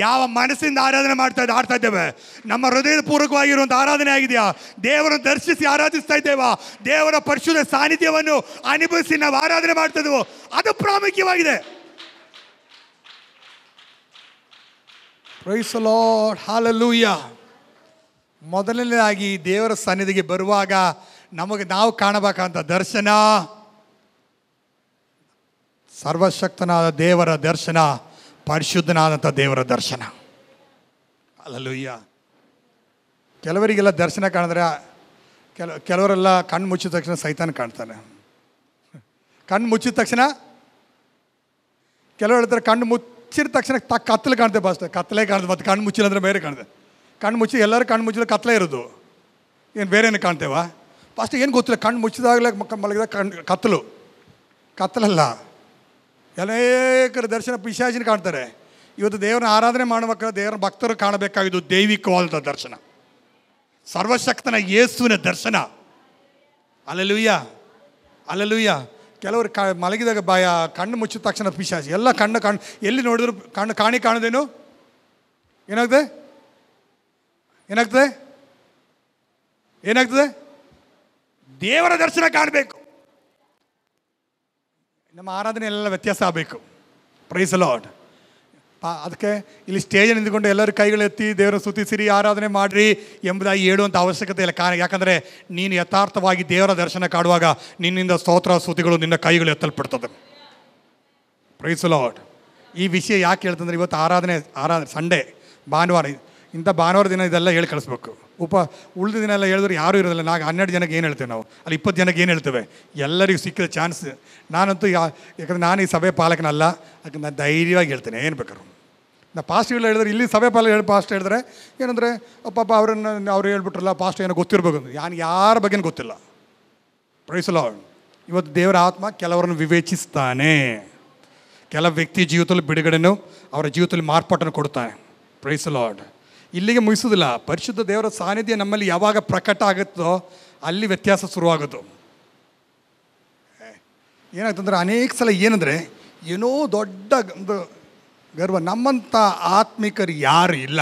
ಯಾವ ಮನಸ್ಸಿಂದ ಆರಾಧನೆ ಆಡ್ತಾ ಇದ್ದೇವೆ, ನಮ್ಮ ಹೃದಯದ ಪೂರ್ವಕವಾಗಿರುವಂಥ ಆರಾಧನೆ ಆಗಿದೆಯಾ, ದೇವರನ್ನು ದರ್ಶಿಸಿ ಆರಾಧಿಸ್ತಾ ಇದ್ದೇವಾ, ದೇವರ ಪರಿಶುದ್ಧ ಸಾನ್ನಿಧ್ಯವನ್ನು ಅನುಭವಿಸಿ ನಾವು ಆರಾಧನೆ ಮಾಡ್ತಾ ಇದ್ದೇವೋ, ಅದು ಪ್ರಾಮುಖ್ಯವಾಗಿದೆ. Praise the Lord, hallelujah. ಮೊದಲನೇದಾಗಿ ದೇವರ ಸನ್ನಿಧಿಗೆ ಬರುವಾಗ ನಾವು ಕಾಣಬೇಕಂತ ದರ್ಶನ, ಸರ್ವಶಕ್ತನಾದ ದೇವರ ದರ್ಶನ, ಪರಿಶುದ್ಧನಾದಂಥ ದೇವರ ದರ್ಶನ. ಹಲ್ಲೆಲೂಯಾ. ಕೆಲವರಿಗೆಲ್ಲ ದರ್ಶನ ಕಾಣಿದ್ರೆ, ಕೆಲವರೆಲ್ಲ ಕಣ್ಣು ಮುಚ್ಚಿದ ತಕ್ಷಣ ಸೈತಾನ ಕಾಣ್ತಾನೆ. ಕಣ್ಣು ಮುಚ್ಚಿದ ತಕ್ಷಣ ಕೆಲವರು ಹೇಳ್ತಾರೆ, ಕಣ್ಣು ಮುಚ್ಚಿದ ತಕ್ಷಣ ಕತ್ತಲೆ ಕಾಣ್ತೇವೆ, ಬಸ್ ಕತ್ತಲೆ ಕಾಣ್ತದೆ. ಮತ್ತು ಕಣ್ಣು ಮುಚ್ಚಿಲ್ಲ ಅಂದರೆ ಬೇರೆ ಕಾಣ್ತದೆ. ಕಣ್ಣು ಮುಚ್ಚಿ ಎಲ್ಲರೂ ಕಣ್ಣು ಮುಚ್ಚಿದ್ರೆ ಕತ್ತಲೆ ಇರೋದು, ಏನು ಬೇರೆನೇ ಕಾಣ್ತೇವಾ? ಫಸ್ಟ್ ಏನು ಗೊತ್ತಿಲ್ಲ, ಕಣ್ಣು ಮುಚ್ಚಿದಾಗಲೇ ಮಲಗಿದ ಕತ್ತಲಲ್ಲ. ಅನೇಕರ ದರ್ಶನ ಪಿಶಾಚಿನ ಕಾಣ್ತಾರೆ. ಇವತ್ತು ದೇವರನ್ನ ಆರಾಧನೆ ಮಾಡ್ಬೇಕಾದ್ರೆ ದೇವರ ಭಕ್ತರು ಕಾಣಬೇಕಾಗಿದ್ದು ದೈವಿಕವಾದಂಥ ದರ್ಶನ, ಸರ್ವಶಕ್ತನ ಯೇಸುವಿನ ದರ್ಶನ. Hallelujah, hallelujah. ಕೆಲವರು ಮಲಗಿದಾಗ ಕಣ್ಣು ಮುಚ್ಚಿದ ತಕ್ಷಣ ಪಿಶಾಚಿ ಎಲ್ಲ ಕಣ್ಣು ಎಲ್ಲಿ ನೋಡಿದ್ರು ಕಾಣೋದೇನು? ಏನಾಗ್ತದೆ? ದೇವರ ದರ್ಶನ ಕಾಣಬೇಕು. ನಮ್ಮ ಆರಾಧನೆ ಎಲ್ಲ ವ್ಯತ್ಯಾಸ ಆಗಬೇಕು. Praise the Lord. ಅದಕ್ಕೆ ಇಲ್ಲಿ ಸ್ಟೇಜಲ್ಲಿ ನಿಂತ್ಕೊಂಡು ಎಲ್ಲರೂ ಕೈಗಳೆತ್ತಿ ದೇವರ ಸ್ತುತಿಸಿರಿ, ಆರಾಧನೆ ಮಾಡಿರಿ ಎಂಬುದಾಗಿ ಹೇಳುವಂಥ ಅವಶ್ಯಕತೆ ಇಲ್ಲ. ಯಾಕಂದರೆ ನೀನು ಯಥಾರ್ಥವಾಗಿ ದೇವರ ದರ್ಶನ ಕಾಡುವಾಗ ನಿನ್ನಿಂದ ಸ್ತೋತ್ರ ಸ್ತುತಿಗಳು, ನಿನ್ನ ಕೈಗಳು ಎತ್ತಲ್ಪಡ್ತದೆ. Price the Lord. ಈ ವಿಷಯ ಯಾಕೆ ಹೇಳ್ತಂದ್ರೆ, ಇವತ್ತು ಆರಾಧನೆ ಸಂಡೇ, ಭಾನುವಾರ, ಇಂಥ ಭಾನುವಾರ ದಿನ ಇದೆಲ್ಲ ಹೇಳಿ ಕಳಿಸ್ಬೇಕು. ಉಳಿದ ದಿನ ಎಲ್ಲ ಹೇಳಿದ್ರೆ ಯಾರೂ ಇರೋದಿಲ್ಲ. 12 ಜನಕ್ಕೆ ಏನು ಹೇಳ್ತೇವೆ ನಾವು, ಅಲ್ಲಿ 20 ಜನಕ್ಕೆ ಏನು ಹೇಳ್ತೇವೆ? ಎಲ್ಲರಿಗೂ ಸಿಕ್ಕಿದ ಚಾನ್ಸ್. ನಾನಂತೂ ಯಾಕಂದರೆ ನಾನು ಈ ಸಭೆ ಪಾಲಕನಲ್ಲ, ಯಾಕಂದ್ರೆ ನಾನು ಧೈರ್ಯವಾಗಿ ಹೇಳ್ತೇನೆ ಏನು ಬೇಕಾದ್ರು. ನಾ ಪಾಸ್ಟ್ಗಳು ಹೇಳಿದ್ರೆ, ಇಲ್ಲಿ ಸಭೆ ಪಾಸ್ಟ್ ಹೇಳಿದ್ರೆ ಏನಂದರೆ, ಪಾಪ ಅವ್ರು ಹೇಳ್ಬಿಟ್ರಲ್ಲ, ಪಾಸ್ಟ್ ಏನೋ ಗೊತ್ತಿರಬೇಕು. ಯಾರ ಬಗ್ಗೆನೂ ಗೊತ್ತಿಲ್ಲ. Praise the Lord. ಇವತ್ತು ದೇವರ ಆತ್ಮ ಕೆಲವರನ್ನು ವಿವೇಚಿಸ್ತಾನೆ. ಕೆಲ ವ್ಯಕ್ತಿ ಜೀವಿತದಲ್ಲಿ ಬಿಡುಗಡೆನೂ, ಅವರ ಜೀವಿತದಲ್ಲಿ ಮಾರ್ಪಾಟನ್ನು ಕೊಡ್ತಾನೆ. Praise the Lord. ಇಲ್ಲಿಗೆ ಮುಗಿಸೋದಿಲ್ಲ. ಪರಿಶುದ್ಧ ದೇವರ ಸಾನ್ನಿಧ್ಯ ನಮ್ಮಲ್ಲಿ ಯಾವಾಗ ಪ್ರಕಟ ಆಗುತ್ತೋ ಅಲ್ಲಿ ವ್ಯತ್ಯಾಸ ಶುರುವಾಗೋದು. ಏನಾಗ್ತಂದ್ರೆ, ಅನೇಕ ಸಲ ಏನಂದರೆ, ಏನೋ ದೊಡ್ಡ ಒಂದು ಗರ್ವ. ನಮ್ಮಂಥ ಆತ್ಮಿಕರು ಯಾರು ಇಲ್ಲ.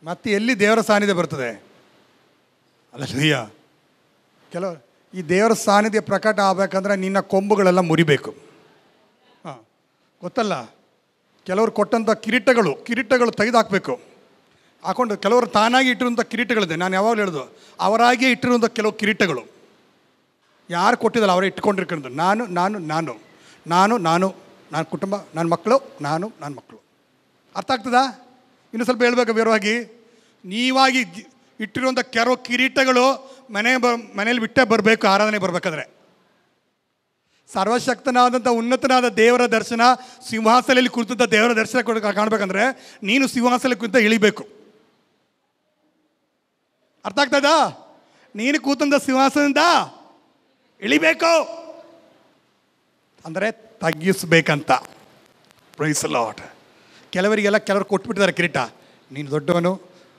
ಮತ್ತೆ ಎಲ್ಲಿ ದೇವರ ಸಾನ್ನಿಧ್ಯ ಬರ್ತದೆ? ಅಲ್ಲಯ್ಯ, ಕೆಲವು ಈ ದೇವರ ಸಾನ್ನಿಧ್ಯ ಪ್ರಕಟ ಆಗಬೇಕಂದ್ರೆ ನಿನ್ನ ಕೊಂಬುಗಳೆಲ್ಲ ಮುರಿಬೇಕು. ಗೊತ್ತಲ್ಲ, ಕೆಲವರು ಕೊಟ್ಟಂಥ ಕಿರೀಟಗಳು ತೆಗೆದುಹಾಕಬೇಕು. ಹಾಕೊಂಡು ಕೆಲವರು ತಾನಾಗಿ ಇಟ್ಟಿರುವಂಥ ಕಿರೀಟಗಳಿದೆ. ನಾನು ಯಾವಾಗಲೂ ಹೇಳೋದು, ಅವರಾಗಿಯೇ ಇಟ್ಟಿರುವಂಥ ಕೆಲವು ಕಿರೀಟಗಳು. ಯಾರು ಕೊಟ್ಟಿದ್ದಲ್ಲ ಅವರೇ ಇಟ್ಕೊಂಡಿರ್ಕೊಂಡು ನಾನು ನಾನು ನಾನು ನಾನು ನಾನು ನನ್ನ ಕುಟುಂಬ, ನನ್ನ ಮಕ್ಕಳು, ನನ್ನ ಮಕ್ಕಳು. ಅರ್ಥ ಆಗ್ತದಾ? ಇನ್ನೂ ಸ್ವಲ್ಪ ಹೇಳ್ಬೇಕು ವಿವರವಾಗಿ. ನೀವಾಗಿ ಇಟ್ಟಿರುವಂಥ ಕೆಲವು ಕಿರೀಟಗಳು ಮನೇಲಿ ಬಿಟ್ಟೇ ಬರಬೇಕು ಆರಾಧನೆ ಬರಬೇಕಾದ್ರೆ. ಸರ್ವಶಕ್ತನಾದಂಥ ಉನ್ನತನಾದ ದೇವರ ದರ್ಶನ, ಸಿಂಹಾಸನದಲ್ಲಿ ಕುಳಿತಂಥ ದೇವರ ದರ್ಶನ ಕಾಣಬೇಕಂದ್ರೆ ನೀನು ಸಿಂಹಾಸನದಲ್ಲಿ ಕುಂತ ಇಳಿಬೇಕು. ಅರ್ಥ ಆಗ್ತದಾ? ನೀನು ಕೂತಂಥ ಸಿಂಹಾಸನದಿಂದ ಇಳಿಬೇಕು ಅಂದರೆ ತಗ್ಗಿಸ್ಬೇಕಂತ. Price lord. ಕೆಲವರು ಕೊಟ್ಬಿಟ್ಟಿದ್ದಾರೆ ಕಿರೀಟ, ನೀನು ದೊಡ್ಡವನು,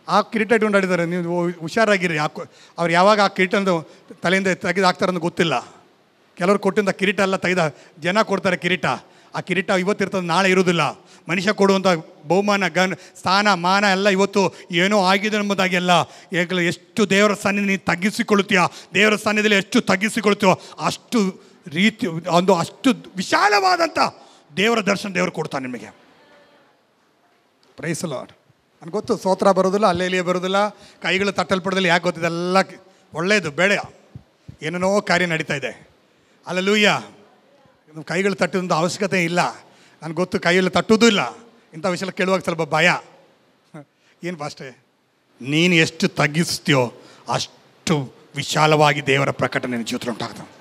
ಆ ಕಿರೀಟ ಇಟ್ಕೊಂಡು ಆಡಿದ್ದಾರೆ, ನೀವು ಹುಷಾರಾಗಿರಿ. ಅವ್ರು ಯಾವಾಗ ಆ ಕಿರೀಟದ ತಲೆಯಿಂದ ತೆಗೆದು ಹಾಕ್ತಾರಂತ ಗೊತ್ತಿಲ್ಲ. ಕೆಲವರು ಕೊಟ್ಟಿದ್ದ ಕಿರೀಟ ಎಲ್ಲ ತೆಗೆದ ಜನ ಕೊಡ್ತಾರೆ ಕಿರೀಟ. ಆ ಕಿರೀಟ ಇವತ್ತಿರ್ತದೆ, ನಾಳೆ ಇರೋದಿಲ್ಲ. ಮನುಷ್ಯ ಕೊಡುವಂಥ ಬಹುಮಾನ, ಸ್ಥಾನ, ಮಾನ ಎಲ್ಲ ಇವತ್ತು ಏನೋ ಆಗಿದೆ ಎಂಬುದಾಗಿ ಎಲ್ಲ. ಎಷ್ಟು ದೇವರ ಸನ್ನಿಧಿ ನೀನು ತಗ್ಗಿಸಿಕೊಳ್ಳುತ್ತೀಯ, ದೇವರ ಸನ್ನಿಧಿಯಲ್ಲಿ ಎಷ್ಟು ತಗ್ಗಿಸಿಕೊಳ್ತೀಯೋ ಅಷ್ಟು ರೀತಿ ಅಷ್ಟು ವಿಶಾಲವಾದಂಥ ದೇವರ ದರ್ಶನ ದೇವರು ಕೊಡ್ತಾನೆ ನಿಮಗೆ. Praise Lord. ನನಗೆ ಗೊತ್ತು ಸ್ತೋತ್ರ ಬರೋದಿಲ್ಲ, ಅಲ್ಲೇಲಿಯೇ ಬರೋದಿಲ್ಲ, ಕೈಗಳು ತಟ್ಟಲ್ಪಡೋದಿಲ್ಲ. ಯಾಕೆ ಗೊತ್ತಿದೆ? ಎಲ್ಲ ಒಳ್ಳೆಯದು, ಬೇಡ, ಏನೇನೋ ಕಾರ್ಯ ನಡೀತಾ ಇದೆ. ಅಲ್ಲೂಯ್ಯ, ಕೈಗಳು ತಟ್ಟುವಂಥ ಅವಶ್ಯಕತೆ ಇಲ್ಲ. ನನಗೆ ಗೊತ್ತು, ಕೈಯಲ್ಲಿ ತಟ್ಟುವುದೂ ಇಲ್ಲ. ಇಂಥ ವಿಷಯ ಕೇಳುವಾಗ ಸ್ವಲ್ಪ ಭಯ. ಏನು ಅಷ್ಟೇ, ನೀನು ಎಷ್ಟು ತಗ್ಗಿಸ್ತೀಯೋ ಅಷ್ಟು ವಿಶಾಲವಾಗಿ ದೇವರ ಪ್ರಕಟಣೆ ನಿನ್ನ ಜೀವಿತ ಉಂಟಾಗ್ತದೆ.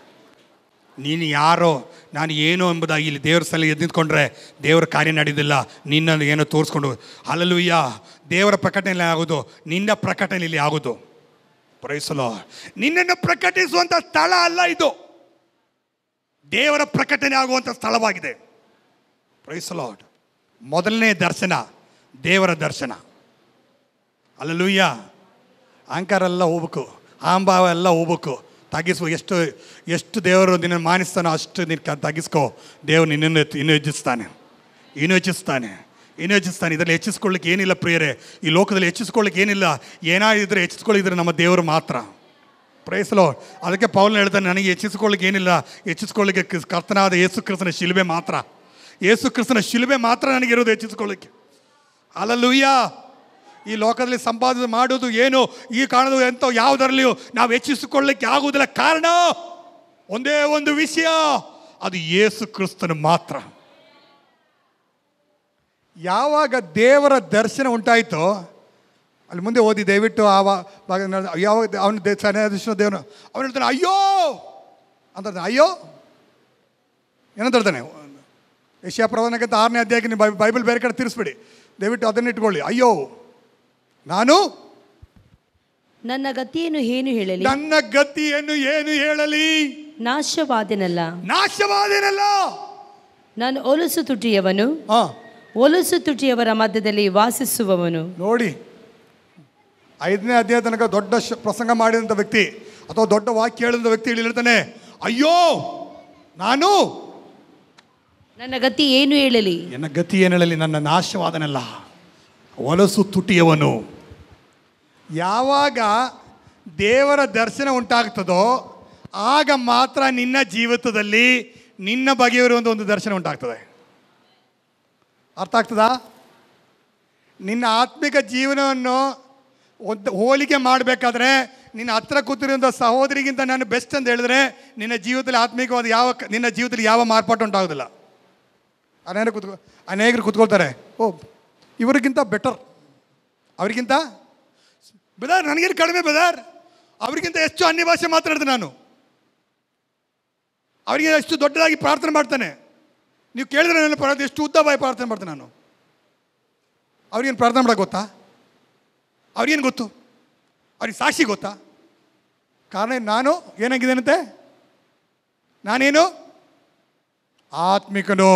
ನೀನು ಯಾರೋ, ನಾನು ಏನೋ ಎಂಬುದಾಗಿ ಇಲ್ಲಿ ದೇವರ ಸ್ಥಳ ಎದ್ದಿದ್ಕೊಂಡ್ರೆ ದೇವರ ಕಾರ್ಯ ನಡೆಯೋದಿಲ್ಲ. ನಿನ್ನನ್ನು ಏನೋ ತೋರಿಸ್ಕೊಂಡು ಹಲ್ಲೆಲೂಯಾ, ದೇವರ ಪ್ರಕಟಣೆಯಲ್ಲಿ ಆಗೋದು, ನಿನ್ನ ಪ್ರಕಟಣೆಯಲ್ಲಿ ಆಗೋದು. Praise the Lord. ನಿನ್ನನ್ನು ಪ್ರಕಟಿಸುವಂಥ ಸ್ಥಳ ಅಲ್ಲ ಇದು, ದೇವರ ಪ್ರಕಟಣೆ ಆಗುವಂಥ ಸ್ಥಳವಾಗಿದೆ. Praise the Lord. ಮೊದಲನೇ ದರ್ಶನ ದೇವರ ದರ್ಶನ. ಹಲ್ಲೆಲೂಯಾ. ಅಹಂಕಾರ ಎಲ್ಲ ಹೋಗ್ಬೇಕು, ಅಹಂಭಾವ ಎಲ್ಲ ಹೋಗ್ಬೇಕು. ತಗ್ಗಿಸುವ, ಎಷ್ಟು ದೇವರು ನಿನ್ನನ್ನು ಮಾನಿಸ್ತಾನೋ ಅಷ್ಟು ನೀನು ತಗ್ಗಿಸ್ಕೋ. ದೇವರು ನಿನ್ನನ್ನು ಇನ್ನೂ ಹೆಚ್ಚಿಸ್ತಾನೆ. ಇದರಲ್ಲಿ ಹೆಚ್ಚಿಸ್ಕೊಳ್ಳಿಕ್ಕೆ ಏನಿಲ್ಲ ಪ್ರಿಯರೇ. ಈ ಲೋಕದಲ್ಲಿ ಹೆಚ್ಚಿಸ್ಕೊಳ್ಳಿಕ್ಕೆ ಏನಿಲ್ಲ. ಏನಾಗಿದ್ದರೆ ಹೆಚ್ಚಿಸ್ಕೊಳ್ಳಿದ್ರೆ ನಮ್ಮ ದೇವರು ಮಾತ್ರ. Praise the Lord. ಅದಕ್ಕೆ ಪೌಲನು ಹೇಳ್ತಾನೆ, ನನಗೆ ಹೆಚ್ಚಿಸ್ಕೊಳ್ಳಿಕ್ಕೆ ಏನಿಲ್ಲ, ಹೆಚ್ಚಿಸ್ಕೊಳ್ಳಿಕ್ಕೆ ಕರ್ತನಾದ ಯೇಸು ಕ್ರಿಸ್ತನ ಶಿಲುಬೆ ಮಾತ್ರ. ಯೇಸು ಕ್ರಿಸ್ತನ ಶಿಲುಬೆ ಮಾತ್ರ ನನಗಿರೋದು ಹೆಚ್ಚಿಸ್ಕೊಳ್ಳಿಕ್ಕೆ. ಹಲ್ಲೆಲೂಯಾ. ಈ ಲೋಕದಲ್ಲಿ ಸಂಪಾದನೆ ಮಾಡೋದು ಏನು, ಈ ಕಾಣೋದು ಎಂಥ ಯಾವುದರಲ್ಲಿಯೂ ನಾವು ಹೆಚ್ಚಿಸಿಕೊಳ್ಳಲಿಕ್ಕೆ ಆಗುವುದಿಲ್ಲ. ಕಾರಣ ಒಂದೇ ಒಂದು ವಿಷಯ, ಅದು ಯೇಸು ಕ್ರಿಸ್ತನು ಮಾತ್ರ. ಯಾವಾಗ ದೇವರ ದರ್ಶನ ಉಂಟಾಯಿತೋ, ಅಲ್ಲಿ ಮುಂದೆ ಓದಿ ದಯವಿಟ್ಟು ಯಾವಾಗ ಅವನ ದೇವನು ಅವನು ಹೇಳ್ತಾನೆ ಅಯ್ಯೋ ಅಂತ. ಅಯ್ಯೋ ಏನಂತ ಹೇಳ್ತಾನೆ? ಯೆಶಾಯ ಪ್ರವಾದನೆಗಿಂತ 6ನೇ ಅಧ್ಯಾಯಕ್ಕೆ ನೀವು ಬೈಬಲ್ ಬೇರೆ ಕಡೆ ತಿರ್ಸ್ಬಿಡಿ ದಯವಿಟ್ಟು, ಅದನ್ನು ಇಟ್ಕೊಳ್ಳಿ. ಅಯ್ಯೋ, ನಾನು ನನ್ನ ಗತಿಯನ್ನು ಏನು ಹೇಳಲಿ, ನಾಶವಾದೆನಲ್ಲ, ನಾನು ಒಲಸು ತುಟಿಯವನು, ಒಲಸು ತುಟಿಯವರ ಮಧ್ಯದಲ್ಲಿ ವಾಸಿಸುವವನು. ನೋಡಿ, 5ನೇ ಅಧ್ಯಾಯ ತನಕ ದೊಡ್ಡ ಪ್ರಸಂಗ ಮಾಡಿದಂಥ ವ್ಯಕ್ತಿ ಅಥವಾ ದೊಡ್ಡ ವಾಕ್ಯ ಹೇಳಿದಂಥ ವ್ಯಕ್ತಿ ಹೇಳ್ತಾನೆ, ಅಯ್ಯೋ ನಾನು ನನ್ನ ಗತಿ ಏನು ಹೇಳಲಿ, ನನ್ನ ನಾಶವಾದನಲ್ಲ, ಒಲಸು ತುಟಿಯವನು. ಯಾವಾಗ ದೇವರ ದರ್ಶನ ಉಂಟಾಗ್ತದೋ ಆಗ ಮಾತ್ರ ನಿನ್ನ ಜೀವಿತದಲ್ಲಿ ನಿನ್ನ ಬಗೆಯಿರುವಂಥ ಒಂದು ದರ್ಶನ ಉಂಟಾಗ್ತದೆ. ಅರ್ಥ ಆಗ್ತದಾ? ನಿನ್ನ ಆತ್ಮಿಕ ಜೀವನವನ್ನು ಹೋಲಿಕೆ ಮಾಡಬೇಕಾದ್ರೆ ನಿನ್ನ ಹತ್ರ ಕೂತಿರುವಂಥ ಸಹೋದರಿಗಿಂತ ನಾನು ಬೆಸ್ಟ್ ಅಂತ ಹೇಳಿದ್ರೆ ನಿನ್ನ ಜೀವಿತದಲ್ಲಿ ಆತ್ಮಿಕವಾದ ನಿನ್ನ ಜೀವಿತದಲ್ಲಿ ಯಾವ ಮಾರ್ಪಾಟು ಉಂಟಾಗೋದಿಲ್ಲ. ಅನೇಕರು ಕೂತ್ಕೊಳ್ತಾರೆ, ಓ ಇವರಿಗಿಂತ ಬೆಟರ್, ಅವರಿಗಿಂತ ಬದರ್, ನನಗೇನು ಕಡಿಮೆ ಬದರ್, ಅವರಿಗಿಂತ ಎಷ್ಟು ಅನ್ಯ ಭಾಷೆ ಮಾತಾಡ್ತೇನೆ ನಾನು, ಅವರಿಗೆ ಎಷ್ಟು ದೊಡ್ಡದಾಗಿ ಪ್ರಾರ್ಥನೆ ಮಾಡ್ತಾನೆ. ನೀವು ಕೇಳಿದ್ರೆ ನನ್ನ ಎಷ್ಟು ಉದ್ದವಾಗಿ ಪ್ರಾರ್ಥನೆ ಮಾಡ್ತೇನೆ ನಾನು. ಅವ್ರಿಗೇನು ಪ್ರಾರ್ಥನೆ ಮಾಡೋಕೆ ಗೊತ್ತಾ? ಅವ್ರಿಗೇನು ಗೊತ್ತು? ಅವ್ರಿಗೆ ಸಾಕ್ಷಿ ಗೊತ್ತಾ? ಕಾರಣ ನಾನು ಏನಾಗಿದ್ದೇನಂತೆ, ನಾನೇನು ಆತ್ಮಿಕನು,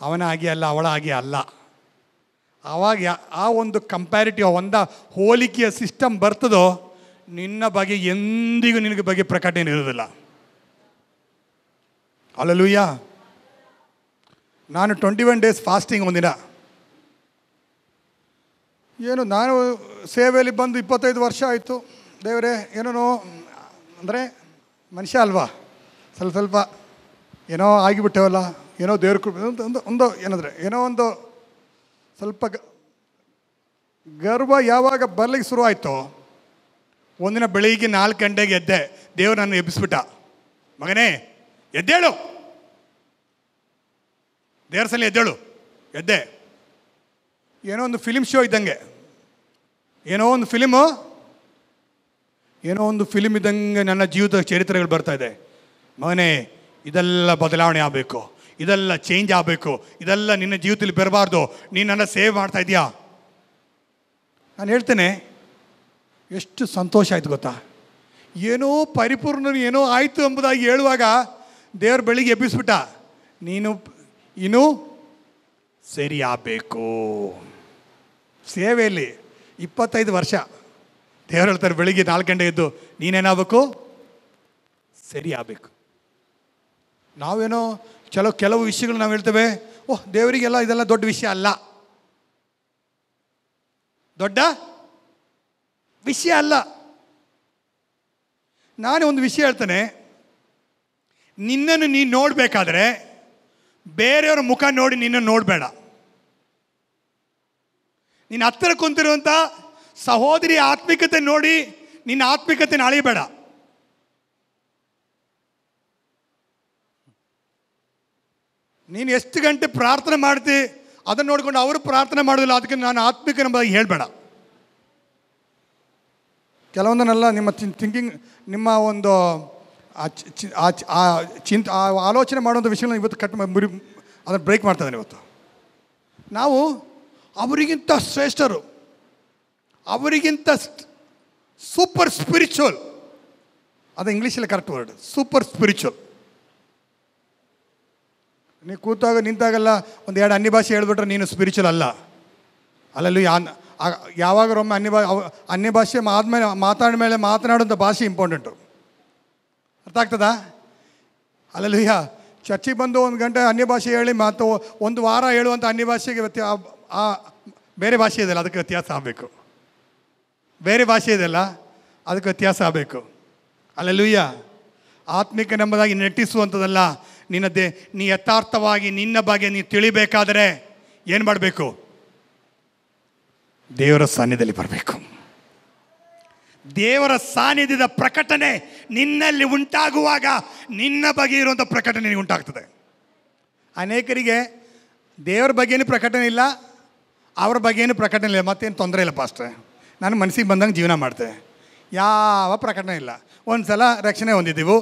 ಅವನಾಗಿ ಅಲ್ಲ, ಅವಳಾಗಿ ಅಲ್ಲ. ಆವಾಗ ಆ ಒಂದು ಕಂಪ್ಯಾರಿಟಿವ್ ಒಂದು ಹೋಲಿಕೆಯ ಸಿಸ್ಟಮ್ ಬರ್ತದೋ ನಿನ್ನ ಬಗ್ಗೆ ಎಂದಿಗೂ ನಿನಗೆ ಬಗ್ಗೆ ಪ್ರಕಟಣೆ ಇರೋದಿಲ್ಲ. ಹಲ್ಲೆಲೂಯಾ. ನಾನು 21 ಡೇಸ್ ಫಾಸ್ಟಿಂಗ್ ಒಂದಿನ, ಏನು ನಾನು ಸೇವೆಯಲ್ಲಿ ಬಂದು 25 ವರ್ಷ ಆಯಿತು. ದೇವರೇ, ಏನೋ ಅಂದರೆ ಮನುಷ್ಯ ಅಲ್ವಾ, ಸ್ವಲ್ಪ ಏನೋ ಆಗಿಬಿಟ್ಟೇವಲ್ಲ, ಏನೋ ದೇವ್ರ ಒಂದು ಏನಂದರೆ ಏನೋ ಒಂದು ಸ್ವಲ್ಪ ಗರ್ವ ಯಾವಾಗ ಬರ್ಲಿಕ್ಕೆ ಶುರು ಆಯಿತೋ, ಒಂದಿನ ಬೆಳಿಗ್ಗೆ 4 ಗಂಟೆಗೆ ಎದ್ದೆ. ದೇವರು ನನ್ನ ಎಬ್ಬಿಸ್ಬಿಟ್ಟ. ಮಗನೇ ಎದ್ದೇಳು, ದೇವರ ಸಲ ಎದ್ದೇಳು. ಎದ್ದೆ. ಏನೋ ಒಂದು ಫಿಲಿಮ್ ಶೋ ಇದ್ದಂಗೆ, ಏನೋ ಒಂದು ಫಿಲಿಮ್ ಇದ್ದಂಗೆ ನನ್ನ ಜೀವಿತ ಚರಿತ್ರೆಗಳು ಬರ್ತಾ ಇದೆ. ಮಗನೇ, ಇದೆಲ್ಲ ಬದಲಾವಣೆ ಆಗಬೇಕು, ಇದೆಲ್ಲ ಚೇಂಜ್ ಆಗಬೇಕು, ಇದೆಲ್ಲ ನಿನ್ನ ಜೀವಿತದಲ್ಲಿ ಬರಬಾರ್ದು. ನೀನು ನನ್ನ ಸೇವ್ ಮಾಡ್ತಾ ಇದೆಯಾ? ನಾನು ಹೇಳ್ತೇನೆ, ಎಷ್ಟು ಸಂತೋಷ ಆಯ್ತು ಗೊತ್ತಾ. ಏನೋ ಪರಿಪೂರ್ಣ ಏನೋ ಆಯಿತು ಎಂಬುದಾಗಿ ಹೇಳುವಾಗ ದೇವ್ರ ಬೆಳಿಗ್ಗೆ ಎಬ್ಬಿಸ್ಬಿಟ್ಟ, ನೀನು ಇನ್ನೂ ಸರಿ ಆಗಬೇಕು. ಸೇವೆಯಲ್ಲಿ 25 ವರ್ಷ ದೇವ್ರು ಹೇಳ್ತಾರೆ, ಬೆಳಿಗ್ಗೆ 4 ಗಂಟೆ ಎದ್ದು ನೀನೇನಾಗಬೇಕು? ಸರಿ ಆಗಬೇಕು. ನಾವೇನೋ ಕೆಲವು ವಿಷಯಗಳು ನಾವು ಹೇಳ್ತೇವೆ, ಓಹ್ ದೇವರಿಗೆಲ್ಲ ಇದೆಲ್ಲ ದೊಡ್ಡ ವಿಷಯ ಅಲ್ಲ, ದೊಡ್ಡ ವಿಷಯ ಅಲ್ಲ. ನಾನು ಒಂದು ವಿಷಯ ಹೇಳ್ತೇನೆ, ನಿನ್ನನ್ನು ನೀನು ನೋಡಬೇಕಾದ್ರೆ ಬೇರೆಯವ್ರ ಮುಖ ನೋಡಿ ನಿನ್ನನ್ನು ನೋಡಬೇಡ. ನಿನ್ನ ಹತ್ತಿರ ಕುಂತಿರುವಂಥ ಸಹೋದರಿ ಆತ್ಮಿಕತೆ ನೋಡಿ ನಿನ್ನ ಆತ್ಮಿಕತೆನ ಅಳಿಬೇಡ. ನೀನು ಎಷ್ಟು ಗಂಟೆ ಪ್ರಾರ್ಥನೆ ಮಾಡ್ತಿ ಅದನ್ನು ನೋಡ್ಕೊಂಡು ಅವರು ಪ್ರಾರ್ಥನೆ ಮಾಡೋದಿಲ್ಲ, ಅದಕ್ಕೆ ನಾನು ಆತ್ಮಿಕ ಎಂಬುದಾಗಿ ಹೇಳಬೇಡ. ಕೆಲವೊಂದನ್ನೆಲ್ಲ ನಿಮ್ಮ ಥಿಂಕಿಂಗ್, ನಿಮ್ಮ ಒಂದು ಆಲೋಚನೆ ಮಾಡುವಂಥ ವಿಷಯಗಳನ್ನ ಇವತ್ತು ಅದನ್ನು ಬ್ರೇಕ್ ಮಾಡ್ತಾ ಇದ್ದಾನೆ. ಇವತ್ತು ನಾವು ಅವರಿಗಿಂತ ಶ್ರೇಷ್ಠರು, ಅವರಿಗಿಂತ ಸೂಪರ್ ಸ್ಪಿರಿಚುವಲ್, ಅದು ಇಂಗ್ಲೀಷಲ್ಲಿ ಕರೆಕ್ಟ್ ವರ್ಡ್, ಸೂಪರ್ ಸ್ಪಿರಿಚುವಲ್. ನೀವು ಕೂತಾಗ ನಿಂತಾಗೆಲ್ಲ ಒಂದು 2 ಅನ್ಯ ಭಾಷೆ ಹೇಳ್ಬಿಟ್ರೆ ನೀನು ಸ್ಪಿರಿಚುವಲ್ ಅಲ್ಲ. ಅಲ್ಲಲ್ಲಿ ಯಾವಾಗರೊಮ್ಮೆ ಅನ್ಯ ಭಾಷೆ ಆದಮೇಲೆ ಮಾತನಾಡುವಂಥ ಭಾಷೆ ಇಂಪಾರ್ಟೆಂಟು. ಅರ್ಥ ಆಗ್ತದಾ? ಅಲ್ಲಲ್ಲಿ ಚರ್ಚಿಗೆ ಬಂದು 1 ಗಂಟೆ ಅನ್ಯ ಭಾಷೆ ಹೇಳಿ ಮತ್ತು 1 ವಾರ ಹೇಳುವಂಥ ಅನ್ಯ ಭಾಷೆಗೆ ಬೇರೆ ಭಾಷೆ ಇದೆಯಲ್ಲ ಅದಕ್ಕೆ ವ್ಯತ್ಯಾಸ ಆಗಬೇಕು. ಬೇರೆ ಭಾಷೆ ಇದೆಯಲ್ಲ ಅದಕ್ಕೆ ವ್ಯತ್ಯಾಸ ಆಗಬೇಕು. ಅಲ್ಲಲ್ಲೂಯ್ಯ, ಆತ್ಮಿಕ ನೆಮ್ಮದಾಗಿ ನಟಿಸುವಂಥದ್ದಲ್ಲ. ನೀ ಯಥಾರ್ಥವಾಗಿ ನಿನ್ನ ಬಗ್ಗೆ ನೀನು ತಿಳಿಬೇಕಾದರೆ ಏನು ಮಾಡಬೇಕು? ದೇವರ ಸಾನ್ನಿಧ್ಯದಲ್ಲಿ ಬರಬೇಕು. ದೇವರ ಸಾನ್ನಿಧ್ಯದ ಪ್ರಕಟಣೆ ನಿನ್ನಲ್ಲಿ ಉಂಟಾಗುವಾಗ ನಿನ್ನ ಬಗ್ಗೆ ಇರುವಂಥ ಪ್ರಕಟಣೆ ನಿನಗೆ ಉಂಟಾಗ್ತದೆ. ಅನೇಕರಿಗೆ ದೇವರ ಬಗ್ಗೆನೂ ಪ್ರಕಟಣೆ ಇಲ್ಲ, ಅವ್ರ ಬಗ್ಗೆನೂ ಪ್ರಕಟಣೆ ಇಲ್ಲ, ಮತ್ತೇನು ತೊಂದರೆ ಇಲ್ಲ ಪಾಸ್ಟ್ರೆ, ನಾನು ಮನಸ್ಸಿಗೆ ಬಂದಂಗೆ ಜೀವನ ಮಾಡ್ತೆ, ಯಾವ ಪ್ರಕಟಣೆ ಇಲ್ಲ. ಒಂದು ಸಲ ರಕ್ಷಣೆ ಹೊಂದಿದ್ದೀವಿ,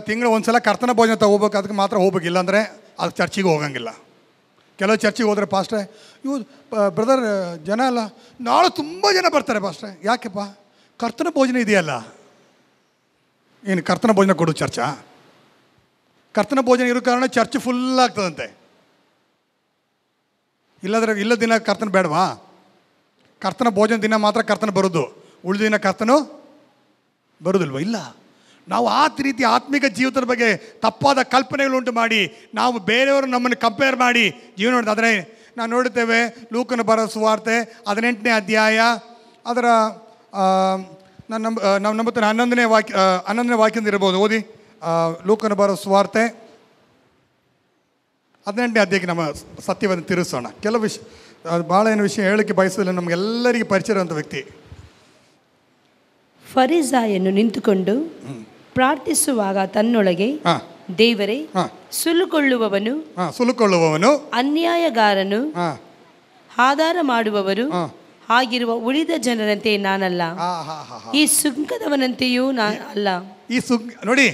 ತಿಂಗಳು ಒಂದು ಸಲ ಕರ್ತನ ಭೋಜನ ತಗೋಬೇಕು, ಅದಕ್ಕೆ ಮಾತ್ರ ಹೋಗ್ಬೇಕಿಲ್ಲ ಅಂದರೆ ಅದು ಚರ್ಚಿಗೆ ಹೋಗಂಗಿಲ್ಲ. ಕೆಲವು ಚರ್ಚಿಗೆ ಹೋದರೆ ಪಾಸ್ಟ್ರೆ, ಇವು ಬ್ರದರ್ ಜನ ಅಲ್ಲ, ನಾಳೆ ತುಂಬ ಜನ ಬರ್ತಾರೆ ಪಾಸ್ಟ್ರೆ. ಯಾಕೆಪ್ಪ? ಕರ್ತನ ಭೋಜನ ಇದೆಯಲ್ಲ. ಏನು ಕರ್ತನ ಭೋಜನ ಕೊಡು ಚರ್ಚಾ? ಕರ್ತನ ಭೋಜನ ಇರೋ ಕಾರಣ ಚರ್ಚ್ ಫುಲ್ ಆಗ್ತದಂತೆ. ಇಲ್ಲ ದಿನ ಕರ್ತನ ಬೇಡವಾ? ಕರ್ತನ ಭೋಜನ ದಿನ ಮಾತ್ರ ಕರ್ತನ ಬರೋದು, ಉಳಿದ ದಿನ ಕರ್ತನು ಬರೋದಿಲ್ವ? ಇಲ್ಲ. ನಾವು ಆ ರೀತಿ ಆತ್ಮಿಕ ಜೀವಿತದ ಬಗ್ಗೆ ತಪ್ಪಾದ ಕಲ್ಪನೆಗಳುಂಟು ಮಾಡಿ ನಾವು ಬೇರೆಯವರು ನಮ್ಮನ್ನು ಕಂಪೇರ್ ಮಾಡಿ ಜೀವನ ನೋಡಿದ. ಆದರೆ ನಾವು ನೋಡುತ್ತೇವೆ ಲೂಕನ ಬರೋ ಸುವಾರ್ತೆ 18ನೇ ಅಧ್ಯಾಯ ಅದರ ನಾವು ನಂಬುತ್ತೇನೆ 11ನೇ ವಾಕ್ಯದಿಂದ ಇರ್ಬೋದು. ಓದಿ ಲೂಕನ ಬರೋ ಸುವಾರ್ತೆ 18ನೇ ಅಧ್ಯಾಯಕ್ಕೆ ನಮ್ಮ ಸತ್ಯವನ್ನು ತಿರುಗಿಸೋಣ. ಕೆಲವು ವಿಷಯ ಭಾಳ ಏನು ವಿಷಯ ಹೇಳೋಕ್ಕೆ ಬಯಸೋದಿಲ್ಲ, ನಮಗೆಲ್ಲರಿಗೆ ಪರಿಚಯ ಇರುವಂಥ ವ್ಯಕ್ತಿ. ಫರಿಸಾಯನು ನಿಂತುಕೊಂಡು ಪ್ರಾರ್ಥಿಸುವಾಗ ತನ್ನೊಳಗೆ, ದೇವರೇ, ಸುಲುಕೊಳ್ಳುವವನು, ಅನ್ಯಾಯಗಾರನು, ಆಧಾರ ಮಾಡುವವರು ಆಗಿರುವ ಉಳಿದ ಜನರಂತೆ ನಾನಲ್ಲ, ಈ ಸುಂಕದವನಂತೆಯೂ ಅಲ್ಲ. ಈ ನೋಡಿ,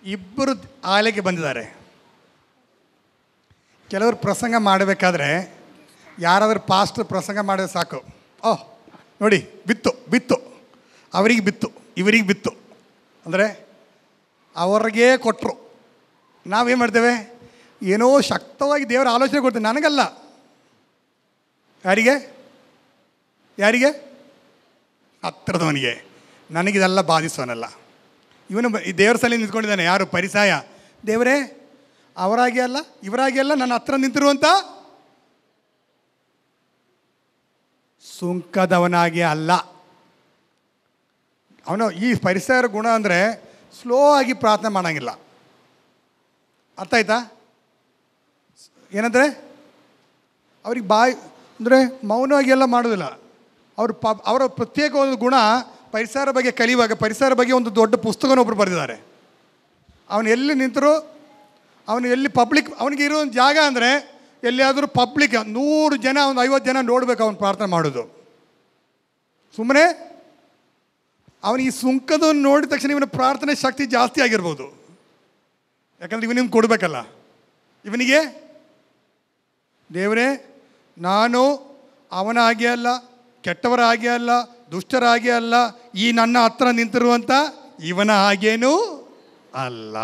ಇಬ್ಬರು ಆಲೆಗೆ ಬಂದಿದ್ದಾರೆ. ಕೆಲವರು ಪ್ರಸಂಗ ಮಾಡಬೇಕಾದ್ರೆ ಯಾರಾದರೂ ಪಾಸ್ಟರ್ ಪ್ರಸಂಗ ಮಾಡಿದ್ರೆ ಸಾಕು, ಓಹ್ ನೋಡಿ ಬಿತ್ತು ಅವರಿಗೆ ಬಿತ್ತು ಇವರಿಗೆ ಬಿತ್ತು ಅಂದರೆ ಅವ್ರಿಗೆ ಕೊಟ್ಟರು. ನಾವೇನು ಮಾಡ್ತೇವೆ? ಏನೋ ಶಕ್ತವಾಗಿ ದೇವರ ಆಲೋಚನೆ ಕೊಡ್ತೇವೆ. ನನಗಲ್ಲ, ಯಾರಿಗೆ? ಹತ್ತಿರದವನಿಗೆ. ನನಗಿದೆಲ್ಲ ಬಾಧಿಸೋನಲ್ಲ. ಇವನು ಈ ದೇವರ ಸಲ ನಿಂತ್ಕೊಂಡಿದ್ದಾನೆ. ಯಾರು? ಪರಿಸಾಯ. ದೇವರೇ, ಅವರಾಗೆ ಅಲ್ಲ ಇವರಾಗೆ ಅಲ್ಲ, ನನ್ನ ಹತ್ರ ನಿಂತಿರುವಂಥ ಸುಂಕದವನಾಗೆ ಅಲ್ಲ. ಅವನು ಈ ಪರಿಸರ ಗುಣ ಅಂದರೆ ಸ್ಲೋ ಆಗಿ ಪ್ರಾರ್ಥನೆ ಮಾಡೋಂಗಿಲ್ಲ. ಅರ್ಥ ಆಯ್ತಾ? ಏನಂದರೆ ಅವ್ರಿಗೆ ಅಂದರೆ ಮೌನವಾಗಿ ಎಲ್ಲ ಮಾಡೋದಿಲ್ಲ. ಅವರ ಪ್ರತ್ಯೇಕ ಒಂದು ಗುಣ ಪರಿಸರ ಬಗ್ಗೆ ಕಲಿಯುವಾಗ, ಪರಿಸರ ಬಗ್ಗೆ ಒಂದು ದೊಡ್ಡ ಪುಸ್ತಕನ ಒಬ್ಬರು ಬರೆದಿದ್ದಾರೆ. ಅವನು ಎಲ್ಲಿ ನಿಂತರೂ, ಅವನು ಎಲ್ಲಿ ಪಬ್ಲಿಕ್, ಅವನಿಗೆ ಇರೋ ಒಂದು ಜಾಗ ಅಂದರೆ ಎಲ್ಲಿಯಾದರೂ ಪಬ್ಲಿಕ್ 100 ಜನ, ಒಂದು 50 ಜನ ನೋಡ್ಬೇಕು ಅವನು ಪ್ರಾರ್ಥನೆ ಮಾಡೋದು. ಸುಮ್ಮನೆ ಅವನು ಈ ಸುಂಕದವನ್ನು ನೋಡಿದ ತಕ್ಷಣ ಇವನ ಪ್ರಾರ್ಥನೆ ಶಕ್ತಿ ಜಾಸ್ತಿ ಆಗಿರ್ಬೋದು. ಯಾಕಂದರೆ ಇವನಿಗೆ ಕೊಡಬೇಕಲ್ಲ. ಇವನಿಗೆ ದೇವರೇ, ನಾನು ಅವನ ಹಾಗೆ ಅಲ್ಲ, ಕೆಟ್ಟವರ ಹಾಗೆ ಅಲ್ಲ, ದುಷ್ಟರ ಹಾಗೆ ಅಲ್ಲ, ಈ ನನ್ನ ಹತ್ರ ನಿಂತಿರುವಂಥ ಇವನ ಹಾಗೇನೂ ಅಲ್ಲ.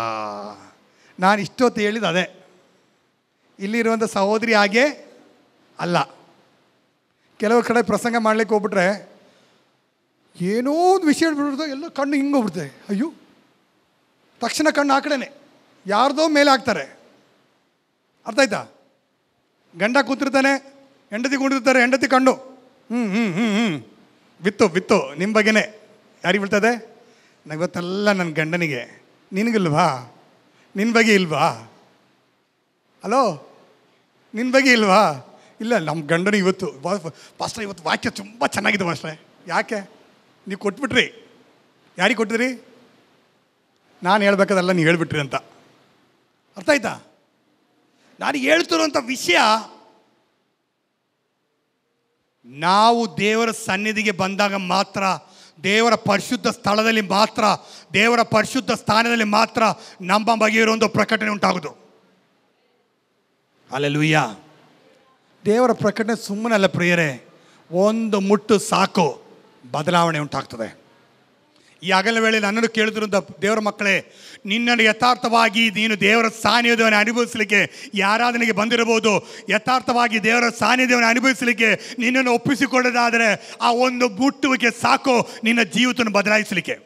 ನಾನು ಇಷ್ಟೊತ್ತು ಹೇಳಿದ ಅದೇ, ಇಲ್ಲಿರುವಂಥ ಸಹೋದರಿ ಹಾಗೆ ಅಲ್ಲ. ಕೆಲವು ಕಡೆ ಪ್ರಸಂಗ ಮಾಡಲಿಕ್ಕೆ ಹೋಗ್ಬಿಟ್ರೆ ಏನೋ ಒಂದು ವಿಷಯ ಹೇಳ್ಬಿಡ್ತದೆ, ಎಲ್ಲ ಕಣ್ಣು ಹಿಂಗೆ ಹೋಗ್ಬಿಡ್ತದೆ. ಅಯ್ಯೋ, ತಕ್ಷಣ ಕಣ್ಣು ಆ ಕಡೆನೆ ಯಾರ್ದೋ ಮೇಲೆ ಹಾಕ್ತಾರೆ. ಅರ್ಥ ಆಯ್ತಾ? ಗಂಡ ಕೂತಿರ್ತಾನೆ, ಹೆಂಡತಿ ಕೂತಿರ್ತಾರೆ, ಹೆಂಡತಿ ಕಣ್ಣು ಬಿತ್ತು ನಿಮ್ಮ ಬಗ್ಗೆನೇ. ಯಾರಿಗೆ ಬೀಳ್ತದೆ? ಇವತ್ತೆಲ್ಲ ನನ್ನ ಗಂಡನಿಗೆ. ನಿನಗಿಲ್ವಾ? ನಿನ್ನ ಬಗ್ಗೆ ಇಲ್ವಾ? ಹಲೋ, ನಿನ್ನ ಬಗ್ಗೆ ಇಲ್ವಾ? ಇಲ್ಲ, ನಮ್ಮ ಗಂಡನಿಗೆ ಇವತ್ತು ಪಾಸ್ಟರ್ ಇವತ್ತು ವಾಕ್ಯ ತುಂಬ ಚೆನ್ನಾಗಿದೆ ಪಾಸ್ಟರ್. ಯಾಕೆ? ನೀವು ಕೊಟ್ಬಿಟ್ರಿ. ಯಾರಿಗೆ ಕೊಟ್ಟಿದ್ರಿ? ನಾನು ಹೇಳ್ಬೇಕಾದಲ್ಲ ನೀವು ಹೇಳ್ಬಿಟ್ರಿ ಅಂತ. ಅರ್ಥ ಆಯ್ತಾ? ನಾನು ಹೇಳ್ತಿರುವಂಥ ವಿಷಯ, ನಾವು ದೇವರ ಸನ್ನಿಧಿಗೆ ಬಂದಾಗ ಮಾತ್ರ, ದೇವರ ಪರಿಶುದ್ಧ ಸ್ಥಳದಲ್ಲಿ ಮಾತ್ರ, ದೇವರ ಪರಿಶುದ್ಧ ಸ್ಥಾನದಲ್ಲಿ ಮಾತ್ರ ನಮ್ಮ ಬಗ್ಗೆ ಇರೋ ಒಂದು ಪ್ರಕಟಣೆ ಉಂಟಾಗೋದು. ಹಲ್ಲೆಲೂಯಾ. ದೇವರ ಪ್ರಕಟಣೆ ಸುಮ್ಮನಲ್ಲ ಪ್ರಿಯರೇ, ಒಂದು ಮುಟ್ಟು ಸಾಕು, ಬದಲಾವಣೆ ಉಂಟಾಗ್ತದೆ. ಈ ಹಗಲ ವೇಳೆ ನನ್ನನ್ನು ಕೇಳಿದ್ರಿಂದ ದೇವರ ಮಕ್ಕಳೇ, ನಿನ್ನನ್ನು ಯಥಾರ್ಥವಾಗಿ ನೀನು ದೇವರ ಸಾನ್ನಿಧ್ಯವನ್ನು ಅನುಭವಿಸಲಿಕ್ಕೆ ಯಾರಾದನಿಗೆ ಬಂದಿರಬಹುದು. ಯಥಾರ್ಥವಾಗಿ ದೇವರ ಸಾನ್ನಿಧ್ಯವನ್ನು ಅನುಭವಿಸಲಿಕ್ಕೆ ನಿನ್ನನ್ನು ಒಪ್ಪಿಸಿಕೊಳ್ಳೋದಾದರೆ ಆ ಒಂದು ಮುಟ್ಟುವಿಕೆ ಸಾಕು ನಿನ್ನ ಜೀವಿತವನ್ನು ಬದಲಾಯಿಸಲಿಕ್ಕೆ.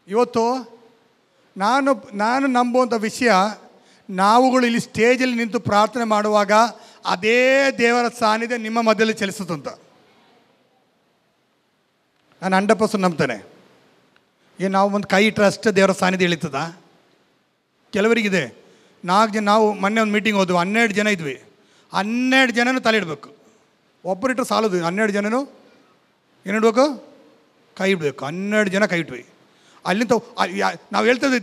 ಇವತ್ತು ನಾನು ನಂಬುವಂಥ ವಿಷಯ, ನಾವುಗಳು ಇಲ್ಲಿ ಸ್ಟೇಜಲ್ಲಿ ನಿಂತು ಪ್ರಾರ್ಥನೆ ಮಾಡುವಾಗ ಅದೇ ದೇವರ ಸಾನ್ನಿಧ್ಯ ನಿಮ್ಮ ಮಧ್ಯದಲ್ಲಿ ಚಲಿಸುತ್ತಂತ ನಾನು 100% ನಂಬ್ತೇನೆ. ನಾವು ಒಂದು ಕೈ ಇಟ್ಟರೆ ಅಷ್ಟೇ ದೇವರ ಸಾನ್ನಿಧ್ಯ ಇಳಿತದ? ಕೆಲವರಿಗಿದೆ. 4 ಜನ, ನಾವು ಮೊನ್ನೆ ಒಂದು ಮೀಟಿಂಗ್ ಹೋದ್ವಿ, 12 ಜನ ಇದ್ವಿ. 12 ಜನನೂ ತಲೆ ಇಡಬೇಕು. ಒಬ್ಬರಿಟ್ಟರೆ ಸಾಲದು, 12 ಜನನೂ ಏನಿಡ್ಬೇಕು? ಕೈ ಇಡಬೇಕು. 12 ಜನ ಕೈ ಇಟ್ವಿ. ಅಲ್ಲಿಂದ ನಾವು ಹೇಳ್ತಾ ಇದ್ವಿ,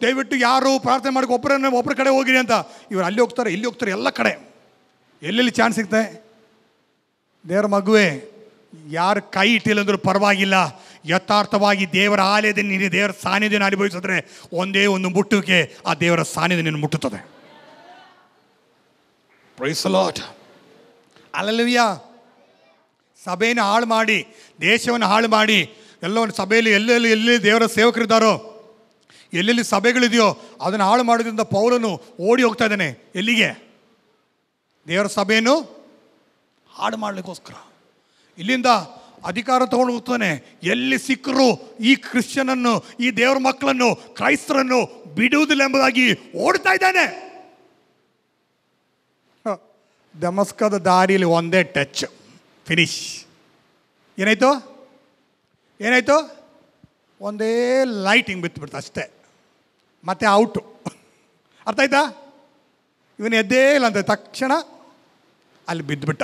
ದಯವಿಟ್ಟು ಯಾರು ಪ್ರಾರ್ಥನೆ ಮಾಡೋಕೆ ಒಬ್ಬರ ಕಡೆ ಹೋಗಿರಿ ಅಂತ. ಇವರು ಅಲ್ಲಿ ಹೋಗ್ತಾರೆ, ಇಲ್ಲಿ ಹೋಗ್ತಾರೆ, ಎಲ್ಲ ಕಡೆ ಎಲ್ಲೆಲ್ಲಿ ಚಾನ್ಸ್ ಸಿಗ್ತದೆ. ದೇವರ ಮಗುವೆ, ಯಾರು ಕೈ ಇಟ್ಟಿಲ್ಲ ಅಂದರೂ ಪರವಾಗಿಲ್ಲ, ಯಥಾರ್ಥವಾಗಿ ದೇವರ ಆಲಯದಲ್ಲಿ ನೀನು ದೇವರ ಸಾನ್ನಿಧ್ಯನ ಅನುಭವಿಸಿದ್ರೆ ಒಂದೇ ಒಂದು ಮುಟ್ಟುವಿಕೆ ಆ ದೇವರ ಸಾನ್ನಿಧ್ಯ ನಿನ್ನ ಮುಟ್ಟುತ್ತದೆ. Praise the Lord. ಹಲ್ಲೆಲೂಯಾ. ಸಭೆಯನ್ನು ಹಾಳು ಮಾಡಿ, ದೇಶವನ್ನು ಹಾಳು ಮಾಡಿ, ಎಲ್ಲೊಂದು ಸಭೆಯಲ್ಲಿ ಎಲ್ಲೆಲ್ಲಿ ದೇವರ ಸೇವಕರಿದ್ದಾರೋ, ಎಲ್ಲೆಲ್ಲಿ ಸಭೆಗಳಿದೆಯೋ ಅದನ್ನು ಹಾಳು ಮಾಡೋದ್ರಿಂದ ಪೌಲನು ಓಡಿ ಹೋಗ್ತಾ ಇದ್ದಾನೆ. ಎಲ್ಲಿಗೆ? ದೇವರ ಸಭೆಯನ್ನು ಹಾಳು ಮಾಡಲಿಕ್ಕೋಸ್ಕರ. ಇಲ್ಲಿಂದ ಅಧಿಕಾರ ತಗೊಂಡು ಹೋಗ್ತಾನೆ. ಎಲ್ಲಿ ಸಿಕ್ಕರು ಈ ಕ್ರಿಶ್ಚಿಯನನ್ನು, ಈ ದೇವರ ಮಕ್ಕಳನ್ನು, ಕ್ರೈಸ್ತರನ್ನು ಬಿಡುವುದಿಲ್ಲ ಎಂಬುದಾಗಿ ಓಡ್ತಾ ಇದ್ದಾನೆ. ದಮಸ್ಕದ ದಾರಿಯಲ್ಲಿ ಒಂದೇ ಟಚ್, ಫಿನಿಶ್. ಏನಾಯ್ತು? ಒಂದೇ ಲೈಟ್ ಹಿಂಗೆ ಬಿತ್ತುಬಿಡ್ತು ಅಷ್ಟೇ, ಮತ್ತೆ ಔಟು. ಅರ್ಥ ಆಯ್ತಾ? ಇವನು ಎದ್ದೇ ಇಲ್ಲ ಅಂತ ತಕ್ಷಣ ಅಲ್ಲಿ ಬಿದ್ದುಬಿಟ್ಟ.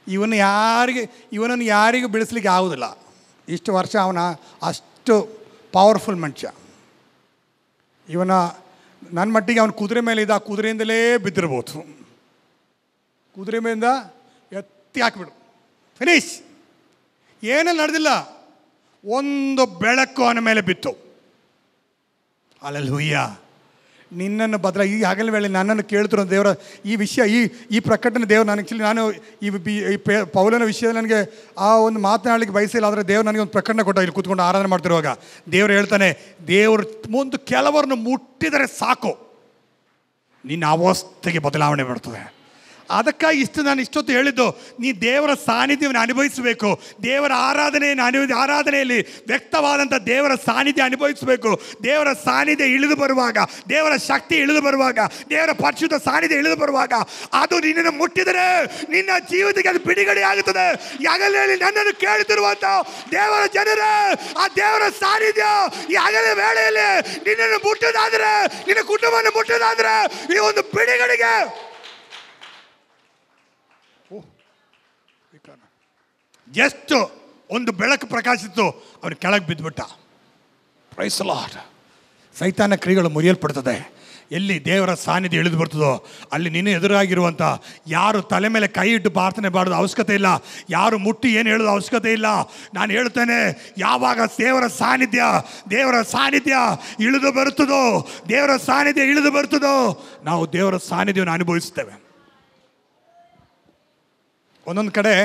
ಇವನನ್ನು ಯಾರಿಗೂ ಬಿಡಿಸ್ಲಿಕ್ಕೆ ಆಗೋದಿಲ್ಲ. ಇಷ್ಟು ವರ್ಷ ಅವನ ಅಷ್ಟು ಪವರ್ಫುಲ್ ಮನುಷ್ಯ. ನನ್ನ ಮಟ್ಟಿಗೆ ಅವನು ಕುದುರೆ ಮೇಲೆ ಇದ್ದ, ಕುದುರೆಯಿಂದಲೇ ಬಿದ್ದಿರ್ಬೋದು. ಕುದುರೆ ಮೇಲಿಂದ ಎತ್ತಿ ಹಾಕಿಬಿಡು, ಫಿನಿಶ್. ಏನಲ್ಲಿ ನಡೆದಿಲ್ಲ, ಒಂದು ಬೆಳಕು ಅವನ ಮೇಲೆ ಬಿತ್ತು. ಹಲ್ಲೆಲೂಯಾ. ನಿನ್ನನ್ನು ಈ ಹಗಲ ವೇಳೆ ನನ್ನನ್ನು ಕೇಳ್ತಿರೋ ದೇವರ ಈ ವಿಷಯ, ಈ ಪ್ರಕಟಣೆ ದೇವರು ನಾನು ಈ ಪೌಲನ ವಿಷಯದಲ್ಲಿ ನನಗೆ ಆ ಒಂದು ಮಾತನಾಡಲಿಕ್ಕೆ ಬಯಸಿಲ್ಲ. ಆದರೆ ದೇವರು ನನಗೆ ಒಂದು ಪ್ರಕಟಣೆ ಕೊಟ್ಟ. ಇಲ್ಲಿ ಕೂತ್ಕೊಂಡು ಆರಾಧನೆ ಮಾಡ್ತಿರುವಾಗ ದೇವರು ಹೇಳ್ತಾನೆ, ದೇವರು ಮುಂದೆ ಕೆಲವರನ್ನು ಮುಟ್ಟಿದರೆ ಸಾಕು ನಿನ್ನ ಅವಸ್ಥೆಗೆ ಬದಲಾವಣೆ ಬರ್ತದೆ. ಅದಕ್ಕಾಗಿ ನಾನು ಇಷ್ಟೊತ್ತು ಹೇಳಿದ್ದು, ನೀ ದೇವರ ಸಾನ್ನಿಧ್ಯವನ್ನು ಅನುಭವಿಸಬೇಕು. ದೇವರ ಆರಾಧನೆಯಲ್ಲಿ ವ್ಯಕ್ತವಾದಂಥ ದೇವರ ಸಾನ್ನಿಧ್ಯ ಅನುಭವಿಸಬೇಕು. ದೇವರ ಸಾನ್ನಿಧ್ಯ ಇಳಿದು ಬರುವಾಗ, ದೇವರ ಶಕ್ತಿ ಇಳಿದು ಬರುವಾಗ, ದೇವರ ಪರಿಶುದ್ಧ ಸಾನ್ನಿಧ್ಯ ಇಳಿದು ಬರುವಾಗ ಅದು ನಿನ್ನನ್ನು ಮುಟ್ಟಿದರೆ ನಿನ್ನ ಜೀವಿತಕ್ಕೆ ಅದು ಬಿಡುಗಡೆ ಆಗುತ್ತದೆ. ಹಗಲಿನಲ್ಲಿ ನನ್ನನ್ನು ಕೇಳುತ್ತಿರುವಂಥ ದೇವರ ಜನರೇ, ಆ ದೇವರ ಸಾನ್ನಿಧ್ಯ ಈ ಹಗಲ ವೇಳೆಯಲ್ಲಿ ನಿನ್ನನ್ನು ಮುಟ್ಟೋದಾದರೆ, ನಿನ್ನ ಕುಟುಂಬವನ್ನು ಮುಟ್ಟೋದಾದರೆ ಈ ಒಂದು ಬಿಡುಗಡೆಗೆ ಜಸ್ಟ್ ಒಂದು ಬೆಳಕು ಪ್ರಕಾಶಿತ್ತು, ಅವನು ಕೆಳಗೆ ಬಿದ್ದುಬಿಟ್ಟ. Price the lord. ಸೈತಾನ ಕ್ರಿಯೆಗಳು ಮುರಿಯಲ್ಪಡ್ತದೆ. ಎಲ್ಲಿ ದೇವರ ಸಾನ್ನಿಧ್ಯ ಇಳಿದು ಬರ್ತದೋ ಅಲ್ಲಿ ನಿನ್ನ ಎದುರಾಗಿರುವಂಥ ಯಾರು ತಲೆ ಮೇಲೆ ಕೈ ಇಟ್ಟು ಪ್ರಾರ್ಥನೆ ಮಾಡೋದು ಅವಶ್ಯಕತೆ ಇಲ್ಲ, ಯಾರು ಮುಟ್ಟಿ ಏನು ಹೇಳೋದು ಅವಶ್ಯಕತೆ ಇಲ್ಲ. ನಾನು ಹೇಳ್ತೇನೆ, ಯಾವಾಗ ದೇವರ ಸಾನ್ನಿಧ್ಯ ಇಳಿದು ಬರುತ್ತದೋ, ದೇವರ ಸಾನ್ನಿಧ್ಯ ಇಳಿದು ಬರ್ತದೋ, ನಾವು ದೇವರ ಸಾನ್ನಿಧ್ಯವನ್ನು ಅನುಭವಿಸ್ತೇವೆ. ಒಂದೊಂದು ಕಡೆ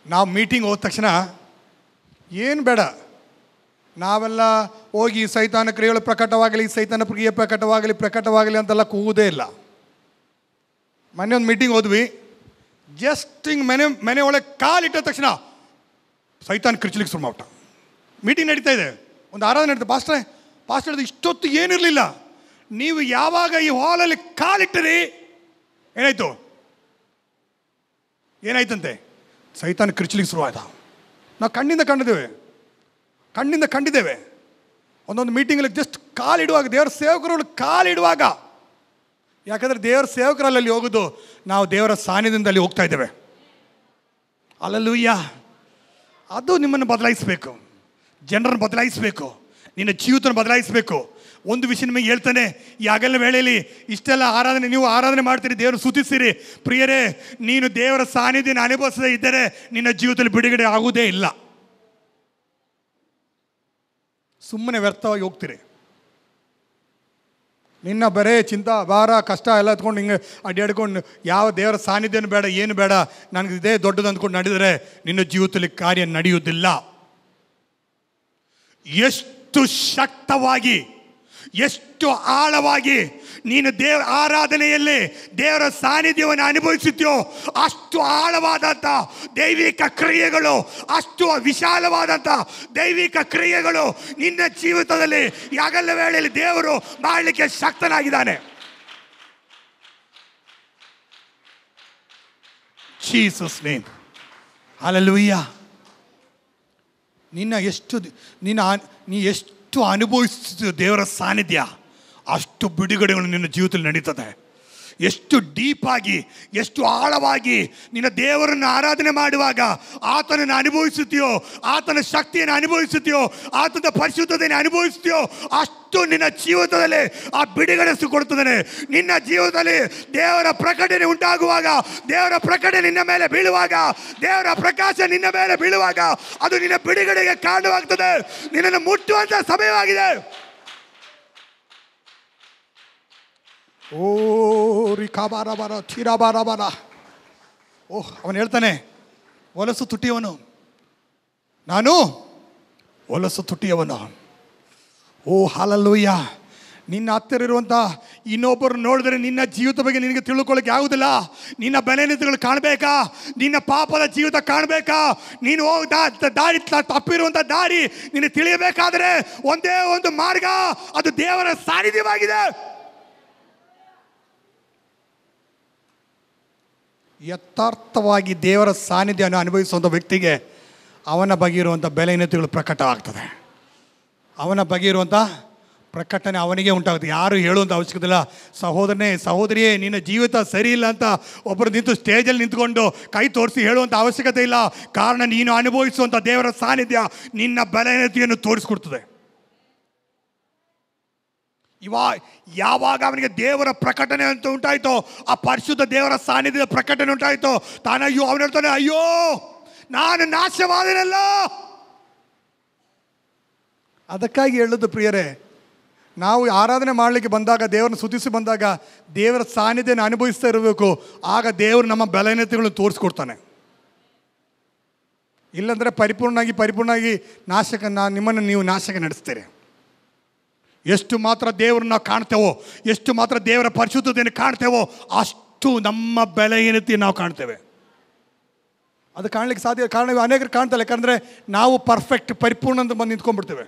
ನಾವು ಮೀಟಿಂಗ್ ಹೋದ ತಕ್ಷಣ ಏನು ಬೇಡ, ನಾವೆಲ್ಲ ಹೋಗಿ ಸೈತಾನ ಕ್ರಿಯೆಗಳು ಪ್ರಕಟವಾಗಲಿ, ಸೈತಾನ ಕ್ರಿಯೆ ಪ್ರಕಟವಾಗಲಿ ಅಂತೆಲ್ಲ ಕೂಗುವುದೇ ಇಲ್ಲ. ಮೊನ್ನೆ ಒಂದು ಮೀಟಿಂಗ್ ಹೋದ್ವಿ, ಜಸ್ಟ್ ಹಿಂಗೆ ಮನೆ ಒಳಗೆ ಕಾಲಿಟ್ಟ ತಕ್ಷಣ ಸೈತಾನ ಕಿರ್ಚಲಿಕ್ಕೆ ಶುರು ಮಾಡ್ಬಿಟ್ಟ. ಮೀಟಿಂಗ್ ನಡೀತಾ ಇದೆ, ಒಂದು ಆರಾಧನೆ ನಡೀತಾ, ಪಾಸ್ಟರ್ ಹೇಳಿದ ಇಷ್ಟೊತ್ತು ಏನಿರಲಿಲ್ಲ, ನೀವು ಯಾವಾಗ ಈ ಹಾಲಲ್ಲಿ ಕಾಲಿಟ್ಟರಿ ಏನಾಯ್ತಂತೆ, ಸೈತಾನ ಕಿರ್ಚಲಿಕ್ಕೆ ಶುರು ಆಯ್ತಾ. ನಾವು ಕಣ್ಣಿಂದ ಕಂಡಿದ್ದೇವೆ. ಒಂದೊಂದು ಮೀಟಿಂಗಲ್ಲಿ ಜಸ್ಟ್ ಕಾಲಿಡುವಾಗ, ದೇವರ ಸೇವಕರುಗಳು ಕಾಲಿಡುವಾಗ, ಯಾಕಂದರೆ ದೇವರ ಸೇವಕರಲ್ಲಿ ಹೋಗೋದು ನಾವು ದೇವರ ಸಾನ್ನಿಧ್ಯದಲ್ಲಿ ಹೋಗ್ತಾ ಇದ್ದೇವೆ. ಹಲ್ಲೆಲೂಯಾ. ಅದು ನಿಮ್ಮನ್ನು ಬದಲಾಯಿಸಬೇಕು, ಜನರನ್ನು ಬದಲಾಯಿಸಬೇಕು, ನಿನ್ನ ಜೀವಿತವನ್ನು ಬದಲಾಯಿಸಬೇಕು. ಒಂದು ವಿಷಯ ನಿಮಗೆ ಹೇಳ್ತಾನೆ, ಈ ಹಗಲಿನ ವೇಳೆಯಲ್ಲಿ ಇಷ್ಟೆಲ್ಲ ನೀವು ಆರಾಧನೆ ಮಾಡ್ತೀರಿ, ದೇವರು ಸ್ತುತಿಸ್ತೀರಿ. ಪ್ರಿಯರೇ, ನೀನು ದೇವರ ಸಾನ್ನಿಧ್ಯನ ಅನುಭವಿಸದೇ ಇದ್ದರೆ ನಿನ್ನ ಜೀವಿತದಲ್ಲಿ ಬಿಡುಗಡೆ ಆಗುವುದೇ ಇಲ್ಲ. ಸುಮ್ಮನೆ ವ್ಯರ್ಥವಾಗಿ ಹೋಗ್ತೀರಿ. ನಿನ್ನ ಬರೇ ಚಿಂತಾ ಭಾರ ಕಷ್ಟ ಎಲ್ಲ ಎತ್ಕೊಂಡು ಹಿಂಗೆ ಅಡ್ಡಾಡ್ಕೊಂಡು ಯಾವ ದೇವರ ಸಾನ್ನಿಧ್ಯನೂ ಬೇಡ, ಏನು ಬೇಡ, ನನಗೆ ಇದೇ ದೊಡ್ಡದು ಅಂದ್ಕೊಂಡು ನಡೆದರೆ ನಿನ್ನ ಜೀವಿತದಲ್ಲಿ ಕಾರ್ಯ ನಡೆಯುವುದಿಲ್ಲ. ಎಷ್ಟು ಶಕ್ತವಾಗಿ, ಎಷ್ಟು ಆಳವಾಗಿ ನೀನು ಆರಾಧನೆಯಲ್ಲಿ ದೇವರ ಸಾನ್ನಿಧ್ಯವನ್ನು ಅನುಭವಿಸುತ್ತೀಯೋ ಅಷ್ಟು ಆಳವಾದಂಥ ದೈವಿಕ ಕ್ರಿಯೆಗಳು, ಅಷ್ಟು ವಿಶಾಲವಾದಂಥ ದೈವಿಕ ಕ್ರಿಯೆಗಳು ನಿನ್ನ ಜೀವಿತದಲ್ಲಿ ಹಗಲ ವೇಳೆಯಲ್ಲಿ ದೇವರು ಮಾಡಲಿಕ್ಕೆ ಶಕ್ತನಾಗಿದ್ದಾನೆ. Jesus name. ಹಲ್ಲೆಲೂಯಾ. ನೀ ಎಷ್ಟು ಅನುಭವಿಸುತ್ತೀಯೋ ದೇವರ ಸಾನ್ನಿಧ್ಯ, ಅಷ್ಟು ಬಿಡುಗಡೆಗಳು ನಿನ್ನ ಜೀವಿತದಲ್ಲಿ ನಡೀತದೆ. ಎಷ್ಟು ಡೀಪಾಗಿ, ಎಷ್ಟು ಆಳವಾಗಿ ನಿನ್ನ ದೇವರನ್ನು ಆರಾಧನೆ ಮಾಡುವಾಗ ಆತನನ್ನು ಅನುಭವಿಸುತ್ತೀಯೋ, ಆತನ ಶಕ್ತಿಯನ್ನು ಅನುಭವಿಸುತ್ತೀಯೋ, ಆತನ ಪರಿಶುದ್ಧತೆಯನ್ನು ಅನುಭವಿಸುತ್ತೀಯೋ, ಅಷ್ಟು ನಿನ್ನ ಜೀವಿತದಲ್ಲಿ ಆ ಬಿಡುಗಡೆ ಕೊಡ್ತದೆ. ನಿನ್ನ ಜೀವಿತದಲ್ಲಿ ದೇವರ ಪ್ರಕಟಣೆ ಉಂಟಾಗುವಾಗ, ದೇವರ ಪ್ರಕಟಣೆ ನಿನ್ನ ಮೇಲೆ ಬೀಳುವಾಗ, ದೇವರ ಪ್ರಕಾಶ ನಿನ್ನ ಮೇಲೆ ಬೀಳುವಾಗ ಅದು ನಿನ್ನ ಬಿಡುಗಡೆಗೆ ಕಾರಣವಾಗ್ತದೆ. ನಿನ್ನನ್ನು ಮುಟ್ಟುವಂಥ ಸಮಯವಾಗಿದೆ. ಓ ರಿಕಾಬಾರಬಾರ ಥೀರಾಬಾರಬಾರ. ಓಹ್, ಅವನು ಹೇಳ್ತಾನೆ, ಹೊಲಸು ತುಟಿಯವನು, ನಾನು ಹೊಲಸು ತುಟಿಯವನು. ಓ ಹಲ್ಲೆಲೂಯ. ನಿನ್ನ ಹತ್ತಿರ ಇರುವಂಥ ಇನ್ನೊಬ್ಬರು ನೋಡಿದ್ರೆ ನಿನ್ನ ಜೀವಿತ ಬಗ್ಗೆ ನಿನಗೆ ತಿಳ್ಕೊಳ್ಳೋಕೆ ಆಗುವುದಿಲ್ಲ. ನಿನ್ನ ಬಲಹೀನತೆಗಳು ಕಾಣಬೇಕಾ, ನಿನ್ನ ಪಾಪದ ಜೀವಿತ ಕಾಣಬೇಕಾ, ನೀನು ದಾರಿ ತಪ್ಪಿರುವಂಥ ದಾರಿ ನೀನು ತಿಳಿಯಬೇಕಾದರೆ ಒಂದೇ ಒಂದು ಮಾರ್ಗ, ಅದು ದೇವರ ಸಾನ್ನಿಧ್ಯವಾಗಿದೆ. ಯಥಾರ್ಥವಾಗಿ ದೇವರ ಸಾನ್ನಿಧ್ಯವನ್ನು ಅನುಭವಿಸುವಂಥ ವ್ಯಕ್ತಿಗೆ ಅವನ ಬಗ್ಗೆ ಇರುವಂಥ ಬಲಹೀನತೆಗಳು ಪ್ರಕಟವಾಗ್ತದೆ. ಅವನ ಬಗ್ಗೆ ಇರುವಂಥ ಪ್ರಕಟಣೆ ಅವನಿಗೆ ಉಂಟಾಗುತ್ತೆ. ಯಾರು ಹೇಳುವಂಥ ಅವಶ್ಯಕತೆ ಇಲ್ಲ. ಸಹೋದರಿಯೇ, ನಿನ್ನ ಜೀವಿತ ಸರಿ ಇಲ್ಲ ಅಂತ ಒಬ್ಬರು ನಿಂತು ಸ್ಟೇಜಲ್ಲಿ ನಿಂತ್ಕೊಂಡು ಕೈ ತೋರಿಸಿ ಹೇಳುವಂಥ ಅವಶ್ಯಕತೆ ಇಲ್ಲ. ಕಾರಣ ನೀನು ಅನುಭವಿಸುವಂಥ ದೇವರ ಸಾನ್ನಿಧ್ಯ ನಿನ್ನ ಬಲಹೀನತೆಯನ್ನು ತೋರಿಸ್ಕೊಡ್ತದೆ. ಯಾವಾಗ ಅವನಿಗೆ ದೇವರ ಪ್ರಕಟಣೆ ಅಂತ ಉಂಟಾಯಿತೋ, ಆ ಪರಿಶುದ್ಧ ದೇವರ ಸಾನ್ನಿಧ್ಯದ ಪ್ರಕಟಣೆ ಉಂಟಾಯಿತೋ, ಅವನು ಹೇಳ್ತಾನೆ, ಅಯ್ಯೋ ನಾನು ನಾಶವಾದನಲ್ಲ. ಅದಕ್ಕಾಗಿ ಹೇಳೋದು ಪ್ರಿಯರೇ, ನಾವು ಆರಾಧನೆ ಮಾಡಲಿಕ್ಕೆ ಬಂದಾಗ, ದೇವರನ್ನು ಸ್ತುತಿಸಿ ಬಂದಾಗ ದೇವರ ಸಾನ್ನಿಧ್ಯನ ಅನುಭವಿಸ್ತಾ ಇರಬೇಕು. ಆಗ ದೇವರು ನಮ್ಮ ಬಲಹೀನತೆಗಳನ್ನು ತೋರಿಸ್ಕೊಡ್ತಾನೆ. ಇಲ್ಲಾಂದರೆ ಪರಿಪೂರ್ಣವಾಗಿ ನಿಮ್ಮನ್ನು ನೀವು ನಾಶಕ ನಡೆಸ್ತೀರಿ. ಎಷ್ಟು ಮಾತ್ರ ದೇವರನ್ನ ನಾವು ಕಾಣ್ತೇವೋ, ಎಷ್ಟು ಮಾತ್ರ ದೇವರ ಪರಿಶುದ್ಧತೆಯನ್ನು ಕಾಣ್ತೇವೋ, ಅಷ್ಟು ನಮ್ಮ ಬಲಹೀನತೆ ನಾವು ಕಾಣ್ತೇವೆ. ಅದು ಕಾಣಲಿಕ್ಕೆ ಸಾಧ್ಯ. ಕಾರಣ ಅನೇಕರು ಕಾಣ್ತಲ್ಲ, ಯಾಕಂದರೆ ನಾವು ಪರಿಪೂರ್ಣ ಅಂತ ಬಂದು ನಿಂತ್ಕೊಂಡ್ಬಿಡ್ತೇವೆ.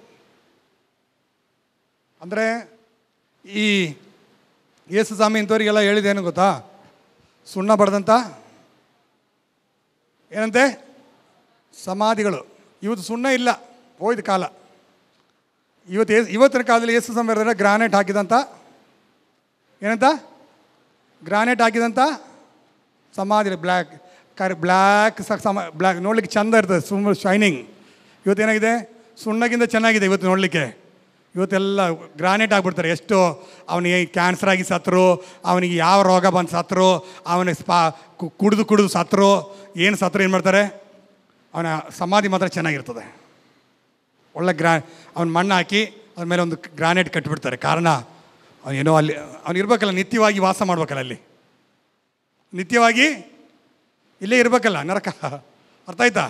ಅಂದರೆ ಈ ಯೇಸು ಸ್ವಾಮಿ ಇಂಥವ್ರಿಗೆಲ್ಲ ಹೇಳಿದೇನು ಗೊತ್ತಾ, ಸುಣ್ಣ ಬಡ್ದಂಥ ಏನಂತೆ ಸಮಾಧಿಗಳು. ಇವತ್ತು ಸುಣ್ಣ ಇಲ್ಲ, ಹೋಯ್ತು ಕಾಲ. ಇವತ್ತಿನ ಕಾಲದಲ್ಲಿ ಯೇಸು ಸ್ವಾಮಿ ಹೇಳಿದ್ರೆ ಗ್ರಾನೈಟ್ ಹಾಕಿದಂಥ ಗ್ರಾನೈಟ್ ಹಾಕಿದಂಥ ಸಮಾಧಿ, ಬ್ಲ್ಯಾಕ್ ನೋಡ್ಲಿಕ್ಕೆ ಚೆಂದ ಇರ್ತದೆ, ಶೈನಿಂಗ್. ಇವತ್ತೇನಾಗಿದೆ, ಸುಣ್ಣಗಿಂತ ಚೆನ್ನಾಗಿದೆ ಇವತ್ತು ನೋಡಲಿಕ್ಕೆ. ಇವತ್ತೆಲ್ಲ ಗ್ರಾನೇಟ್ ಆಗಿಬಿಡ್ತಾರೆ. ಎಷ್ಟು ಅವನಿಗೆ ಕ್ಯಾನ್ಸರ್ ಆಗಿ ಸತ್ತರು, ಅವನಿಗೆ ಯಾವ ರೋಗ ಬಂದು ಸತ್ತರು, ಅವನಿಗೆ ಕುಡಿದು ಸತ್ತರು, ಏನು ಸತ್ತರು ಏನು ಮಾಡ್ತಾರೆ, ಅವನ ಸಮಾಧಿ ಮಾತ್ರ ಚೆನ್ನಾಗಿರ್ತದೆ. ಒಳ್ಳೆ ಅವನ ಮಣ್ಣು ಹಾಕಿ ಅದ್ರ ಮೇಲೆ ಒಂದು ಗ್ರಾನೇಟ್ ಕಟ್ಟಿಬಿಡ್ತಾರೆ. ಕಾರಣ ಅವನೇನೋ ಅಲ್ಲಿ ಅವ್ನು ಇರಬೇಕಲ್ಲ, ನಿತ್ಯವಾಗಿ ವಾಸ ಮಾಡ್ಬೇಕಲ್ಲ, ಅಲ್ಲಿ ನಿತ್ಯವಾಗಿ ಇಲ್ಲೇ ಇರಬೇಕಲ್ಲ. ನರಕ ಅರ್ಥ ಆಯ್ತಾ?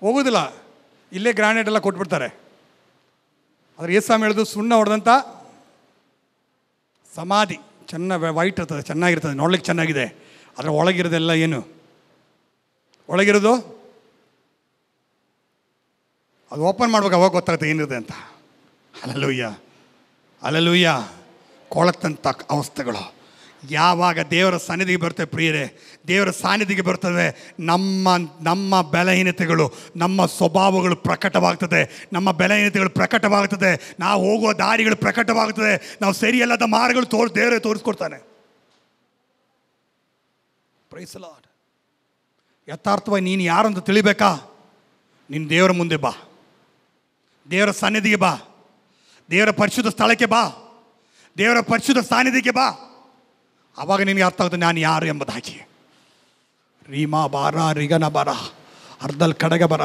ಹೋಗೋದಿಲ್ಲ, ಇಲ್ಲೇ ಗ್ರಾನೇಟ್ ಎಲ್ಲ ಕೊಟ್ಬಿಡ್ತಾರೆ. ಆದರೆ ಯೇಸು ಹೇಳಿದು ಸುಣ್ಣ ಹೊಡೆದಂಥ ಸಮಾಧಿ ವೈಟ್ ಇರ್ತದೆ, ಚೆನ್ನಾಗಿರ್ತದೆ, ನೋಡ್ಲಿಕ್ಕೆ ಚೆನ್ನಾಗಿದೆ. ಅದರ ಒಳಗಿರೋದೆಲ್ಲ ಏನು? ಒಳಗಿರೋದು ಅದು ಓಪನ್ ಮಾಡ್ಬೇಕು, ಅವಾಗ ಗೊತ್ತಾಗುತ್ತೆ ಏನಿದೆ ಅಂತ. ಅಲಲೂಯ್ಯ. ಕೊಳತಂಥ ಅವಸ್ಥೆಗಳು ಯಾವಾಗ ದೇವರ ಸನ್ನಿಧಿಗೆ ಬರ್ತವೆ ಪ್ರಿಯರೇ, ದೇವರ ಸಾನ್ನಿಧಿಗೆ ಬರ್ತದೆ, ನಮ್ಮ ಬಲಹೀನತೆಗಳು, ನಮ್ಮ ಸ್ವಭಾವಗಳು ಪ್ರಕಟವಾಗ್ತದೆ, ನಮ್ಮ ಬಲಹೀನತೆಗಳು ಪ್ರಕಟವಾಗ್ತದೆ, ನಾವು ಹೋಗುವ ದಾರಿಗಳು ಪ್ರಕಟವಾಗ್ತದೆ, ನಾವು ಸರಿಯಲ್ಲದ ಮಾರ್ಗಗಳು ದೇವರೇ ತೋರಿಸ್ಕೊಡ್ತಾನೆ. Price the Lord. ಯಥಾರ್ಥವಾಗಿ ನೀನು ಯಾರು ಅಂತ ತಿಳಿಬೇಕಾ? ನೀನು ದೇವರ ಮುಂದೆ ಬಾ, ದೇವರ ಸನ್ನಿಧಿಗೆ ಬಾ, ದೇವರ ಪರಿಶುದ್ಧ ಸ್ಥಳಕ್ಕೆ ಬಾ, ದೇವರ ಪರಿಶುದ್ಧ ಸಾನ್ನಿಧ್ಯಕ್ಕೆ ಬಾ. ಆವಾಗ ನಿನಗೆ ಅರ್ಥ ಆಗುತ್ತೆ ನಾನು ಯಾರು ಎಂಬುದಾಗಿ. ರೀಮಾ ಬಾರ ರಿಗನ ಬರ ಅರ್ಧಲ್ಲಿ ಕಡೆಗೆ ಬರ.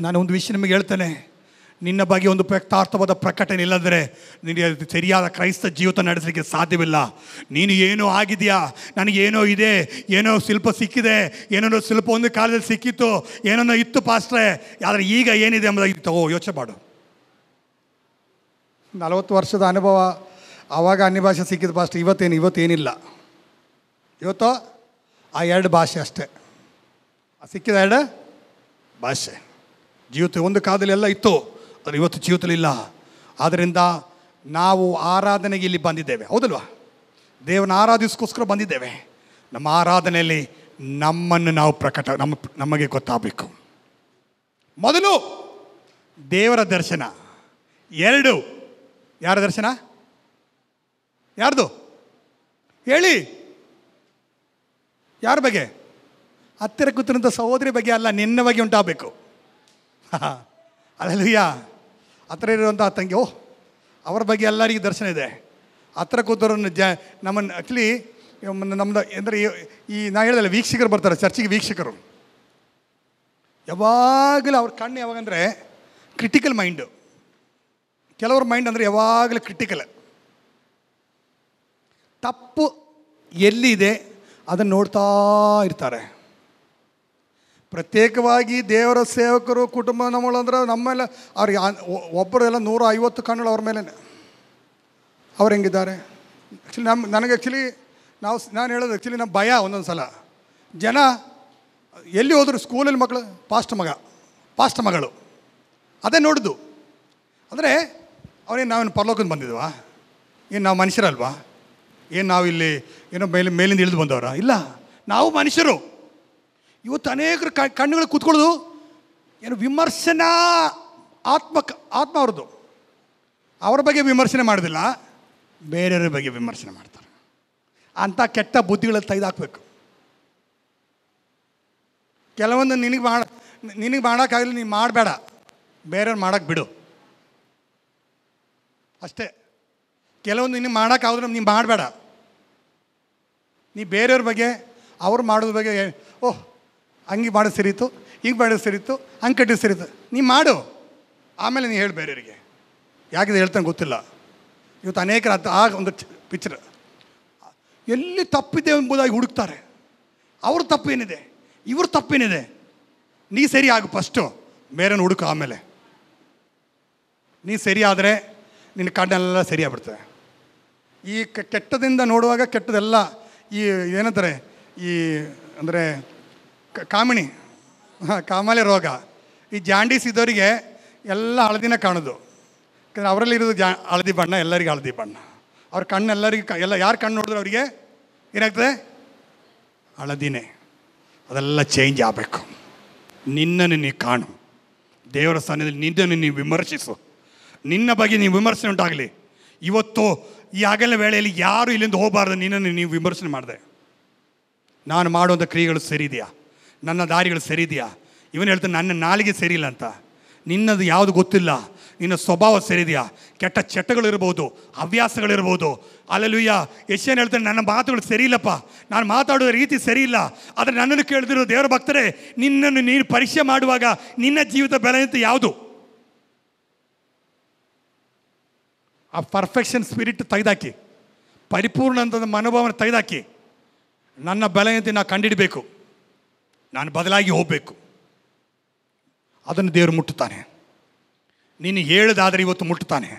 ನಾನು ಒಂದು ವಿಷಯ ನಿಮಗೆ ಹೇಳ್ತೇನೆ, ನಿನ್ನ ಬಗ್ಗೆ ಒಂದು ಯಥಾರ್ಥವಾದ ಪ್ರಕಟಣೆ ಇಲ್ಲಂದರೆ ನಿನಗೆ ಸರಿಯಾದ ಕ್ರೈಸ್ತ ಜೀವಿತ ನಡೆಸಲಿಕ್ಕೆ ಸಾಧ್ಯವಿಲ್ಲ. ನೀನು ಏನೋ ಆಗಿದೆಯಾ, ನನಗೇನೋ ಇದೆ, ಏನೋ ಶಿಲ್ಪ ಸಿಕ್ಕಿದೆ, ಏನೋ ಶಿಲ್ಪ ಒಂದು ಕಾಲದಲ್ಲಿ ಸಿಕ್ಕಿತ್ತು, ಏನೋ ಇತ್ತು ಪಾಸ್ಟ್ರೆ, ಆದರೆ ಈಗ ಏನಿದೆ ಎಂಬುದಾಗಿ ಯೋಚನೆ ಮಾಡು. 40 ವರ್ಷದ ಅನುಭವ, ಆವಾಗ ಅನ್ಯ ಭಾಷೆ ಸಿಕ್ಕಿದ ಪಾಸ್ಟ್ರೆ, ಇವತ್ತೇನಿಲ್ಲ. ಇವತ್ತು ಆ 2 ಭಾಷೆ ಅಷ್ಟೇ, ಸಿಕ್ಕಿದ 2 ಭಾಷೆ. ಜೀವಿತ ಒಂದು ಕಾಲದಲ್ಲಿ ಎಲ್ಲ ಇತ್ತು, ಅದು ಇವತ್ತು ಜೀವಿತಲಿಲ್ಲ. ಆದ್ದರಿಂದ ನಾವು ಆರಾಧನೆಗೆ ಇಲ್ಲಿ ಬಂದಿದ್ದೇವೆ, ಹೌದಲ್ವಾ? ದೇವನ ಆರಾಧಿಸೋಸ್ಕರ ಬಂದಿದ್ದೇವೆ. ನಮ್ಮ ಆರಾಧನೆಯಲ್ಲಿ ನಮ್ಮನ್ನು ನಾವು ನಮಗೆ ಗೊತ್ತಾಗಬೇಕು. ಮೊದಲು ದೇವರ ದರ್ಶನ, 2 ಯಾರ ದರ್ಶನ? ಯಾರ್ದು ಹೇಳಿ? ಯಾರ ಬಗ್ಗೆ? ಹತ್ತಿರ ಕೂತಿರೋಂಥ ಸಹೋದರಿ ಬಗ್ಗೆ ಅಲ್ಲ, ನಿನ್ನ ಬಗ್ಗೆ ಉಂಟಾಗಬೇಕು. ಅಲ್ಲಯ್ಯ, ಹತ್ತಿರ ಇರುವಂಥ ತಂಗಿ, ಅವರ ಬಗ್ಗೆ ಎಲ್ಲರಿಗೂ ದರ್ಶನ ಇದೆ. ಹತ್ತಿರ ಕೂತವ್ರನ್ನ ನಮ್ಮನ್ನು ಆ್ಯಕ್ಚುಲಿ ನಮ್ಮದು ಅಂದರೆ ನಾ ಹೇಳಿದಲ್ಲ, ವೀಕ್ಷಕರು ಬರ್ತಾರೆ ಚರ್ಚಿಗೆ. ವೀಕ್ಷಕರು ಯಾವಾಗಲೂ ಅವ್ರ ಕಣ್ಣು ಯಾವಾಗಂದರೆ ಕ್ರಿಟಿಕಲ್ ಮೈಂಡು. ಕೆಲವ್ರ ಮೈಂಡ್ ಅಂದರೆ ಯಾವಾಗಲೂ ಕ್ರಿಟಿಕಲ್. ತಪ್ಪು ಎಲ್ಲಿದೆ ಅದನ್ನು ನೋಡ್ತಾ ಇರ್ತಾರೆ. ಪ್ರತ್ಯೇಕವಾಗಿ ದೇವರ ಸೇವಕರು ಕುಟುಂಬ ನಮ್ಮಂದ್ರೆ ನಮ್ಮೆಲ್ಲ ಅವ್ರಿಗೆ ಒಬ್ಬರೆಲ್ಲ 150 ಕಣ್ಣುಗಳು ಅವ್ರ ಮೇಲೆ. ಅವ್ರು ಹೆಂಗಿದ್ದಾರೆ ಆ್ಯಕ್ಚುಲಿ ನನಗೆ ನಾನು ಹೇಳೋದು ಆ್ಯಕ್ಚುಲಿ ನಮ್ಮ ಭಯ. ಒಂದೊಂದು ಸಲ ಜನ ಎಲ್ಲಿ ಹೋದ್ರು ಸ್ಕೂಲಲ್ಲಿ ಮಕ್ಕಳು ಪಾಸ್ಟ್ ಮಗಳು ಅದೇ ನೋಡಿದ್ದು. ಅಂದರೆ ಅವನೇನು ನಾವೇನು ಪರಲೋಕದಿಂದ ಬಂದಿದ್ವಾ? ಏನು ನಾವು ಮನುಷ್ಯರಲ್ವಾ? ಏನು ನಾವು ಇಲ್ಲಿ ಏನೋ ಮೇಲಿಂದ ಇಳಿದು ಬಂದವರ? ಇಲ್ಲ, ನಾವು ಮನುಷ್ಯರು. ಇವತ್ತು ಅನೇಕರು ಕಣ್ಣುಗಳು ಕೂತ್ಕೊಳ್ಳೋದು ಏನು ವಿಮರ್ಶನಾ ಆತ್ಮ ಅವ್ರದ್ದು. ಅವ್ರ ಬಗ್ಗೆ ವಿಮರ್ಶನೆ ಮಾಡೋದಿಲ್ಲ, ಬೇರೆಯವ್ರ ಬಗ್ಗೆ ವಿಮರ್ಶನೆ ಮಾಡ್ತಾರೆ. ಅಂಥ ಕೆಟ್ಟ ಬುದ್ಧಿಗಳಲ್ಲಿ ತೆಗೆದಾಕಬೇಕು. ಕೆಲವೊಂದು ನಿನಗೆ ಮಾಡೋಕ್ಕಾಗಲಿ, ನೀನು ಮಾಡಬೇಡ, ಬೇರೆಯವ್ರು ಮಾಡೋಕ್ಕೆ ಬಿಡು ಅಷ್ಟೇ. ಕೆಲವೊಂದು ನಿನಗೆ ಮಾಡೋಕ್ಕಾದ್ರೆ ನೀನು ಮಾಡಬೇಡ. ನೀ ಬೇರೆಯವ್ರ ಬಗ್ಗೆ ಅವ್ರು ಮಾಡೋದ್ರ ಬಗ್ಗೆ ಹಂಗೆ ಮಾಡೋದು ಸರಿಯಿತ್ತು, ಹಿಂಗೆ ಮಾಡೋದು ಸರಿಯಿತ್ತು, ಹಂಗೆ ಕಟ್ಟಿದ್ದು ಸರಿಯಿತ್ತು, ನೀ ಮಾಡು, ಆಮೇಲೆ ನೀ ಹೇಳಿ ಬೇರೆಯವರಿಗೆ. ಯಾಕಿದೆ ಹೇಳ್ತಾನೆ ಗೊತ್ತಿಲ್ಲ. ಇವತ್ತು ಅನೇಕರ ಒಂದು ಪಿಕ್ಚರ್ ಎಲ್ಲಿ ತಪ್ಪಿದೆ ಎಂಬುದಾಗಿ ಹುಡುಕ್ತಾರೆ. ಅವ್ರ ತಪ್ಪೇನಿದೆ, ಇವ್ರ ತಪ್ಪೇನಿದೆ, ನೀ ಸರಿ ಆಗು ಫಸ್ಟು, ಬೇರೆನ ಹುಡುಕು ಆಮೇಲೆ. ನೀ ಸರಿ ಆದರೆ ನಿನ್ನ ಕಣ್ಣೆಲ್ಲ ಸರಿಯಾಗ್ಬಿಡ್ತದೆ. ಈ ಕೆಟ್ಟದಿಂದ ನೋಡುವಾಗ ಕೆಟ್ಟದೆಲ್ಲ ಈ ಏನಂತಾರೆ, ಈ ಅಂದರೆ ಕಾಮಾಲೆ ರೋಗ, ಈ ಜಾಂಡೀಸ್ ಇದ್ದವರಿಗೆ ಎಲ್ಲ ಹಳದಿನ ಕಾಣೋದು. ಯಾಕಂದರೆ ಅವರಲ್ಲಿ ಇರೋದು ಹಳದಿ ಬಣ್ಣ, ಎಲ್ಲರಿಗೂ ಹಳದಿ ಬಣ್ಣ. ಅವ್ರ ಕಣ್ಣೆಲ್ಲರಿಗೂ ಯಾರು ಕಣ್ಣು ನೋಡಿದ್ರೆ ಅವರಿಗೆ ಏನಾಗ್ತದೆ? ಹಳದಿನೇ. ಅದೆಲ್ಲ ಚೇಂಜ್ ಆಗಬೇಕು. ನಿನ್ನನ್ನು ನೀ ಕಾಣು, ದೇವರ ಸನ್ನಿಧಿಯಲ್ಲಿ ನಿನ್ನನ್ನು ನೀವು ವಿಮರ್ಶಿಸು, ನಿನ್ನ ಬಗ್ಗೆ ನೀವು ವಿಮರ್ಶನೆ ಉಂಟಾಗಲಿ. ಇವತ್ತು ಈ ಹಗಲ ವೇಳೆಯಲ್ಲಿ ಯಾರು ಇಲ್ಲಿಂದ ಹೋಗಬಾರ್ದು. ನಿನ್ನನ್ನು ನೀವು ವಿಮರ್ಶನೆ ಮಾಡಿದೆ, ನಾನು ಮಾಡುವಂಥ ಕ್ರಿಯೆಗಳು ಸರಿ ಇದೆಯಾ, ನನ್ನ ದಾರಿಗಳು ಸರಿ ಇದೆಯಾ? ಇವನು ಹೇಳ್ತಾನೆ ನನ್ನ ನಾಲಿಗೆ ಸರಿ ಇಲ್ಲ ಅಂತ. ನಿನ್ನದು ಯಾವುದು ಗೊತ್ತಿಲ್ಲ, ನಿನ್ನ ಸ್ವಭಾವ ಸರಿದೆಯಾ? ಕೆಟ್ಟ ಚಟಗಳಿರ್ಬೋದು, ಹವ್ಯಾಸಗಳಿರ್ಬೋದು. ಅಲ್ಲೆಲೂಯ್ಯ. ಯೆಶಾಯನು ಹೇಳ್ತಾನೆ, ನನ್ನ ಮಾತುಗಳು ಸರಿ ಇಲ್ಲಪ್ಪ, ನಾನು ಮಾತಾಡೋ ರೀತಿ ಸರಿ ಇಲ್ಲ. ಆದರೆ ನನ್ನನ್ನು ಕೇಳಿದಿರೋ ದೇವರ ಭಕ್ತರೇ, ನಿನ್ನನ್ನು ನೀನು ಪರೀಕ್ಷೆ ಮಾಡುವಾಗ ನಿನ್ನ ಜೀವಿತ ಬೆಲೆ ಅಂತ ಯಾವುದು? ಆ ಪರ್ಫೆಕ್ಷನ್ ಸ್ಪಿರಿಟ್ ತೆಗೆದಾಕಿ, ಪರಿಪೂರ್ಣ ಅಂತ ಮನೋಭಾವನ ತೆಗೆದಾಕಿ, ನನ್ನ ಬೆಲೆಯಂತೆ ನಾನು ಕಂಡಿಡಬೇಕು, ನಾನು ಬದಲಾಗಿ ಹೋಗಬೇಕು. ಅದನ್ನು ದೇವರು ಮುಟ್ಟುತ್ತಾನೆ. ನೀನು ಹೇಳೋದಾದರೆ ಇವತ್ತು ಮುಟ್ಟುತ್ತಾನೆ.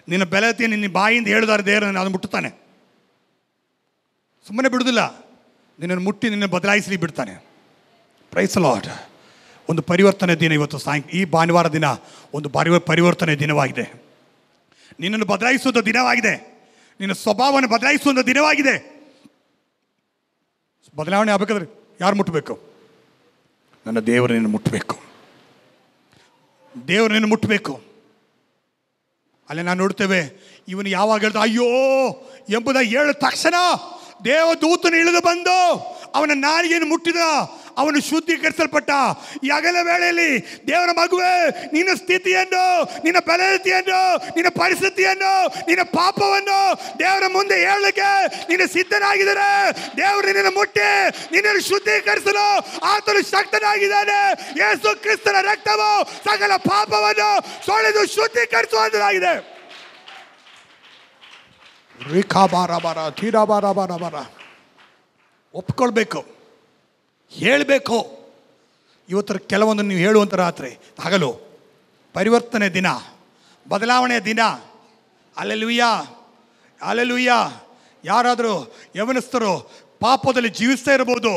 ನಿನ್ನ ಬೆಲೆತೆ ನಿನ್ನ ಬಾಯಿಂದ ಹೇಳೋದಾದ್ರೆ ದೇವರು ಅದು ಮುಟ್ಟುತ್ತಾನೆ. ಸುಮ್ಮನೆ ಬಿಡುವುದಿಲ್ಲ, ನಿನ್ನನ್ನು ಮುಟ್ಟಿ ನಿನ್ನ ಬದಲಾಯಿಸಲಿ ಬಿಡ್ತಾನೆ. Praise the Lord. ಒಂದು ಪರಿವರ್ತನೆ ದಿನ ಇವತ್ತು ಈ ಭಾನುವಾರ ದಿನ ಒಂದು ಪರಿವರ್ತನೆ ದಿನವಾಗಿದೆ. ನಿನ್ನನ್ನು ಬದಲಾಯಿಸುವಂಥ ದಿನವಾಗಿದೆ. ನಿನ್ನ ಸ್ವಭಾವವನ್ನು ಬದಲಾಯಿಸುವಂಥ ದಿನವಾಗಿದೆ. ಬದಲಾವಣೆ ಆಗಬೇಕಾದ್ರೆ ಯಾರು ಮುಟ್ಟಬೇಕು? ನನ್ನ ದೇವರು ನಿನ್ನ ಮುಟ್ಟಬೇಕು. ದೇವರು ನಿನ್ನ ಮುಟ್ಟಬೇಕು. ಅಲ್ಲೇ ನಾವು ನೋಡ್ತೇವೆ, ಇವನು ಯಾವಾಗ ಹೇಳ್ದ ಅಯ್ಯೋ ಎಂಬುದಾಗಿ ಹೇಳಿದ ತಕ್ಷಣ ದೇವದೂತನು ಇಳಿದು ಬಂದು ಅವನ ನಾಲಿಗೆಯನ್ನು ಮುಟ್ಟಿದ. ಅವನು ಶುದ್ಧೀಕರಿಸಲ್ಪಟ್ಟ. ಈ ಹಗಲ ವೇಳೆಯಲ್ಲಿ ದೇವರ ಮಗುವೆ, ನಿನ್ನ ಸ್ಥಿತಿಯನ್ನು, ನಿನ್ನ ಬಲಹೀನತೆಯನ್ನು, ನಿನ್ನ ಪರಿಸ್ಥಿತಿಯನ್ನು, ನಿನ್ನ ಪಾಪವನ್ನು ದೇವರ ಮುಂದೆ ಹೇಳಲಿಕ್ಕೆ ನೀನು ಸಿದ್ಧನಾಗಿದ್ದಾರೆ. ದೇವರು ನಿನ್ನನ್ನು ಮುಟ್ಟಿ ನಿನ್ನನ್ನು ಶುದ್ಧೀಕರಿಸಲು ಆತನು ಶಕ್ತನಾಗಿದ್ದಾನೆ. ಯೇಸು ಕ್ರಿಸ್ತನ ರಕ್ತವು ಸಕಲ ಪಾಪವನ್ನು ತೊಳೆದು ಶುದ್ಧೀಕರಿಸುವಂತಾಗಿದೆ. ಒಪ್ಕೊಳ್ಬೇಕು, ಹೇಳಬೇಕು. ಇವತ್ತರ ಕೆಲವೊಂದು ನೀವು ಹೇಳುವಂಥ ರಾತ್ರಿ ಹಗಲು ಪರಿವರ್ತನೆ ದಿನ, ಬದಲಾವಣೆಯ ದಿನ. Alleluia, alleluia. ಯಾರಾದರೂ ಯವನಸ್ಥರು ಪಾಪದಲ್ಲಿ ಜೀವಿಸ್ತಾ ಇರ್ಬೋದು,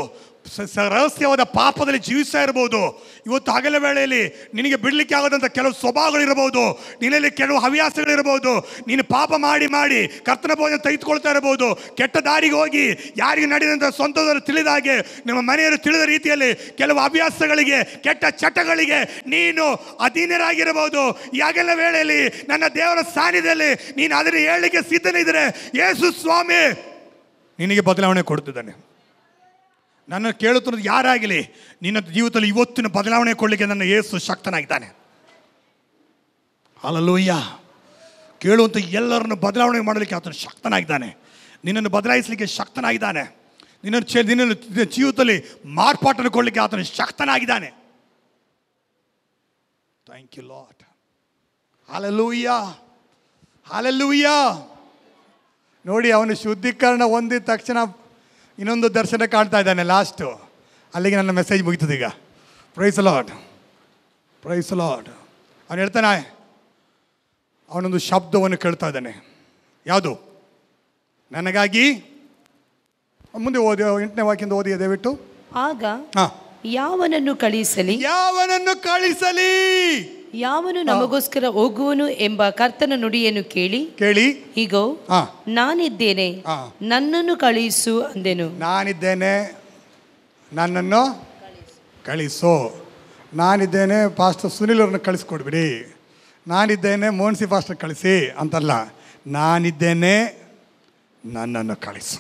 ರಹಸ್ಯವಾದ ಪಾಪದಲ್ಲಿ ಜೀವಿಸ್ತಾ ಇರ್ಬೋದು. ಇವತ್ತು ಹಗಲ ವೇಳೆಯಲ್ಲಿ ನಿನಗೆ ಬಿಡಲಿಕ್ಕೆ ಆಗೋದಂಥ ಕೆಲವು ಸ್ವಭಾವಗಳಿರ್ಬೋದು, ನಿನ್ನಲ್ಲಿ ಕೆಲವು ಹವ್ಯಾಸಗಳಿರ್ಬೋದು. ನೀನು ಪಾಪ ಮಾಡಿ ಮಾಡಿ ಕರ್ತನ ಭೋಜನ ತೆಗೆದುಕೊಳ್ತಾ ಇರ್ಬೋದು. ಕೆಟ್ಟ ದಾರಿಗೆ ಹೋಗಿ ಯಾರಿಗೆ ನಡೆದಂಥ ಸ್ವಂತದಲ್ಲಿ ತಿಳಿದ ಹಾಗೆ, ನಿಮ್ಮ ಮನೆಯಲ್ಲಿ ತಿಳಿದ ರೀತಿಯಲ್ಲಿ ಕೆಲವು ಹವ್ಯಾಸಗಳಿಗೆ, ಕೆಟ್ಟ ಚಟಗಳಿಗೆ ನೀನು ಅಧೀನರಾಗಿರಬಹುದು. ಈ ಹಗಲ ವೇಳೆಯಲ್ಲಿ ನನ್ನ ದೇವರ ಸಾನ್ನಿಧ್ಯದಲ್ಲಿ ನೀನು ಅದನ್ನು ಹೇಳಲಿಕ್ಕೆ ಸಿದ್ಧನಿದ್ದರೆ, ಯೇಸು ಸ್ವಾಮಿ ನಿನಗೆ ಬದಲಾವಣೆ ಕೊಡ್ತಿದ್ದಾನೆ. ನನ್ನ ಕೇಳುತ್ತಿರೋದು ಯಾರಾಗಲಿ, ನಿನ್ನ ಜೀವಿತದಲ್ಲಿ ಇವತ್ತಿನ ಬದಲಾವಣೆ ಕೊಡಲಿಕ್ಕೆ ನನ್ನ ಯೇಸು ಶಕ್ತನಾಗಿದ್ದಾನೆ. ಹಲ್ಲೆಲೂಯಾ. ಕೇಳುವಂಥ ಎಲ್ಲರನ್ನು ಬದಲಾವಣೆ ಮಾಡಲಿಕ್ಕೆ ಆತನು ಶಕ್ತನಾಗಿದ್ದಾನೆ. ನಿನ್ನನ್ನು ಬದಲಾಯಿಸಲಿಕ್ಕೆ ಶಕ್ತನಾಗಿದ್ದಾನೆ. ನಿನ್ನ ಜೀವಿತದಲ್ಲಿ ಮಾರ್ಪಾಟನ್ನು ಕೊಡಲಿಕ್ಕೆ ಆತನು ಶಕ್ತನಾಗಿದ್ದಾನೆ. Thank you Lord. Hallelujah, hallelujah. ನೋಡಿ, ಅವನು ಶುದ್ಧೀಕರಣ ಹೊಂದಿದ ತಕ್ಷಣ ಇನ್ನೊಂದು ದರ್ಶನ ಕಾಣ್ತಾ ಇದ್ದಾನೆ. ಲಾಸ್ಟು ಅಲ್ಲಿಗೆ ನನ್ನ ಮೆಸೇಜ್ ಮುಗಿತದೆ ಈಗ. Praise the Lord, praise the Lord. ಅವನು ಹೇಳ್ತಾನೆ, ಅವನೊಂದು ಶಬ್ದವನ್ನು ಕೇಳ್ತಾ ಇದ್ದಾನೆ. ಯಾವುದು? ನನಗಾಗಿ. ಮುಂದೆ ಓದಿ, 8ನೇ ವಾಕ್ಯದಿಂದ ಓದಿ ದಯವಿಟ್ಟು. ಆಗ ಯಾವನನ್ನು ಕಳಿಸಲಿ, ಯಾವನನ್ನು ಕಳಿಸಲಿ, ಯಾವನು ನಮಗೋಸ್ಕರ ಹೋಗುವನು ಎಂಬ ಕರ್ತನ ನುಡಿಯನ್ನು ಕೇಳಿ ಹೀಗೋ ನಾನಿದ್ದೇನೆ, ನನ್ನನ್ನು ಕಳಿಸು ಅಂದೆನು. ನಾನಿದ್ದೇನೆ, ನನ್ನನ್ನು ಕಳಿಸು. ನಾನಿದ್ದೇನೆ ಪಾಸ್ಟರ್ ಸುನಿಲ್ ಅವ್ರನ್ನ ಕಳಿಸ್ಕೊಡ್ಬಿಡಿ, ನಾನಿದ್ದೇನೆ ಮೋನ್ಸಿ ಪಾಸ್ಟರ್ ಕಳಿಸಿ ಅಂತಲ್ಲ. ನಾನಿದ್ದೇನೆ, ನನ್ನನ್ನು ಕಳಿಸು.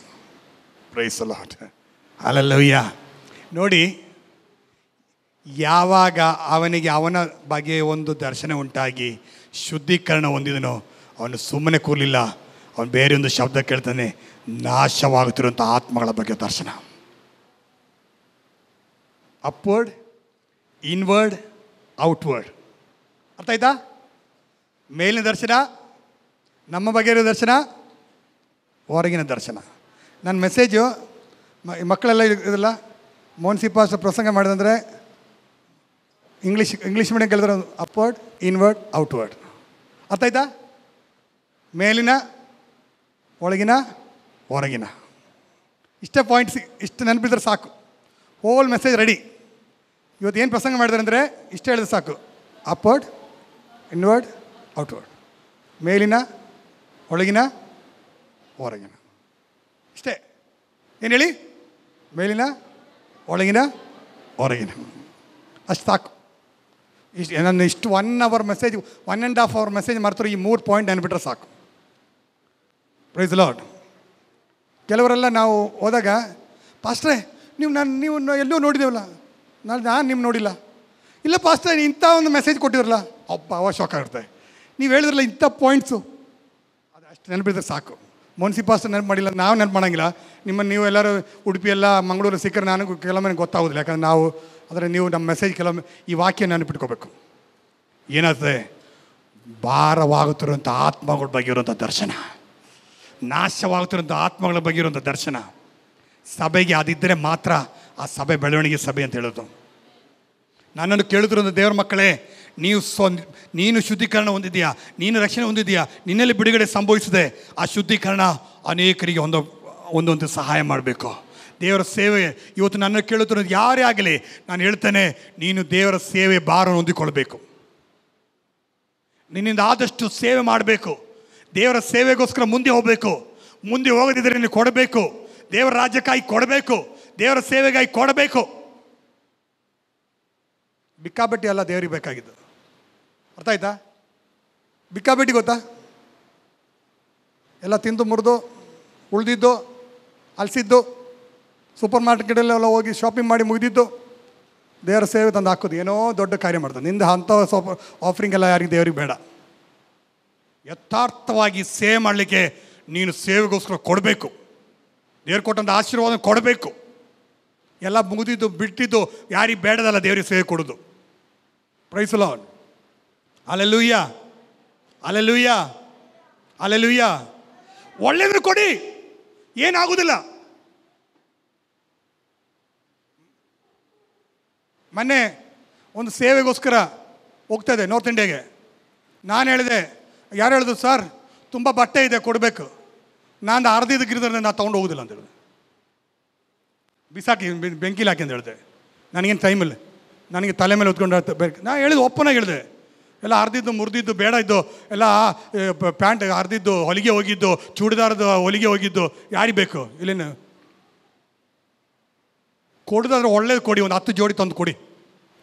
Praise the Lord. ಹಲ್ಲೆಲೂಯಾ. ನೋಡಿ, ಯಾವಾಗ ಅವನಿಗೆ ಅವನ ಬಗ್ಗೆ ಒಂದು ದರ್ಶನ ಉಂಟಾಗಿ ಶುದ್ಧೀಕರಣ ಹೊಂದಿದನೋ, ಅವನು ಸುಮ್ಮನೆ ಕೂರಲಿಲ್ಲ. ಅವನು ಬೇರೆ ಒಂದು ಶಬ್ದ ಕೇಳ್ತಾನೆ, ನಾಶವಾಗುತ್ತಿರುವಂಥ ಆತ್ಮಗಳ ಬಗ್ಗೆ ದರ್ಶನ. Upward, inward, outward. ಅರ್ಥ ಆಯ್ತಾ? ಮೇಲಿನ ದರ್ಶನ, ನಮ್ಮ ಬಗ್ಗೆ ಇರೋ ದರ್ಶನ, ಹೊರಗಿನ ದರ್ಶನ. ನನ್ನ ಮೆಸೇಜು ಮಕ್ಕಳೆಲ್ಲ ಇದಲ್ಲ, ಮೋನ್ಸಿ ಪಾಸ್ ಪ್ರಸಂಗ ಮಾಡಿದಂದರೆ ಇಂಗ್ಲೀಷ್ ಮೀಡಿಯಂ ಕೇಳಿದ್ರೆ ಅಪ್ವರ್ಡ್, ಇನ್ವರ್ಡ್, ಔಟ್ವರ್ಡ್. ಅರ್ಥ ಆಯ್ತಾ? ಮೇಲಿನ, ಒಳಗಿನ, ಹೊರಗಿನ. ಇಷ್ಟೇ ಪಾಯಿಂಟ್ಸ್, ಇಷ್ಟು ನೆನಪಿದ್ರೆ ಸಾಕು, ಹೋಲ್ ಮೆಸೇಜ್ ರೆಡಿ. ಇವತ್ತು ಏನು ಪ್ರಸಂಗ ಮಾಡಿದ್ದಾರೆ ಅಂದರೆ ಇಷ್ಟು ಹೇಳಿದ್ರೆ ಸಾಕು. Upward, inward, outward. ಮೇಲಿನ, ಒಳಗಿನ, ಹೊರಗಿನ. ಇಷ್ಟೇ. ಏನು ಹೇಳಿ? ಮೇಲಿನ, ಒಳಗಿನ, ಹೊರಗಿನ. ಅಷ್ಟು ಸಾಕು. ನನ್ನ ಇಷ್ಟು 1 hour ಮೆಸೇಜ್, 1.5 hour ಮೆಸೇಜ್ ಮಾಡ್ತಾರೆ. ಈ 3 ಪಾಯಿಂಟ್ ನೆನ್ಬಿಟ್ರೆ ಸಾಕು. Praise the Lord. ಕೆಲವರೆಲ್ಲ ನಾವು ಹೋದಾಗ, ಪಾಸ್ಟ್ರೇ ನೀವು ಎಲ್ಲೂ ನೋಡಿದ್ದೇವಲ್ಲ, ನಾನು ನಿಮ್ಮ ನೋಡಿಲ್ಲ. ಇಲ್ಲ ಪಾಸ್ಟ್ರೇ, ಇಂಥ ಒಂದು ಮೆಸೇಜ್ ಕೊಟ್ಟಿರಲ್ಲ, ಅಪ್ಪ ಅವ ಶಾಕ್ ಆಗಿರುತ್ತೆ. ನೀವು ಹೇಳಿದ್ರಲ್ಲ ಇಂಥ ಪಾಯಿಂಟ್ಸು, ಅದು ಅಷ್ಟು ನೆನಪಿದ್ರೆ ಸಾಕು. ಮೋನ್ಸಿ ಪಾಸ್ಟರ್ ನೆನಪು ಮಾಡಿಲ್ಲ, ನಾವು ನೆನಪು ಮಾಡೋಂಗಿಲ್ಲ. ನೀವು ಎಲ್ಲರೂ ಉಡುಪಿ ಎಲ್ಲ ಮಂಗಳೂರು ಸಿಕ್ಕರೆ ನನಗೂ ಕೆಲವೊಮ್ಮೆ ಗೊತ್ತಾಗೋದಿಲ್ಲ, ಯಾಕಂದ್ರೆ ನಾವು ಆದರೆ ನೀವು ನಮ್ಮ ಮೆಸೇಜ್ ಕೆಲವೊಮ್ಮೆ ಈ ವಾಕ್ಯ ನೆನಪಿಟ್ಕೋಬೇಕು. ಏನಾಗ್ತದೆ? ಭಾರವಾಗುತ್ತಿರುವಂಥ ಆತ್ಮಗಳ ಬಗ್ಗೆ ಇರುವಂಥ ದರ್ಶನ, ನಾಶವಾಗುತ್ತಿರುವಂಥ ಆತ್ಮಗಳ ಬಗ್ಗೆ ಇರುವಂಥ ದರ್ಶನ ಸಭೆಗೆ ಅದಿದ್ದರೆ ಮಾತ್ರ ಆ ಸಭೆ ಬೆಳವಣಿಗೆ ಸಭೆ ಅಂತ ಹೇಳೋದು. ನನ್ನನ್ನು ಕೇಳುತ್ತಿರುವಂಥ ದೇವರ ಮಕ್ಕಳೇ, ನೀನು ಶುದ್ಧೀಕರಣ ಹೊಂದಿದೆಯಾ, ನೀನು ರಕ್ಷಣೆ ಹೊಂದಿದೆಯಾ, ನಿನ್ನಲ್ಲಿ ಬಿಡುಗಡೆ ಸಂಭವಿಸಿದೆ. ಆ ಶುದ್ಧೀಕರಣ ಅನೇಕರಿಗೆ ಒಂದೊಂದು ಸಹಾಯ ಮಾಡಬೇಕು. ದೇವರ ಸೇವೆ ಇವತ್ತು ನನ್ನ ಕೇಳುತ್ತಿರೋದು ಯಾರೇ ಆಗಲಿ, ನಾನು ಹೇಳ್ತೇನೆ, ನೀನು ದೇವರ ಸೇವೆ ಭಾರವನ್ನು ಹೊಂದಿಕೊಳ್ಬೇಕು. ನಿನ್ನಿಂದ ಆದಷ್ಟು ಸೇವೆ ಮಾಡಬೇಕು. ದೇವರ ಸೇವೆಗೋಸ್ಕರ ಮುಂದೆ ಹೋಗಬೇಕು. ಮುಂದೆ ಹೋಗದಿದ್ದರೆ ನೀನು ಕೊಡಬೇಕು. ದೇವರ ರಾಜ್ಯಕ್ಕಾಗಿ ಕೊಡಬೇಕು, ದೇವರ ಸೇವೆಗಾಗಿ ಕೊಡಬೇಕು. ಬಿಕ್ಕಾಬಟ್ಟಿ ಅಲ್ಲ ದೇವರಿಗೆ ಬೇಕಾಗಿದ್ದು. ಅರ್ಥ ಆಯ್ತಾ? ಬಿಕ್ಕಾಬಟ್ಟಿ ಗೊತ್ತಾ? ಎಲ್ಲ ತಿಂದು ಮುರಿದು ಉಳಿದಿದ್ದು, ಅಲಸಿದ್ದು, ಸೂಪರ್ ಮಾರ್ಕೆಟಲ್ಲೆಲ್ಲ ಹೋಗಿ ಶಾಪಿಂಗ್ ಮಾಡಿ ಮುಗಿದಿದ್ದು, ದೇವರ ಸೇವೆ ತಂದು ಹಾಕೋದು, ಏನೋ ದೊಡ್ಡ ಕಾರ್ಯ ಮಾಡ್ತಾರೆ. ನಿಂದ ಅಂಥ ಆಫರಿಂಗ್ ಎಲ್ಲ ಯಾರಿಗೆ ದೇವರಿಗೆ ಬೇಡ. ಯಥಾರ್ಥವಾಗಿ ಸೇವೆ ಮಾಡಲಿಕ್ಕೆ ನೀನು ಸೇವೆಗೋಸ್ಕರ ಕೊಡಬೇಕು. ದೇವ್ರು ಕೊಟ್ಟಂಥ ಆಶೀರ್ವಾದ ಕೊಡಬೇಕು. ಎಲ್ಲ ಮುಗಿದಿದ್ದು ಬಿಟ್ಟಿದ್ದು ಯಾರಿಗೆ ಬೇಡದಲ್ಲ ದೇವರಿಗೆ ಸೇವೆ ಕೊಡೋದು. Praise the Lord. Hallelujah, hallelujah, hallelujah. ಒಳ್ಳೆಯದು ಕೊಡಿ, ಏನಾಗುವುದಿಲ್ಲ. ಮೊನ್ನೆ ಒಂದು ಸೇವೆಗೋಸ್ಕರ ಹೋಗ್ತಾ ಇದೆ ನಾರ್ತ್ ಇಂಡಿಯಾಗೆ. ನಾನು ಹೇಳಿದೆ, ಯಾರು ಹೇಳಿದ್ರು, ಸರ್ ತುಂಬ ಬಟ್ಟೆ ಇದೆ ಕೊಡಬೇಕು. ನಾನು ಅರ್ಧದಕ್ಕಿರಿದ್ರೆ ನಾನು ತೊಗೊಂಡು ಹೋಗೋದಿಲ್ಲ ಅಂತ ಹೇಳಿದೆ. ಬಿಸಾಕಿ ಬೆಂಕಿಲಿ ಹಾಕಿ ಅಂತ ಹೇಳಿದೆ. ನನಗೇನು ಟೈಮಿಲ್ಲ, ನನಗೆ ತಲೆ ಮೇಲೆ ಹೊತ್ಕೊಂಡು ನಾನು ಹೇಳಿದ್ದು ಒಪ್ಪನಾಗಿ ಹೇಳಿದೆ. ಎಲ್ಲ ಅರ್ದಿದ್ದು ಮುರಿದಿದ್ದು ಬೇಡ ಇದ್ದು, ಎಲ್ಲ ಪ್ಯಾಂಟ್ ಅರ್ದಿದ್ದು ಹೊಲಿಗೆ ಹೋಗಿದ್ದು, ಚೂಡಿದಾರದ ಹೊಲಿಗೆ ಹೋಗಿದ್ದು ಯಾರಿಗೆ ಬೇಕು? ಇಲ್ಲೇನು ಕೊಡೋದಾದ್ರೆ ಒಳ್ಳೇದು ಕೊಡಿ, ಒಂದು 10 ಜೋಡಿ ತಂದು ಕೊಡಿ,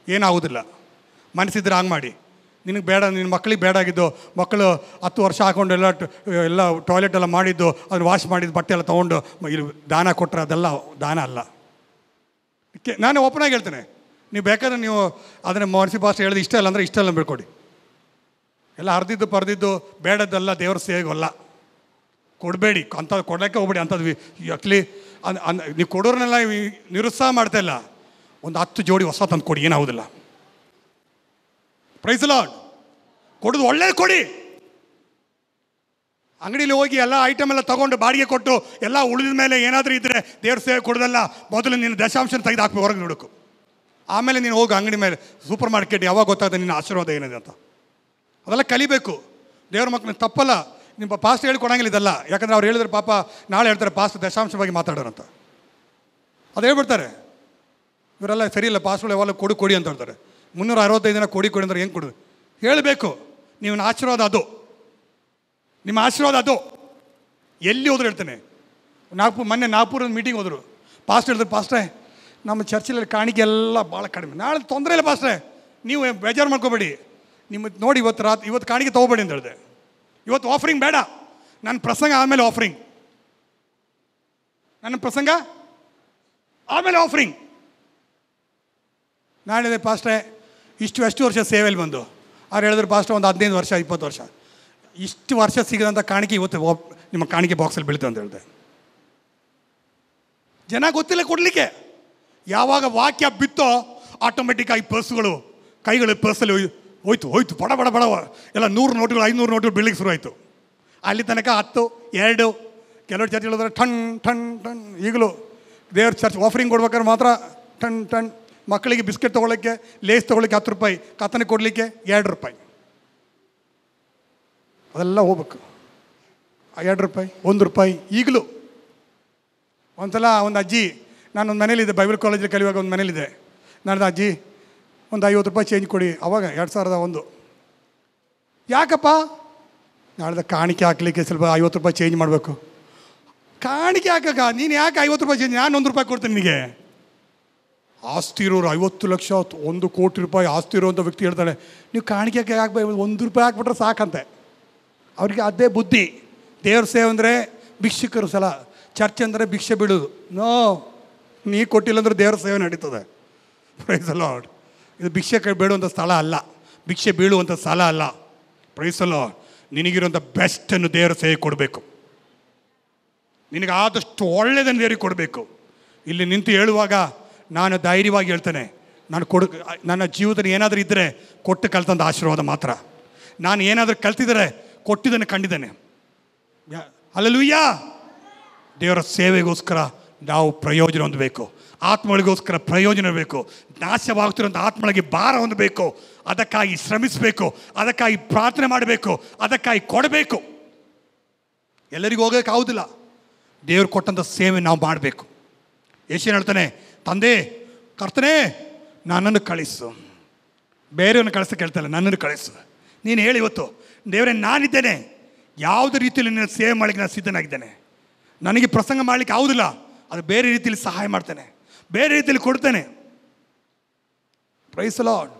ಏನಾಗೋದಿಲ್ಲ. ಮನಸ್ಸಿದ್ರೆ ಹಂಗೆ ಮಾಡಿ. ನಿನಗೆ ಬೇಡ, ನಿನ್ನ ಮಕ್ಕಳಿಗೆ ಬೇಡಾಗಿದ್ದು, ಮಕ್ಕಳು 10 ವರ್ಷ ಹಾಕ್ಕೊಂಡು ಎಲ್ಲ ಟಾಯ್ಲೆಟ್ ಎಲ್ಲ ಮಾಡಿದ್ದು, ಅದನ್ನು ವಾಶ್ ಮಾಡಿದ್ದು ಬಟ್ಟೆ ಎಲ್ಲ ತೊಗೊಂಡು ಇಲ್ಲಿ ದಾನ ಕೊಟ್ಟರೆ ಅದೆಲ್ಲ ದಾನ ಅಲ್ಲ. ನಾನು ಓಪನಾಗಿ ಹೇಳ್ತೇನೆ, ನೀವು ಬೇಕಾದ್ರೆ ನೀವು ಅದನ್ನು ಮನಸ್ಸಿ ಭಾಷೆ ಹೇಳಿದ್ರೆ ಇಷ್ಟ ಇಲ್ಲ ಅಂದರೆ ಇಷ್ಟ ಇಲ್ಲ ಬಿಡ್ಕೊಡಿ. ಎಲ್ಲ ಅರ್ದಿದ್ದು ಪರ್ದಿದ್ದು ಬೇಡದ್ದೆಲ್ಲ ದೇವ್ರ ಸೇವೆಗಲ್ಲ, ಕೊಡಬೇಡಿ. ಅಂಥದ್ದು ಕೊಡೋಕ್ಕೆ ಹೋಗ್ಬೇಡಿ. ಅಂಥದ್ದು ಆ್ಯಕ್ಚುಲಿ ನೀವು ಕೊಡೋರನ್ನೆಲ್ಲ ನಿರುತ್ಸಾಹ ಮಾಡ್ತಾ ಇಲ್ಲ. ಒಂದು 10 ಜೋಡಿ ಹೊಸ ತಂದು ಕೊಡಿ, ಏನಾಗೋದಿಲ್ಲ. Praise the Lord. ಕೊಡೋದು ಒಳ್ಳೇದು ಕೊಡಿ. ಅಂಗಡಿಲಿ ಹೋಗಿ ಎಲ್ಲ ಐಟಮ್ ಎಲ್ಲ ತೊಗೊಂಡು ಬಾಡಿಗೆ ಕೊಟ್ಟು ಎಲ್ಲ ಉಳಿದ ಮೇಲೆ ಏನಾದರೂ ಇದ್ದರೆ ದೇವ್ರ ಸೇವೆ ಕೊಡೋದಲ್ಲ. ಮೊದಲು ನೀನು ದಶಾಂಶ ತೆಗೆದು ಹಾಕಿ ಹೊರಗೆ ನೋಡಬೇಕು. ಆಮೇಲೆ ನೀನು ಹೋಗಿ ಅಂಗಡಿ ಮೇಲೆ ಸೂಪರ್ ಮಾರ್ಕೆಟ್ ಯಾವಾಗ ಗೊತ್ತಾಗುತ್ತೆ ನಿನ್ನ ಆಶೀರ್ವಾದ ಏನಿದೆ ಅಂತ. ಅದೆಲ್ಲ ಕಲಿಬೇಕು. ದೇವ್ರ ಮಕ್ಕಳು ತಪ್ಪಲ್ಲ, ನಿಮ್ಮ ಪಾಸ್ಟ್ ಹೇಳಿ ಕೊಡಂಗಿಲ್ಲ ಇದೆಲ್ಲ. ಯಾಕಂದರೆ ಅವ್ರು ಹೇಳಿದ್ರೆ ಪಾಪ ನಾಳೆ ಹೇಳ್ತಾರೆ ಪಾಸ್ಟ್ ದಶಾಂಶ ಬಗ್ಗೆ ಮಾತಾಡೋರಂತ. ಅದು ಹೇಳ್ಬಿಡ್ತಾರೆ. ಇವರೆಲ್ಲ ಸರಿ ಇಲ್ಲ, ಪಾಸ್ಗಳು ಯಾವಾಗ ಕೊಡಿ ಅಂತ ಹೇಳ್ತಾರೆ. 365 ದಿನ ಕೊಡಿ ಅಂದ್ರೆ ಹೆಂಗೆ ಕೊಡೋದು? ಹೇಳಬೇಕು. ನೀವು ಆಶೀರ್ವಾದ ಅದು, ನಿಮ್ಮ ಆಶೀರ್ವಾದ ಅದು. ಎಲ್ಲಿ ಹೋದ್ರು ಹೇಳ್ತೇನೆ. ಮೊನ್ನೆ ನಾಗ್ಪುರದ ಮೀಟಿಂಗ್ ಹೋದರು. ಪಾಸ್ಟ್ ಹೇಳಿದ್ರು, ಪಾಸ್ಟ್ರೇ ನಮ್ಮ ಚರ್ಚಲ್ಲಿ ಕಾಣಿಕೆ ಎಲ್ಲ ಭಾಳ ಕಡಿಮೆ, ನಾಳೆ ತೊಂದರೆ ಇಲ್ಲ ಪಾಸ್ಟ್ರೇ, ನೀವು ಬೇಜಾರು ಮಾಡ್ಕೋಬೇಡಿ, ನಿಮ್ಮ ನೋಡಿ ಇವತ್ತು ಕಾಣಿಕೆ ತೊಗೋಬೇಡಿ ಅಂತ ಹೇಳಿದೆ. ಇವತ್ತು ಆಫರಿಂಗ್ ಬೇಡ, ನನ್ನ ಪ್ರಸಂಗ ಆದಮೇಲೆ ಆಫರಿಂಗ್, ನನ್ನ ಪ್ರಸಂಗ ಆಮೇಲೆ ಆಫರಿಂಗ್. ನಾನು ಹೇಳಿದೆ, ಪಾಸ್ಟ್ರೇ ಎಷ್ಟು ವರ್ಷ ಸೇವೆಯಲ್ಲಿ ಬಂದು. ಅವ್ರು ಹೇಳಿದ್ರು, ಪಾಸ್ಟ್ರೆ ಒಂದು 15 ವರ್ಷ 20 ವರ್ಷ, ಇಷ್ಟು ವರ್ಷ ಸಿಗದಂಥ ಕಾಣಿಕೆ ಇವತ್ತು ನಿಮ್ಮ ಕಾಣಿಕೆ ಬಾಕ್ಸಲ್ಲಿ ಬೀಳ್ತದೆ ಅಂತ ಹೇಳಿದೆ. ಜನ ಗೊತ್ತಿಲ್ಲ ಕೊಡಲಿಕ್ಕೆ. ಯಾವಾಗ ವಾಕ್ಯ ಬಿತ್ತೋ ಆಟೋಮೆಟಿಕ್ಕಾಗಿ ಪರ್ಸ್ಗಳು ಕೈಗಳು ಪರ್ಸಲ್ಲಿ ಹೋಯ್ತು ಬಡ ಎಲ್ಲ 100 ನೋಟುಗಳು 500 ನೋಟುಗಳು ಬೀಳಲಿಕ್ಕೆ ಶುರು ಆಯಿತು. ಅಲ್ಲಿ ತನಕ 10, 2 ಕೆಲವರು ಚರ್ಚ್ ಹೇಳಿದ್ರೆ ಟನ್ ಟನ್ ಟನ್. ಈಗಲೂ ದೇವ್ರ ಚರ್ಚ್ ಆಫರಿಂಗ್ ಕೊಡ್ಬೇಕಾದ್ರೆ ಮಾತ್ರ ಟನ್ ಟನ್. ಮಕ್ಕಳಿಗೆ ಬಿಸ್ಕೆಟ್ ತೊಗೊಳಕ್ಕೆ, ಲೇಸ್ ತೊಗೊಳಕ್ಕೆ 10 ರೂಪಾಯಿ, ಕತ್ತನೆ ಕೊಡಲಿಕ್ಕೆ 2 ರೂಪಾಯಿ. ಅದೆಲ್ಲ ಹೋಗ್ಬೇಕು. 2 ರೂಪಾಯಿ 1 ರೂಪಾಯಿ. ಈಗಲೂ ಒಂದ್ಸಲ ಒಂದು ಅಜ್ಜಿ, ನಾನೊಂದು ಮನೇಲಿದ್ದೆ, ಬೈಬಲ್ ಕಾಲೇಜಲ್ಲಿ ಕಲಿಯುವಾಗ ಒಂದು ಮನೇಲಿದ್ದೆ. ನಾನು ಅಜ್ಜಿ ಒಂದು 50 ರೂಪಾಯಿ ಚೇಂಜ್ ಕೊಡಿ. ಅವಾಗ 2001. ಯಾಕಪ್ಪ? ನಾಳೆ ಕಾಣಿಕೆ ಹಾಕ್ಲಿಕ್ಕೆ ಸ್ವಲ್ಪ 50 ರೂಪಾಯಿ ಚೇಂಜ್ ಮಾಡಬೇಕು. ಕಾಣಿಕೆ ಹಾಕಕ್ಕ ನೀನು ಯಾಕೆ 50 ರೂಪಾಯಿ ಚೇಂಜ್? ನಾನು 1 ರೂಪಾಯಿ ಕೊಡ್ತೇನೆ ನಿನಗೆ. ಆಸ್ತಿ ಇರೋರು 50 ಲಕ್ಷ 1 ಕೋಟಿ ರೂಪಾಯಿ ಆಸ್ತಿ ಇರೋವಂಥ ವ್ಯಕ್ತಿ ಹೇಳ್ತಾಳೆ, ನೀವು ಕಾಣಿಕೆ ಹಾಕಬೇಕು 1 ರೂಪಾಯಿ ಹಾಕ್ಬಿಟ್ರೆ ಸಾಕಂತೆ. ಅವ್ರಿಗೆ ಅದೇ ಬುದ್ಧಿ. ದೇವ್ರ ಸೇವೆ ಅಂದರೆ ಭಿಕ್ಷುಕರು ಸಲ, ಚರ್ಚ್ ಅಂದರೆ ಭಿಕ್ಷೆ ಬಿಡೋದು. ನೋ, ನೀ ಕೊಟ್ಟಿಲ್ಲ ಅಂದ್ರೆ ದೇವ್ರ ಸೇವೆ ನಡೀತದೆ. Praise the Lord. ಇದು ಭಿಕ್ಷೆ ಬೇಡುವಂಥ ಸ್ಥಳ ಅಲ್ಲ, ಭಿಕ್ಷೆ ಬೀಳುವಂಥ ಸ್ಥಳ ಅಲ್ಲ. ಪ್ರೈಸಲ್ಲೋ, ನಿನಗಿರುವಂಥ ಬೆಸ್ಟನ್ನು ದೇವರ ಸೇವೆ ಕೊಡಬೇಕು. ನಿನಗೆ ಆದಷ್ಟು ಒಳ್ಳೆಯದನ್ನು ದೇವರಿಗೆ ಕೊಡಬೇಕು. ಇಲ್ಲಿ ನಿಂತು ಹೇಳುವಾಗ ನಾನು ಧೈರ್ಯವಾಗಿ ಹೇಳ್ತೇನೆ, ನನ್ನ ಜೀವಿತದಲ್ಲಿ ಏನಾದರೂ ಇದ್ದರೆ ಕೊಟ್ಟು ಕಲ್ತಂಥ ಆಶೀರ್ವಾದ ಮಾತ್ರ. ನಾನು ಏನಾದರೂ ಕಲ್ತಿದ್ದರೆ ಕೊಟ್ಟಿದ್ದನ್ನು ಕಂಡಿದ್ದೇನೆ. ಹಲ್ಲೆಲೂಯ. ದೇವರ ಸೇವೆಗೋಸ್ಕರ ನಾವು ಪ್ರಯೋಜನ ಹೊಂದಬೇಕು. ಆತ್ಮಗಳಿಗೋಸ್ಕರ ಪ್ರಯೋಜನ ಬೇಕು. ನಾಶವಾಗ್ತಿರೋಂಥ ಆತ್ಮಗಳಿಗೆ ಭಾರ ಹೊಂದಬೇಕು. ಅದಕ್ಕಾಗಿ ಶ್ರಮಿಸಬೇಕು, ಅದಕ್ಕಾಗಿ ಪ್ರಾರ್ಥನೆ ಮಾಡಬೇಕು, ಅದಕ್ಕಾಗಿ ಕೊಡಬೇಕು. ಎಲ್ಲರಿಗೂ ಹೋಗೋಕ್ಕಾಗೋದಿಲ್ಲ. ದೇವ್ರು ಕೊಟ್ಟಂಥ ಸೇವೆ ನಾವು ಮಾಡಬೇಕು. ಯೇಸು ಹೇಳ್ತಾನೆ, ತಂದೆ ಕರ್ತನೇ ನನ್ನನ್ನು ಕಳಿಸು. ಬೇರೆಯವ್ರನ್ನ ಕಳಿಸೋಕೆ ಹೇಳ್ತಾನೆ, ನನ್ನನ್ನು ಕಳಿಸು. ನೀನು ಹೇಳಿ ಇವತ್ತು, ದೇವರೇ ನಾನಿದ್ದೇನೆ, ಯಾವುದೇ ರೀತಿಯಲ್ಲಿ ನಿನ್ನ ಸೇವೆ ಮಾಡಲಿಕ್ಕೆ ನಾನು ಸಿದ್ಧನಾಗಿದ್ದೇನೆ. ನನಗೆ ಪ್ರಸಂಗ ಮಾಡಲಿಕ್ಕೆ ಆಗೋದಿಲ್ಲ, ಅದು ಬೇರೆ ರೀತಿಯಲ್ಲಿ ಸಹಾಯ ಮಾಡ್ತೇನೆ, ಬೇರೆ ರೀತಿಯಲ್ಲಿ ಕೊಡ್ತೇನೆ. Praise the Lord.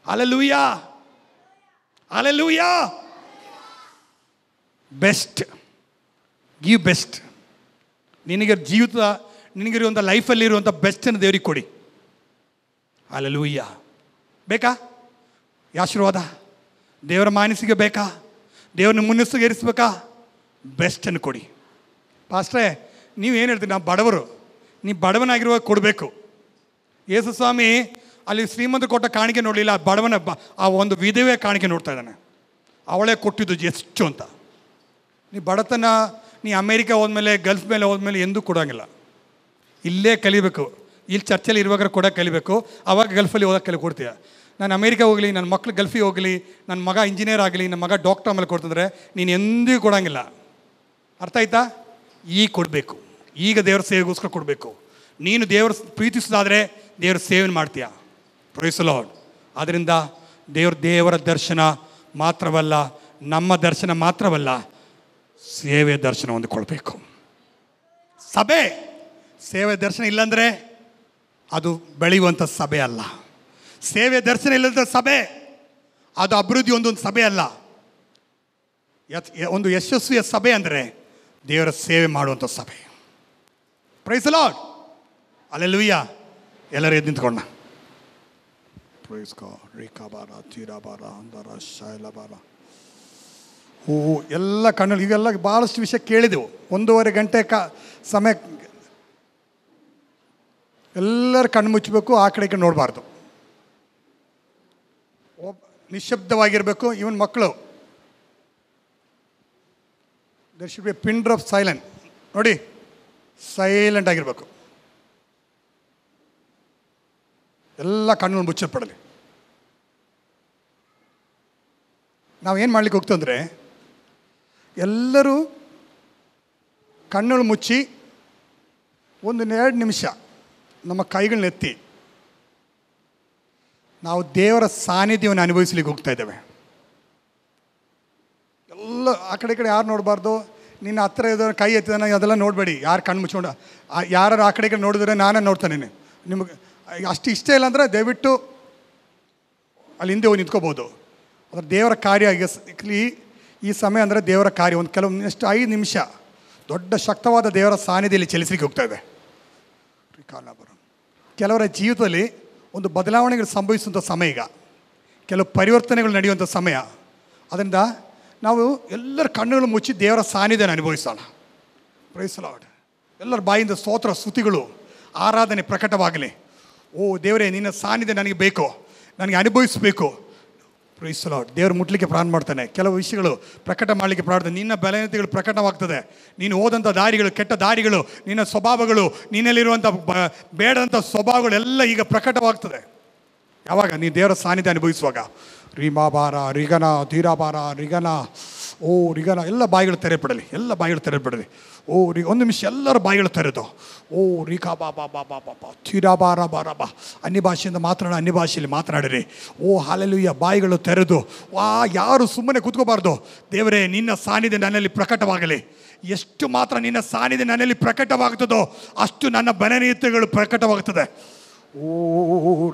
Hallelujah, hallelujah. Best, give best. ನಿನಗಿರುವಂಥ ಲೈಫಲ್ಲಿರುವಂಥ ಬೆಸ್ಟನ್ನು ದೇವರಿಗೆ ಕೊಡಿ. ಹಲ್ಲೆಲೂಯಾ. ಬೇಕಾ ಆಶೀರ್ವಾದ? ದೇವರ ಮಾನಸಿಗೆ ಬೇಕಾ? ದೇವ್ರನ್ನ ಮುನ್ನೆಸ್ಸಿಗೆ ಇರಿಸ್ಬೇಕಾ? ಬೆಸ್ಟನ್ನು ಕೊಡಿ. ಪಾಸ್ಟ್ರೇ, ನೀವೇನು ಹೇಳ್ತೀರಿ? ನಾವು ಬಡವರು. ನೀವು ಬಡವನಾಗಿರುವಾಗ ಕೊಡಬೇಕು. ಯೇಸು ಸ್ವಾಮಿ ಅಲ್ಲಿ ಶ್ರೀಮಂತ ಕೊಟ್ಟ ಕಾಣಿಕೆ ನೋಡಲಿಲ್ಲ, ಬಡವನ ಆ ಒಂದು ವಿಧವೆ ಕಾಣಿಕೆ ನೋಡ್ತಾ ಇದ್ದಾನೆ. ಅವಳೇ ಕೊಟ್ಟಿದ್ದು ಎಷ್ಟು ಅಂತ. ನೀ ಬಡತನ ನೀ ಅಮೇರಿಕಾ ಹೋದ್ಮೇಲೆ, ಗಲ್ಫ್ ಮೇಲೆ ಹೋದ್ಮೇಲೆ ಎಂದೂ ಕೊಡೋಂಗಿಲ್ಲ. ಇಲ್ಲೇ ಕಲಿಬೇಕು. ಇಲ್ಲಿ ಚರ್ಚಲ್ಲಿ ಇರುವಾಗ ಕೂಡ ಕಲಿಬೇಕು. ಆವಾಗ ಗಲ್ಫಲ್ಲಿ ಓದೋಕ್ಕೆ ಕೊಡ್ತೀಯ. ನಾನು ಅಮೇರಿಕಾ ಹೋಗಲಿ, ನನ್ನ ಮಕ್ಳು ಗಲ್ಫಿಗೆ ಹೋಗಲಿ, ನನ್ನ ಮಗ ಇಂಜಿನಿಯರ್ ಆಗಲಿ, ನನ್ನ ಮಗ ಡಾಕ್ಟರ್ ಆಮೇಲೆ ಕೊಡ್ತಿದ್ರೆ ನೀನು ಎಂದೂ ಕೊಡೋಂಗಿಲ್ಲ. ಅರ್ಥ ಆಯ್ತಾ? ಈಗ ಕೊಡಬೇಕು. ಈಗ ದೇವರ ಸೇವೆಗೋಸ್ಕರ ಕೊಡಬೇಕು. ನೀನು ದೇವರ ಪ್ರೀತಿಸೋದಾದರೆ ದೇವರ ಸೇವೆ ಮಾಡ್ತೀಯ. Praise the Lord. ಆದ್ದರಿಂದ ದೇವರ ದರ್ಶನ ಮಾತ್ರವಲ್ಲ, ನಮ್ಮ ದರ್ಶನ ಮಾತ್ರವಲ್ಲ, ಸೇವೆ ದರ್ಶನ ಹೊಂದಿಕೊಳ್ಬೇಕು. ಸಭೆ ಸೇವೆ ದರ್ಶನ ಇಲ್ಲಾಂದರೆ ಅದು ಬೆಳೆಯುವಂಥ ಸಭೆ ಅಲ್ಲ. ಸೇವೆ ದರ್ಶನ ಇಲ್ಲದ ಸಭೆ ಅದು ಅಭಿವೃದ್ಧಿ ಒಂದೊಂದು ಸಭೆ ಅಲ್ಲ. ಒಂದು ಯಶಸ್ವಿಯ ಸಭೆ ಅಂದರೆ ದೇವರ ಸೇವೆ ಮಾಡುವಂಥ ಸಭೆ. Praise the Lord. ಹಲ್ಲೆಲೂಯಾ. ಎಲ್ಲರೂ ಎದ್ದು ನಿಂತ್ಕೊಳ್ಳೋಣ. Praise God. ರಿಕಾಬಾರ ತೀರಾಬಾರ ಅಂದರ ಶೈಲಬಾರ. ಎಲ್ಲ ಕಣ್ಣಲ್ಲಿ ಈಗೆಲ್ಲ ಭಾಳಷ್ಟು ವಿಷಯ ಕೇಳಿದೆವು. 1.5 ಗಂಟೆ ಸಮಯ. ಎಲ್ಲರೂ ಕಣ್ಣು ಮುಚ್ಚಬೇಕು, ಆ ಕಡೆ ಈ ಕಡೆ ನೋಡಬಾರ್ದು, ನಿಶ್ಶಬ್ದವಾಗಿರಬೇಕು. ಇವನ್ ಮಕ್ಕಳು there should be a pin drop silent. ನೋಡಿ, ಸೈಲೆಂಟ್ ಆಗಿರಬೇಕು. ಎಲ್ಲ ಕಣ್ಣು ಮುಚ್ಚಲ್ಪಡಲಿ. ನಾವೇನು ಮಾಡ್ಲಿಕ್ಕೆ ಹೋಗ್ತಂದರೆ, ಎಲ್ಲರೂ ಕಣ್ಣುಗಳು ಮುಚ್ಚಿ 1-2 ನಿಮಿಷ ನಮ್ಮ ಕೈಗಳನ್ನ ಎತ್ತಿ ನಾವು ದೇವರ ಸಾನ್ನಿಧ್ಯವನ್ನು ಅನುಭವಿಸ್ಲಿಕ್ಕೆ ಹೋಗ್ತಾ ಇದ್ದೇವೆ. ಎಲ್ಲ ಆ ಕಡೆ ಈ ಕಡೆ ಯಾರು ನೋಡಬಾರ್ದು. ನಿನ್ನ ಹತ್ರ ಇದ್ದವ್ರು ಕೈ ಎತ್ತಿದಾನೆ ಅದೆಲ್ಲ ನೋಡಬೇಡಿ. ಯಾರು ಕಣ್ಣು ಮುಚ್ಕೊಂಡು ಯಾರು ಆ ಕಡೆ ಈ ಕಡೆ ನೋಡಿದ್ರೆ ನಾನೇ ನೋಡ್ತಾನೆ. ನಿಮಗೆ ಅಷ್ಟು ಇಷ್ಟ ಇಲ್ಲ ಅಂದರೆ ದಯವಿಟ್ಟು ಅಲ್ಲಿ ಹಿಂದೆ ಹೋಗಿ ನಿಂತ್ಕೋಬೋದು. ಅದರ ದೇವರ ಕಾರ್ಯ ಈ ಸಮಯ ಅಂದರೆ ದೇವರ ಕಾರ್ಯ. ಒಂದು ಕೆಲವೊಂದಿಷ್ಟು 5 ನಿಮಿಷ ದೊಡ್ಡ ಶಕ್ತವಾದ ದೇವರ ಸಾನ್ನಿಧ್ಯದಲ್ಲಿ ಚಲಿಸಲಿಕ್ಕೆ ಹೋಗ್ತಾ ಇದೆ. ಕೆಲವರ ಜೀವಿತದಲ್ಲಿ ಒಂದು ಬದಲಾವಣೆಗಳು ಸಂಭವಿಸುವಂಥ ಸಮಯ, ಈಗ ಕೆಲವು ಪರಿವರ್ತನೆಗಳು ನಡೆಯುವಂಥ ಸಮಯ. ಅದರಿಂದ ನಾವು ಎಲ್ಲರ ಕಣ್ಣುಗಳು ಮುಚ್ಚಿ ದೇವರ ಸಾನ್ನಿಧ್ಯನ ಅನುಭವಿಸೋಣ. Praise the Lord. ಎಲ್ಲರ ಬಾಯಿಂದ ಸ್ತೋತ್ರ ಸ್ತುತಿಗಳು ಆರಾಧನೆ ಪ್ರಕಟವಾಗಲಿ. ಓ ದೇವರೇ, ನಿನ್ನ ಸಾನ್ನಿಧ್ಯ ನನಗೆ ಬೇಕು, ನನಗೆ ಅನುಭವಿಸಬೇಕು. Praise the Lord. ದೇವರು ಮುಟ್ಲಿಕ್ಕೆ ಪ್ರಾರಂಭ ಮಾಡ್ತಾನೆ. ಕೆಲವು ವಿಷಯಗಳು ಪ್ರಕಟ ಮಾಡಲಿಕ್ಕೆ ಪ್ರಾರಂಭ. ನಿನ್ನ ಬಲಹೀನತೆಗಳು ಪ್ರಕಟವಾಗ್ತದೆ. ನೀನು ಹೋದಂಥ ದಾರಿಗಳು, ಕೆಟ್ಟ ದಾರಿಗಳು, ನಿನ್ನ ಸ್ವಭಾವಗಳು, ನಿನ್ನಲ್ಲಿರುವಂಥ ಬೇಡದಂಥ ಸ್ವಭಾವಗಳು ಎಲ್ಲ ಈಗ ಪ್ರಕಟವಾಗ್ತದೆ. ಯಾವಾಗ ನೀನು ದೇವರ ಸಾನ್ನಿಧ್ಯ ಅನುಭವಿಸುವಾಗ. ರೀಮಾಬಾರ ರಿಗನ ಧೀರಾಬಾರ ರಿಗನ ಓ ರಿಗನ ಎಲ್ಲ ಬಾಯಿಗಳು ತೆರೆಪಡಲಿ, ಎಲ್ಲ ಬಾಯಿಗಳು ತೆರೆಪಡಲಿ. ಓ ಒಂದು ನಿಮಿಷ ಎಲ್ಲರ ಬಾಯಿಗಳು ತೆರೆದು ಓ ರಿಕಾ ಬಾ ಬಾ ಬಾ ಬಾ ಬಾ ಬಾ ತೀರಾಬಾರ ಬಾರ ಬಾ. ಅನ್ಯ ಭಾಷೆಯಿಂದ ಅನ್ಯ ಭಾಷೆಯಲ್ಲಿ ಮಾತನಾಡಿರಿ. ಓ ಹಲ್ಲೆಲೂಯಾ. ಬಾಯಿಗಳು ತೆರೆದು ಯಾರು ಸುಮ್ಮನೆ ಕೂತ್ಕೋಬಾರ್ದು. ದೇವರೇ, ನಿನ್ನ ಸಾನ್ನಿಧ್ಯ ನನ್ನಲ್ಲಿ ಪ್ರಕಟವಾಗಲಿ. ಎಷ್ಟು ಮಾತ್ರ ನಿನ್ನ ಸಾನ್ನಿಧ್ಯ ನನ್ನಲ್ಲಿ ಪ್ರಕಟವಾಗ್ತದೋ ಅಷ್ಟು ನನ್ನ ಬಲಹೀನತೆಗಳು ಪ್ರಕಟವಾಗ್ತದೆ. ಓ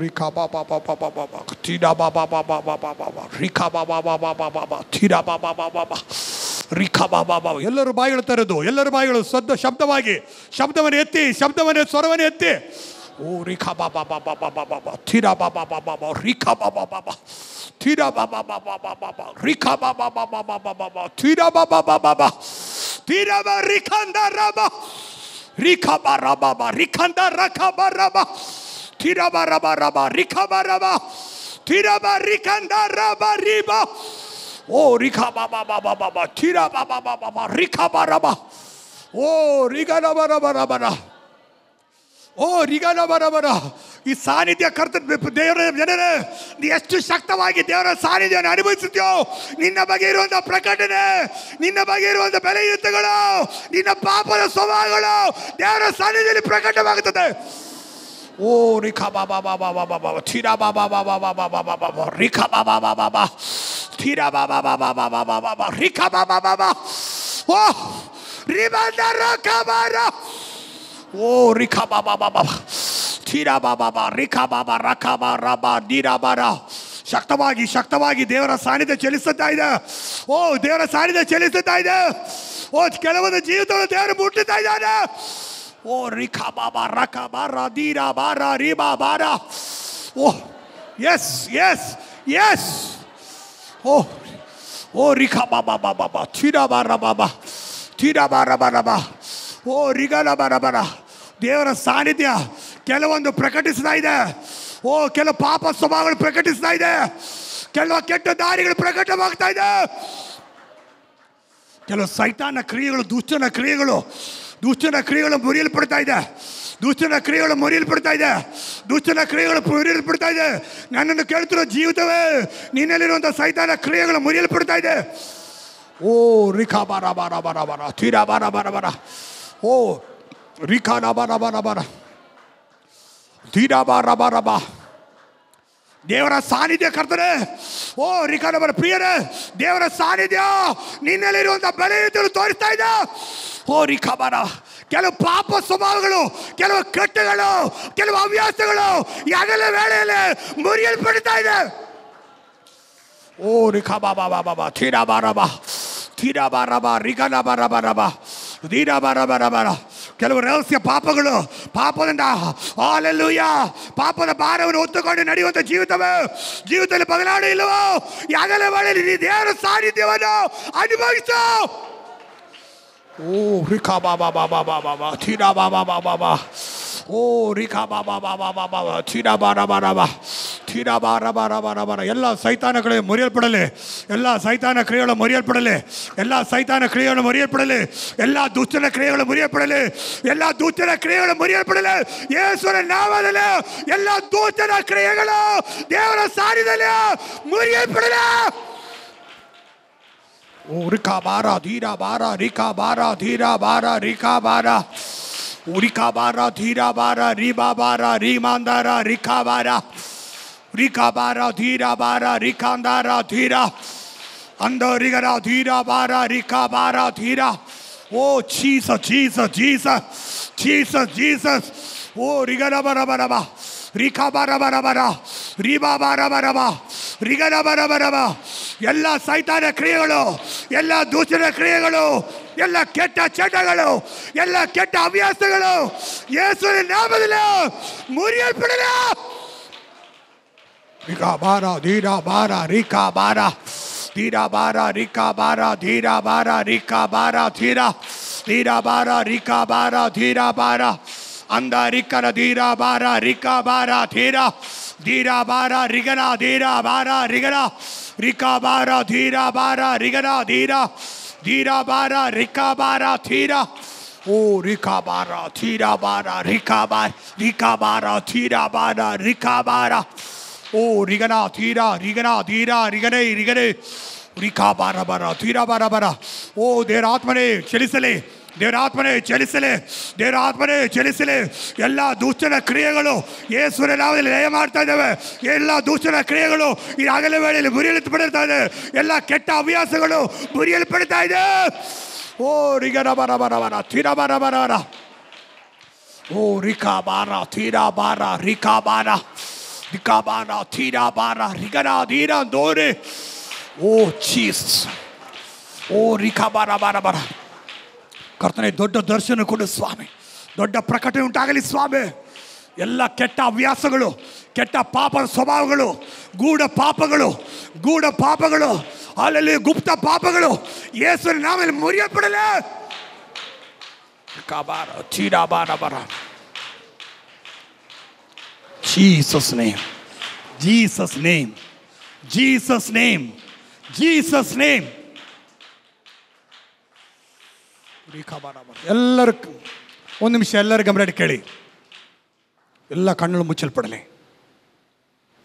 ರಿಕಾ ಬಾ ಬಾ ಬಾ ಬಾ ಬಾ ಬಾ ಬಾ ತೀರಾ ಬಾ ಬಾ ಬಾ ಬಾ ಬಾ ಬಾ ಬಾ ಬಾ ರಿಕಾ ಬಾ ಬಾ ಬಾ ಬಾ ಬಾ ಬಾ ಬಾ ತೀರಾ ಬಾ ಬಾ ಬಾ ಬಾ ಬಾ ರಿಕಾ ಬಾ ಬಾ ಬಾ. ಎಲ್ಲರೂ ಬಾಯಿಗಳು ತೆರೆದು, ಎಲ್ಲರ ಬಾಯಿಗಳು ಶಬ್ದವಾಗಿ ಶಬ್ದವನ್ನು ಎತ್ತಿ, ಸ್ವರವನ್ನು ಎತ್ತಿ Oh, Rika Baba Baba Baba Baba, Tira Baba Baba, Rika Baba Baba, Tira Baba Baba Baba, Rika Baba Baba Baba, Tira Baba Baba, Tira Rikanda Raba, Rika Baraba, Rikanda Rakabaraba, Tira Baraba Raba, Rika Baraba, Tira Rikanda Raba Riba. Oh, Rika Baba Baba Baba, Tira Baba Baba, Rika Baraba. Oh, Rika Baba Baba. ಓ ರಿಗಾನ ಬರ ಈ ಸಾನ್ನಿಧ್ಯ ಕರ್ತನ ದೇವರ ಜನರೇ, ನೀ ಎಷ್ಟು ಶಕ್ತವಾಗಿ ದೇವರ ಸಾನ್ನಿಧ್ಯವನ್ನು ಅನುಭವಿಸುತ್ತೀಯೋ, ನಿನ್ನ ಬಗ್ಗೆ ಇರುವಂತಹ ಪ್ರಕಟಣೆ, ನಿನ್ನ ಬಗ್ಗೆ ಇರುವಂತಹ ಬೆಲೆಯುತ್ತಗಳು, ನಿನ್ನ ಪಾಪದ ಸ್ವಭಾವಗಳು ದೇವರ ಸಾನ್ನಿಧ್ಯದಲ್ಲಿ ಪ್ರಕಟವಾಗುತ್ತದೆ. ಓ ರಿಖಾ ಬಾಬಾ ಬಾಬಾ ಬಾಬಾ ಬಾಬಾ ಥೀರಾ ಬಾಬಾ ಬಾಬಾ ಬಾಬಾ ಬಾಬಾ ಬಾಬಾ ರಿಖಾ ಬಾಬಾ ಬಾಬಾ ಬಾಬಾ ಥೀರಾ ಬಾಬಾ ಬಾಬಾ ಬಾಬಾ ಬಾಬಾ ರಿಖಾ ಬಾಬಾ ಬಾಬಾ ಓ ರಿಬಂದರ ಕಬರ ಓ ರಿಖಾ ಬಾಬಾ ಬಾಬಾ ಥೀರಾ ಬಾಬಾ ಬಾಬಾ ರಿಖಾ ಬಾಬಾ ರಖಬಾ ರಬಾ ನೀರಾಬಾರ. ಶಕ್ತವಾಗಿ ದೇವರ ಸಾನ್ನಿಧ್ಯ ಚಲಿಸುತ್ತಾ ಇದೆ. ಓ ದೇವರ ಸಾನ್ನಿಧ್ಯ ಚಲಿಸುತ್ತಾ ಇದೆ. ಓ ಕೆಲವೊಂದು ಜೀವಿತಗಳು ದೇವರು ಮುಟ್ಟುತ್ತಾ ಇದ್ದಾನೆ. ಓ ರಿಖಾ ಬಾಬಾ ರಖ ಬಾರ ದೀರಾ ಬಾರ ರಿಬಾ ಬಾರ. ಓ ಎಸ್ ಎಸ್ ಎಸ್. ಓ ರಿಖಾ ಬಾಬಾ ಬಾಬಾ ಬಾ ಥೀರಾ ಬಾರ ಬಾಬಾ ಥೀರಾ ಬಾರ ಬಾರ ಬಾ. ಓ ರಿಗಲ ಬರ ಬರ. ದೇವರ ಸಾನ್ನಿಧ್ಯ ಕೆಲವೊಂದು ಪ್ರಕಟಿಸ್ತಾ ಇದೆ. ಓ ಕೆಲವು ಪಾಪ ಸ್ವಭಾವಗಳು ಪ್ರಕಟಿಸ್ತಾ ಇದೆ. ಕೆಲವು ಕೆಟ್ಟ ದಾರಿಗಳು ಪ್ರಕಟವಾಗ್ತಾ ಇದೆ. ಕೆಲವು ಸೈತಾನ ಕ್ರಿಯೆಗಳು, ದುಷ್ಟನ ಕ್ರಿಯೆಗಳು ಮುರಿಯಲ್ಪಡ್ತಾ ಇದೆ. ದುಷ್ಟನ ಕ್ರಿಯೆಗಳು ಮುರಿಯಲ್ಪಡ್ತಾ ಇದೆ. ನನ್ನನ್ನು ಕೇಳ್ತಿರೋ ಜೀವಿತವೇ, ನಿನ್ನಲ್ಲಿರುವಂಥ ಸೈತಾನ ಕ್ರಿಯೆಗಳು ಮುರಿಯಲ್ಪಡ್ತಾ ಇದೆ. ಓ ರಿಖಾ ಬಾರ ಬಾರ ಬಾರ ಬಾರ ಥೀರಾ ಬಾರ ಬಾರ ಬಾರ. ಓ ರಿಖಾ ಬಾರ ಬಾರ ಬಾರ ಧೀರಾ ಬಾರ ಬಾರ ಬಾ. ದೇವರ ಸಾನ್ನಿಧ್ಯ ಕರ್ತನೆ. ಓ ರಿಖಾನ ಬರ ಪ್ರಿಯರೇ, ದೇವರ ಸಾನ್ನಿಧ್ಯ ನಿನ್ನಲ್ಲಿರುವಂಥ ಬೆಲೆಯನ್ನು ತೋರಿಸ್ತಾ ಇದೆ. ಓ ರಿಖಾ ಬಾರ. ಕೆಲವು ಪಾಪ ಸ್ವಭಾವಗಳು, ಕೆಲವು ಕಟ್ಟೆಗಳು, ಕೆಲವು ಹವ್ಯಾಸಗಳು ಯಾಗಲ ವೇಳೆಯಲ್ಲಿ ಮುರಿಯಲ್ಪಡ್ತಾ ಇದೆ. ಓ ರಿಖಾ ಬಾಬಾ ಬಾಬಾ ಬಾ ಥೀರಾ ಬಾರ ಬಾ ಥೀರಾ ಬಾರ ಬಾ ರಿಗನ ಬಾರ ಬಾರ ಬಾ ಧೀರಾ ಬಾರ ಬಾರ ಬಾರ. ಕೆಲವು ರಹಸ್ಯ ಪಾಪದಿಂದ ಹಾಲೆಲೂಯ ಪಾಪದ ಭಾರವನ್ನು ಹೊತ್ತುಕೊಂಡು ನಡೆಯುವಂಥ ಜೀವಿತದಲ್ಲಿ ಬದಲಾವಣೆ ಇಲ್ಲವೋ, ಯಾಗಲೇ ಮಾಡಿ ದೇವರ ಸಾನ್ನಿಧ್ಯವನ್ನು ಅನುಭವಿಸು. ಓ ರಿಖಾ ಬಾಬಾ ಬಾಬಾ ಬಾಬಾ ಬಾ ಥೀರಾ ಬಾಬಾ ಬಾಬಾ ಬಾ. ಓ ರಿಖಾ ಬಾಬಾ ಬಾಬಾ ಬಾಬಾ ಬಾ ಥೀರಾ ಬಾರ ಬಾರ ಬಾ ಥೀರಾ ಬಾರ ಬಾರ ಬಾರ ಬಾರ. ಎಲ್ಲ ಸೈತಾನ ಕ್ರಿಯೆ ಮುರಿಯಲ್ಪಡಲಿ. ಎಲ್ಲ ಸೈತಾನ ಕ್ರಿಯೆಗಳು ಮುರಿಯಲ್ಪಡಲಿ. ಎಲ್ಲ ಸೈತಾನ ಕ್ರಿಯೆಗಳು ಮುರಿಯಲ್ಪಡಲಿ. ಎಲ್ಲ ದುಷ್ಟನ ಕ್ರಿಯೆಗಳು ಮುರಿಯಲ್ಪಡಲಿ. ಎಲ್ಲ ದುಷ್ಟನ ಕ್ರಿಯೆಗಳು ಮುರಿಯಲ್ಪಡಲಿ. ಯೇಸುವಿನ ನಾಮದಲ್ಲಿ ಎಲ್ಲ ದುಷ್ಟನ ಕ್ರಿಯೆಗಳು ದೇವರ ಸಾನ್ನಿಧ್ಯದಲ್ಲಿ ಮುರಿಯಲ್ಪಡಲಿ. ಓ ರಿಖಾ ಬಾರ ಧೀರಾ ಬಾರ ರಿಖಾ ಬಾರ ಧೀರಾ ಬಾರ ರಿಖಾ ಬಾರ ರಿಖಾ ಬಾರ ಧೀರಾ ಬಾರ ರಿಬಾ ಬಾರ ರಿಮಾಂದಾರ ರಿಖಾ ಬಾರ ರಿಖಾ ಬಾರ ಧೀರಾ ಬಾರ ರಿಖಾಂದಾರ ಧೀರಾ ಅಂದರಿಗರ ಧೀರಾ ಬಾರ ರಿಖಾ ಬಾರ ಧೀರಾ. Oh Jesus Jesus Jesus Jesus Jesus. ಓ ರಿಗರ ಬರ ಬರ ಬಾ ರಿಖಾ ಬಾರ ಬರ ಬರ ರಿಬಾ ಬಾರ ಬರ ಬಾ ರಿಗರ ಬರ ಬರ ಬಾ. ಎಲ್ಲ ಸೈತಾನ ಕ್ರಿಯೆಗಳು, ಎಲ್ಲ ದೂಷಣ ಕ್ರಿಯೆಗಳು, ಎಲ್ಲ ಕೆಟ್ಟ ಚಟಗಳು, ಎಲ್ಲ ಕೆಟ್ಟ ಹವ್ಯಾಸಗಳು ಯೇಸುವಿನ ನಾಮದಲ್ಲಿ ಮುರಿಯಲ್ಪಡಲಿ. ರಿಖಾ ಬಾರ ಧೀರಾ ಬಾರ ರಿಖಾ ಬಾರ ಧೀರಾ ಬಾರ ರಿಖಾ ಬಾರ ಧೀರಾ ಬಾರ ರಿಖಾ ಬಾರ ಧೀರಾ ಧೀರಾ ಬಾರ ರಿಖಾ ಬಾರ ಧೀರಾ ಬಾರ ಅಂದ ರಿಕ್ಕನ ಧೀರಾ ಬಾರ ರಿಖಾ ಬಾರ ಧೀರಾ ಧೀರಾ ಬಾರ ರಿಗನ ಧೀರಾ ಬಾರ ರಿಗನ ರಿಖಾ ಬಾರ ಧೀರಾ ಬಾರ ರಿಗನ ಧೀರಾ ಧೀರಾ ಬಾರ ರಿಖಾ ಬಾರ ಧೀರಾ. ಓ ರಿಖಾ ಬಾರ ಧೀರಾ ಬಾರ ರಿಖಾ ಬಾರ ರಿಖಾ ಬಾರ ಧೀರಾ ಬಾರ ರಿಖಾ ಬಾರ. ಓ ರಿಗನ ಧೀರಾ ರಿಗನ ಧೀರಾ ರಿಗನೆ ರಿಗನೆ ರಿಖಾ ಬಾರ ಬರ ಧೀರಾ ಬಾರ ಬರ. ಓ ದೇವರ ಆತ್ಮನೇ ಚಲಿಸಲಿ, ದೇವರ ಆತ್ಮನೇ ಚಲಿಸಲಿ, ದೇವರ ಆತ್ಮನೇ ಚಲಿಸಲಿ. ಎಲ್ಲ ದುಷ್ಟನ ಕ್ರಿಯೆಗಳು ಯೇಸುವಿನ ನಾಮದಲ್ಲಿ ಲಯ ಮಾಡ್ತಾ ಇದ್ದಾವೆ. ಎಲ್ಲ ದುಷ್ಟನ ಕ್ರಿಯೆಗಳು ಈ ಹಗಲ ವೇಳೆಯಲ್ಲಿ ಮುರಿಯಲ್ಪಡ್ತಾ ಇದೆ. ಎಲ್ಲ ಕೆಟ್ಟ ಹವ್ಯಾಸಗಳು ಮುರಿಯಲ್ಪಡ್ತಾ ಇದೆ. ಓ ರಿಗನ ಬರ ಬರ ಬರ ಥೀರಾ ಬರ ಬರ ಬರ. ಓ ರಿಖಾ ಬಾರ ಥೀರಾ ಬಾರ ರಿಖಾ ಬಾರ ರಿಖಾ ಬಾರ ಥೀರಾ ಬಾರ ರಿಗನ ಧೀರಾ ದೋರೆ. ಓ ಚೀಸ್. ಓ ರಿಖಾ ಬಾರ ಬಾರ ಬರ. ಕರ್ತನೆ ದೊಡ್ಡ ದರ್ಶನ ಕೊಡು ಸ್ವಾಮಿ, ದೊಡ್ಡ ಪ್ರಕಟಣೆ ಉಂಟಾಗಲಿ ಸ್ವಾಮಿ. ಎಲ್ಲ ಕೆಟ್ಟ ಹವ್ಯಾಸಗಳು, ಕೆಟ್ಟ ಪಾಪದ ಸ್ವಭಾವಗಳು, ಗೂಢ ಪಾಪಗಳು ಅಲ್ಲಿ ಗುಪ್ತ ಪಾಪಗಳು ಯೇಸುವಿನ ನಾಮದಲ್ಲಿ ಮುರಿಯಲ್ಪಡಲೇ. Jesus name, Jesus name, Jesus name, Jesus name. ಎಲ್ಲರೂ ಒಂದು ನಿಮಿಷ ಎಲ್ಲರೂ ಗಮನ ಕೇಳಿ. ಎಲ್ಲ ಕಣ್ಣುಗಳು ಮುಚ್ಚಲ್ಪಡಲಿ.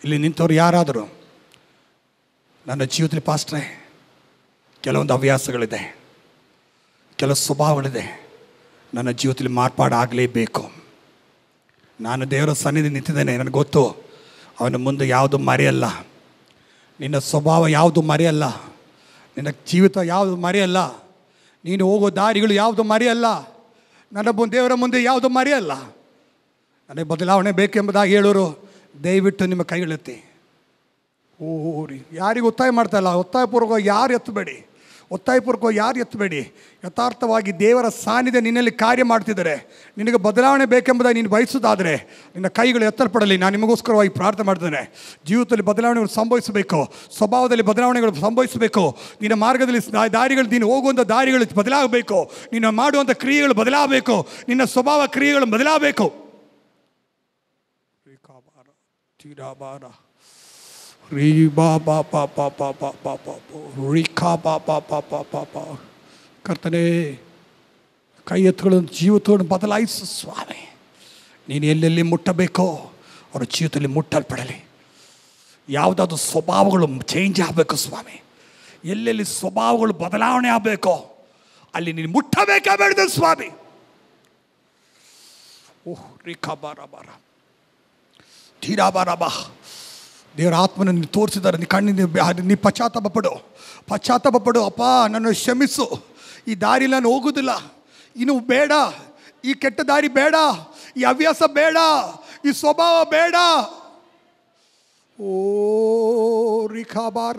ಇಲ್ಲಿ ನಿಂತವ್ರು ಯಾರಾದರೂ ನನ್ನ ಜೀವಿತದಲ್ಲಿ ಪಾಸ್ಟ್ರೆ ಕೆಲವೊಂದು ಹವ್ಯಾಸಗಳಿದೆ, ಕೆಲವು ಸ್ವಭಾವಗಳಿದೆ, ನನ್ನ ಜೀವಿತದಲ್ಲಿ ಮಾರ್ಪಾಡಾಗಲೇಬೇಕು. ನಾನು ದೇವರ ಸನ್ನಿಧಿ ನಿಂತಿದ್ದೇನೆ, ನನಗೆ ಗೊತ್ತು ಅವನ ಮುಂದೆ ಯಾವುದು ಮರೆಯಲ್ಲ. ನಿನ್ನ ಸ್ವಭಾವ ಯಾವುದು ಮರೆಯಲ್ಲ, ನಿನ್ನ ಜೀವಿತ ಯಾವುದು ಮರೆಯಲ್ಲ, ನೀನು ಹೋಗೋ ದಾರಿಗಳು ಯಾವುದು ಮರೆಯಲ್ಲ, ನನ್ನ ದೇವರ ಮುಂದೆ ಯಾವುದು ಮರೆಯಲ್ಲ. ನನಗೆ ಬದಲಾವಣೆ ಬೇಕೆಂಬುದಾಗಿ ಹೇಳೋರು ದಯವಿಟ್ಟು ನಿಮ್ಮ ಕೈಗಳೆತ್ತಿ. ಓರಿ ಯಾರಿಗೂ ಒತ್ತಾಯ ಮಾಡ್ತಾಯಿಲ್ಲ, ಒತ್ತಾಯಪೂರ್ವಕವಾಗಿ ಯಾರು ಎತ್ತಬೇಡಿ. ಯಥಾರ್ಥವಾಗಿ ದೇವರ ಸಾನ್ನಿಧ್ಯ ನಿನ್ನಲ್ಲಿ ಕಾರ್ಯ ಮಾಡ್ತಿದ್ದಾರೆ. ನಿನಗೆ ಬದಲಾವಣೆ ಬೇಕೆಂಬುದಾಗಿ ನೀನು ಬಯಸೋದಾದರೆ ನಿನ್ನ ಕೈಗಳು ಎತ್ತಲ್ಪಡಲಿ. ನಾನು ನಿಮಗೋಸ್ಕರವಾಗಿ ಪ್ರಾರ್ಥನೆ ಮಾಡ್ತೇನೆ. ಜೀವಿತದಲ್ಲಿ ಬದಲಾವಣೆಗಳು ಸಂಭವಿಸಬೇಕು, ಸ್ವಭಾವದಲ್ಲಿ ಬದಲಾವಣೆಗಳು ಸಂಭವಿಸಬೇಕು. ನಿನ್ನ ಮಾರ್ಗದಲ್ಲಿ ದಾರಿಗಳು, ನೀನು ಹೋಗುವಂಥ ದಾರಿಗಳು ಬದಲಾಗಬೇಕು, ನೀನು ಮಾಡುವಂಥ ಕ್ರಿಯೆಗಳು ಬದಲಾಗಬೇಕು, ನಿನ್ನ ಸ್ವಭಾವ ಕ್ರಿಯೆಗಳು ಬದಲಾಗಬೇಕು. ಕರ್ತನೇ, ಕೈ ಎತ್ತುಗಳನ್ನು ಜೀವಿತಗಳನ್ನು ಬದಲಾಯಿಸು ಸ್ವಾಮಿ. ನೀನು ಎಲ್ಲೆಲ್ಲಿ ಮುಟ್ಟಬೇಕೋ ಅವರ ಜೀವಿತದಲ್ಲಿ ಮುಟ್ಟಲ್ಪಡಲಿ. ಯಾವುದಾದ್ರು ಸ್ವಭಾವಗಳು ಚೇಂಜ್ ಆಗಬೇಕು ಸ್ವಾಮಿ. ಎಲ್ಲೆಲ್ಲಿ ಸ್ವಭಾವಗಳು ಬದಲಾವಣೆ ಆಗಬೇಕೋ ಅಲ್ಲಿ ನೀನು ಮುಟ್ಟಬೇಕಾಗಬೇಡ ಸ್ವಾಮಿ. ಓಹ್ ಧೀರಾಬಾರಬಾ. ದೇವರ ಆತ್ಮನ ತೋರಿಸಿದ್ದಾರೆ. ನೀ ಪಶ್ಚಾತ್ತಾಪ ಪಡು. ಅಪ್ಪ ನನ್ನ ಕ್ಷಮಿಸು, ಈ ದಾರಿಲಿ ನಾನು ಹೋಗೋದಿಲ್ಲ, ಇನ್ನು ಬೇಡ, ಈ ಕೆಟ್ಟ ದಾರಿ ಬೇಡ, ಈ ಹವ್ಯಾಸ ಬೇಡ, ಈ ಸ್ವಭಾವ ಬೇಡ. ಓ ರಿಖಾಬಾರ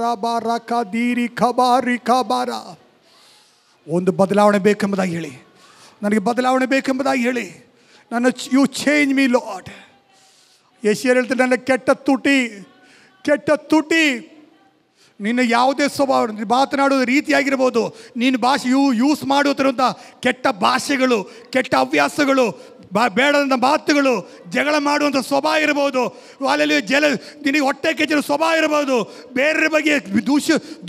ಒಂದು ಬದಲಾವಣೆ ಬೇಕೆಂಬುದಾಗಿ ಹೇಳಿ, ನನಗೆ ಬದಲಾವಣೆ ಬೇಕೆಂಬುದಾಗಿ ಹೇಳಿ. You change me Lord. ಯೆಶಾಯ ಹೇಳ್ತಾರೆ, ನನ್ನ ಕೆಟ್ಟ ತುಟಿ ನಿನ್ನ ಯಾವುದೇ ಸ್ವಭಾವ, ಮಾತನಾಡೋದು ರೀತಿಯಾಗಿರ್ಬೋದು, ನೀನು ಭಾಷೆ ಯೂಸ್ ಮಾಡುತ್ತಿರುವಂಥ ಕೆಟ್ಟ ಭಾಷೆಗಳು, ಕೆಟ್ಟ ಹವ್ಯಾಸಗಳು, ಬೇಡದಂಥ ಮಾತುಗಳು, ಜಗಳ ಮಾಡುವಂಥ ಸ್ವಭಾವ ಇರ್ಬೋದು, ಅಲ್ಲಿ ನಿನಗೆ ಹೊಟ್ಟೆ ಕೆಚ್ಚಿನ ಸ್ವಭಾವ ಇರ್ಬೋದು, ಬೇರೆ ಬಗ್ಗೆ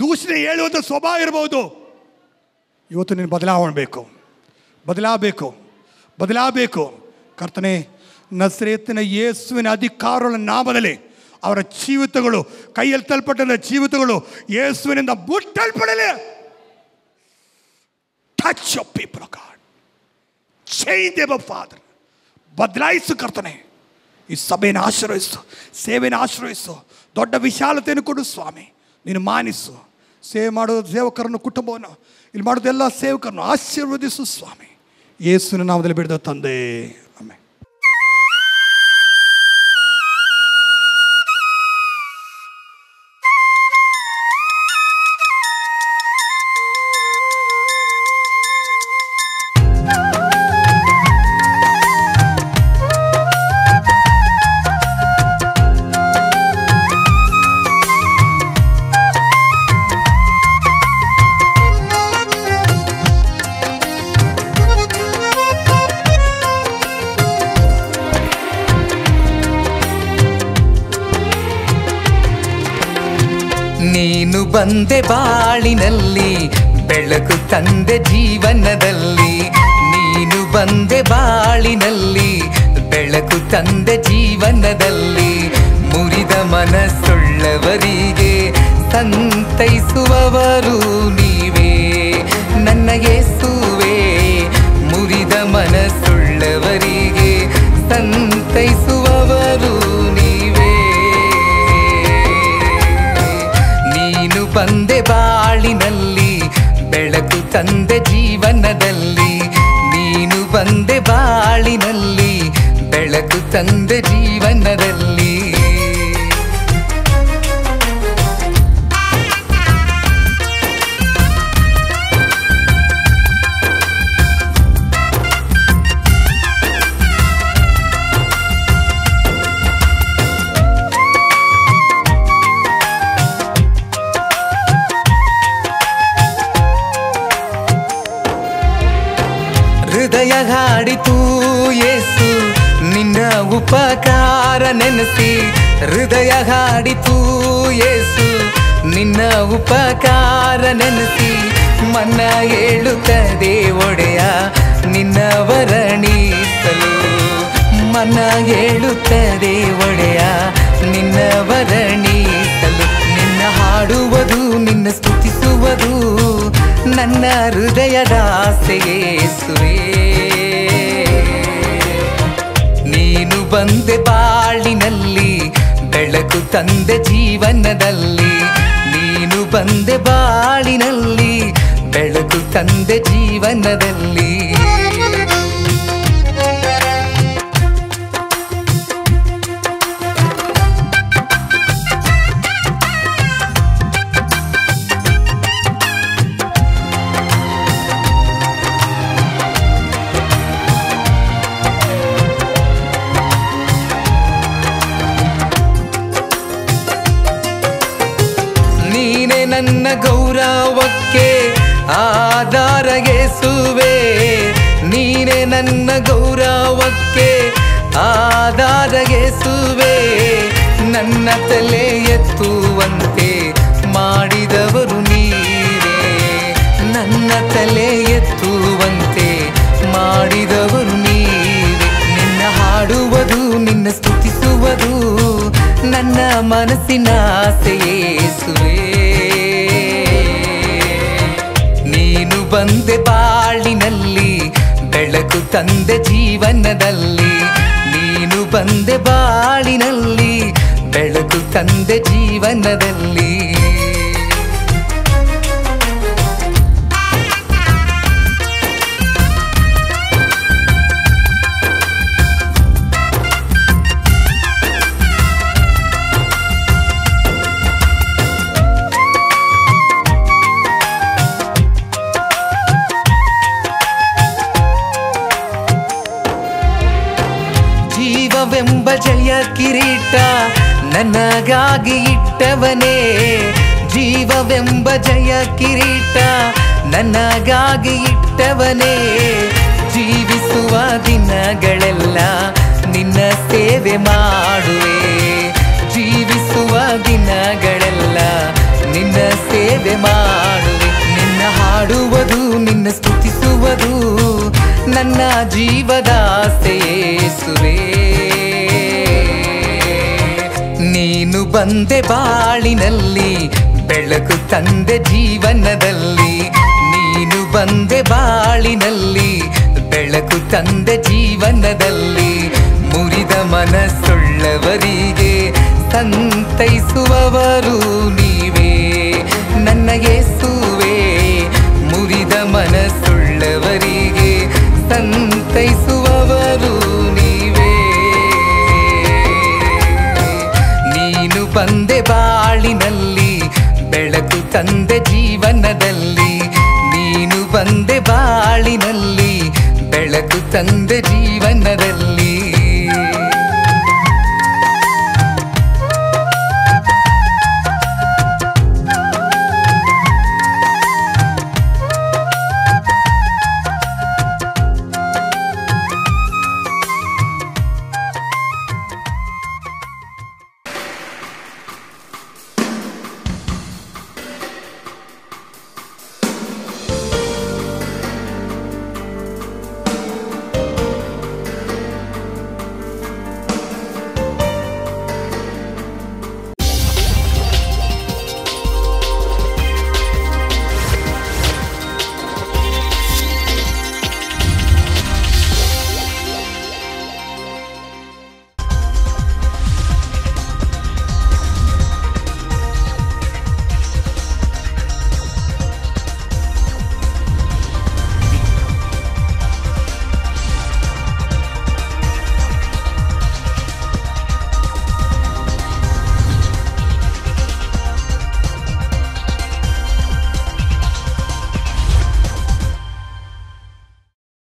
ದೂಷಣೆ ಹೇಳುವಂಥ ಸ್ವಭಾವ ಇರ್ಬೋದು. ಇವತ್ತು ನೀನು ಬದಲಾಗಬೇಕು. ಕರ್ತನೇ, ನಜರೇತಿನ ಯೇಸುವಿನ ಅಧಿಕಾರಗಳ ನಾಮದಲ್ಲಿ ಅವರ ಜೀವಿತಗಳು, ಕೈಯಲ್ಲಿ ತಲ್ಪಟ್ಟ ಜೀವಿತಗಳು ಯೇಸುವಿನಿಂದ ಮುಟ್ಟಲ್ಪಡಲಿ. Touch your people of God, change them Father. ಬದಲಾಯಿಸು ಕರ್ತನೆ. ಈ ಸಭೆಯನ್ನು ಆಶ್ರಯಿಸು, ಸೇವೆಯನ್ನು ಆಶ್ರಯಿಸು, ದೊಡ್ಡ ವಿಶಾಲತೆಯನ್ನು ಕೊಡು ಸ್ವಾಮಿ. ನೀನು ಮಾನಿಸು. ಸೇವೆ ಮಾಡೋದು ಸೇವಕರನ್ನು, ಕುಟುಂಬವನ್ನು, ಇಲ್ಲಿ ಮಾಡೋದೆಲ್ಲ ಸೇವಕರನ್ನು ಆಶೀರ್ವದಿಸು ಸ್ವಾಮಿ. ಯೇಸುವಿನ ನಾಮದಲ್ಲಿ ಬಿಡಿದ ತಂದೆ, ಆಮೆನ್. ಬಂದೆ ಬಾಳಿನಲ್ಲಿ, ಬೆಳಕು ತಂದೆ ಜೀವನದಲ್ಲಿ. ನೀನು ಬಂದೆ ಬಾಳಿನಲ್ಲಿ, ಬೆಳಕು ತಂದೆ ಜೀವನದಲ್ಲಿ. ಮುರಿದ ಮನಸ್ಸುಳ್ಳವರಿಗೆ ಸಂತೈಸುವವರು ನೀವೇ ನನ್ನ ಯೇಸುವೇ. ಮುರಿದ ಮನಸ್ಸುಳ್ಳವರಿಗೆ ಸಂತೈಸುವವರು ನೀವೇ. ಬಂದೆ ಬಾಳಿನಲ್ಲಿ, ಬೆಳಕು ತಂದೆ ಜೀವನದಲ್ಲಿ. ನೀನು ಬಂದೆ ಬಾಳಿನಲ್ಲಿ, ಬೆಳಕು ತಂದೆ ಜೀವನದಲ್ಲಿ. ಹೃದಯ ಹಾಡಿತು ಯೇಸು ನಿನ್ನ ಉಪಕಾರ ನೆನೆಸಿ. ಹೃದಯ ಹಾಡಿತು ಯೇಸು ನಿನ್ನ ಉಪಕಾರ ನೆನೆಸಿ. ಮನ ಹೇಳುತ್ತದೆ ಒಡೆಯ ನಿನ್ನ ವರ್ಣಿಸಲು. ಮನ ಹೇಳುತ್ತದೆ ಒಡೆಯ ನಿನ್ನ ವರ್ಣಿಸಲು. ನಿನ್ನ ಹಾಡುವುದು ನಿನ್ನ ಸ್ತುತಿಸುವುದು ನನ್ನ ಹೃದಯದ ಆಸೆ ಯೇಸುವೇ. ನೀನು ಬಂದೆ ಬಾಳಿನಲ್ಲಿ ಬೆಳಕು ತಂದೆ ಜೀವನದಲ್ಲಿ. ನೀನು ಬಂದೆ ಬಾಳಿನಲ್ಲಿ ಬೆಳಕು ತಂದೆ ಜೀವನದಲ್ಲಿ. ನನ್ನ ಗೌರವಕ್ಕೆ ಆಧಾರ ಯೇಸುವೇ. ನೀನೇ ನನ್ನ ಗೌರವಕ್ಕೆ ಆಧಾರ ಯೇಸುವೇ. ನನ್ನ ತಲೆ ಎತ್ತುವಂತೆ ಮಾಡಿದವರು ನೀವೇ. ನನ್ನ ತಲೆ ಎತ್ತುವಂತೆ ಮಾಡಿದವರು ನೀವೇ. ನಿನ್ನ ಹಾಡುವುದು ನಿನ್ನ ಸ್ತುತಿಸುವುದು ನನ್ನ ಮನಸ್ಸಿನ ಆಸೆ ಯೇಸುವೇ. ನೀನು ಬಂದೆ ಬಾಳಿನಲ್ಲಿ ಬೆಳಕು ತಂದೆ ಜೀವನದಲ್ಲಿ. ನೀನು ಬಂದೆ ಬಾಳಿನಲ್ಲಿ ಬೆಳಕು ತಂದೆ ಜೀವನದಲ್ಲಿ. ಜೀವವೆಂಬ ಜಯ ಕಿರೀಟ ನನಗಾಗಿ ಇಟ್ಟವನೇ. ಜೀವವೆಂಬ ಜಯ ಕಿರೀಟ ನನಗಾಗಿ ಇಟ್ಟವನೇ. ಜೀವಿಸುವ ದಿನಗಳೆಲ್ಲ ನಿನ್ನ ಸೇವೆ ಮಾಡುವೆ. ಜೀವಿಸುವ ದಿನಗಳೆಲ್ಲ ನಿನ್ನ ಸೇವೆ ಮಾಡುವೆ. ನಿನ್ನ ಹಾಡುವುದು ನಿನ್ನ ಸ್ತುತಿಸುವುದು ನನ್ನ ಜೀವದ ಆಸೆ ಯೇಸುವೇ. ನೀನು ಬಂದೆ ಬಾಳಿನಲ್ಲಿ ಬೆಳಕು ತಂದೆ ಜೀವನದಲ್ಲಿ. ನೀನು ಬಂದೆ ಬಾಳಿನಲ್ಲಿ ಬೆಳಕು ತಂದೆ ಜೀವನದಲ್ಲಿ. ಮುರಿದ ಮನಸ್ಸುಳ್ಳವರಿಗೆ ಸಂತೈಸುವವರು ನೀವೇ ನನ್ನ ಯೇಸುವೇ. ಮುರಿದ ಮನಸ್ಸುಳ್ಳವರಿಗೆ ಸಂತೈಸುವವರು ನೀವೇ. ನೀನು ಬಂದೆ ಬಾಳಿನಲ್ಲಿ ಬೆಳಕು ತಂದೆ ಜೀವನದಲ್ಲಿ. ನೀನು ಬಂದೆ ಬಾಳಿನಲ್ಲಿ ಬೆಳಕು ತಂದೆ ಜೀವನದಲ್ಲಿ.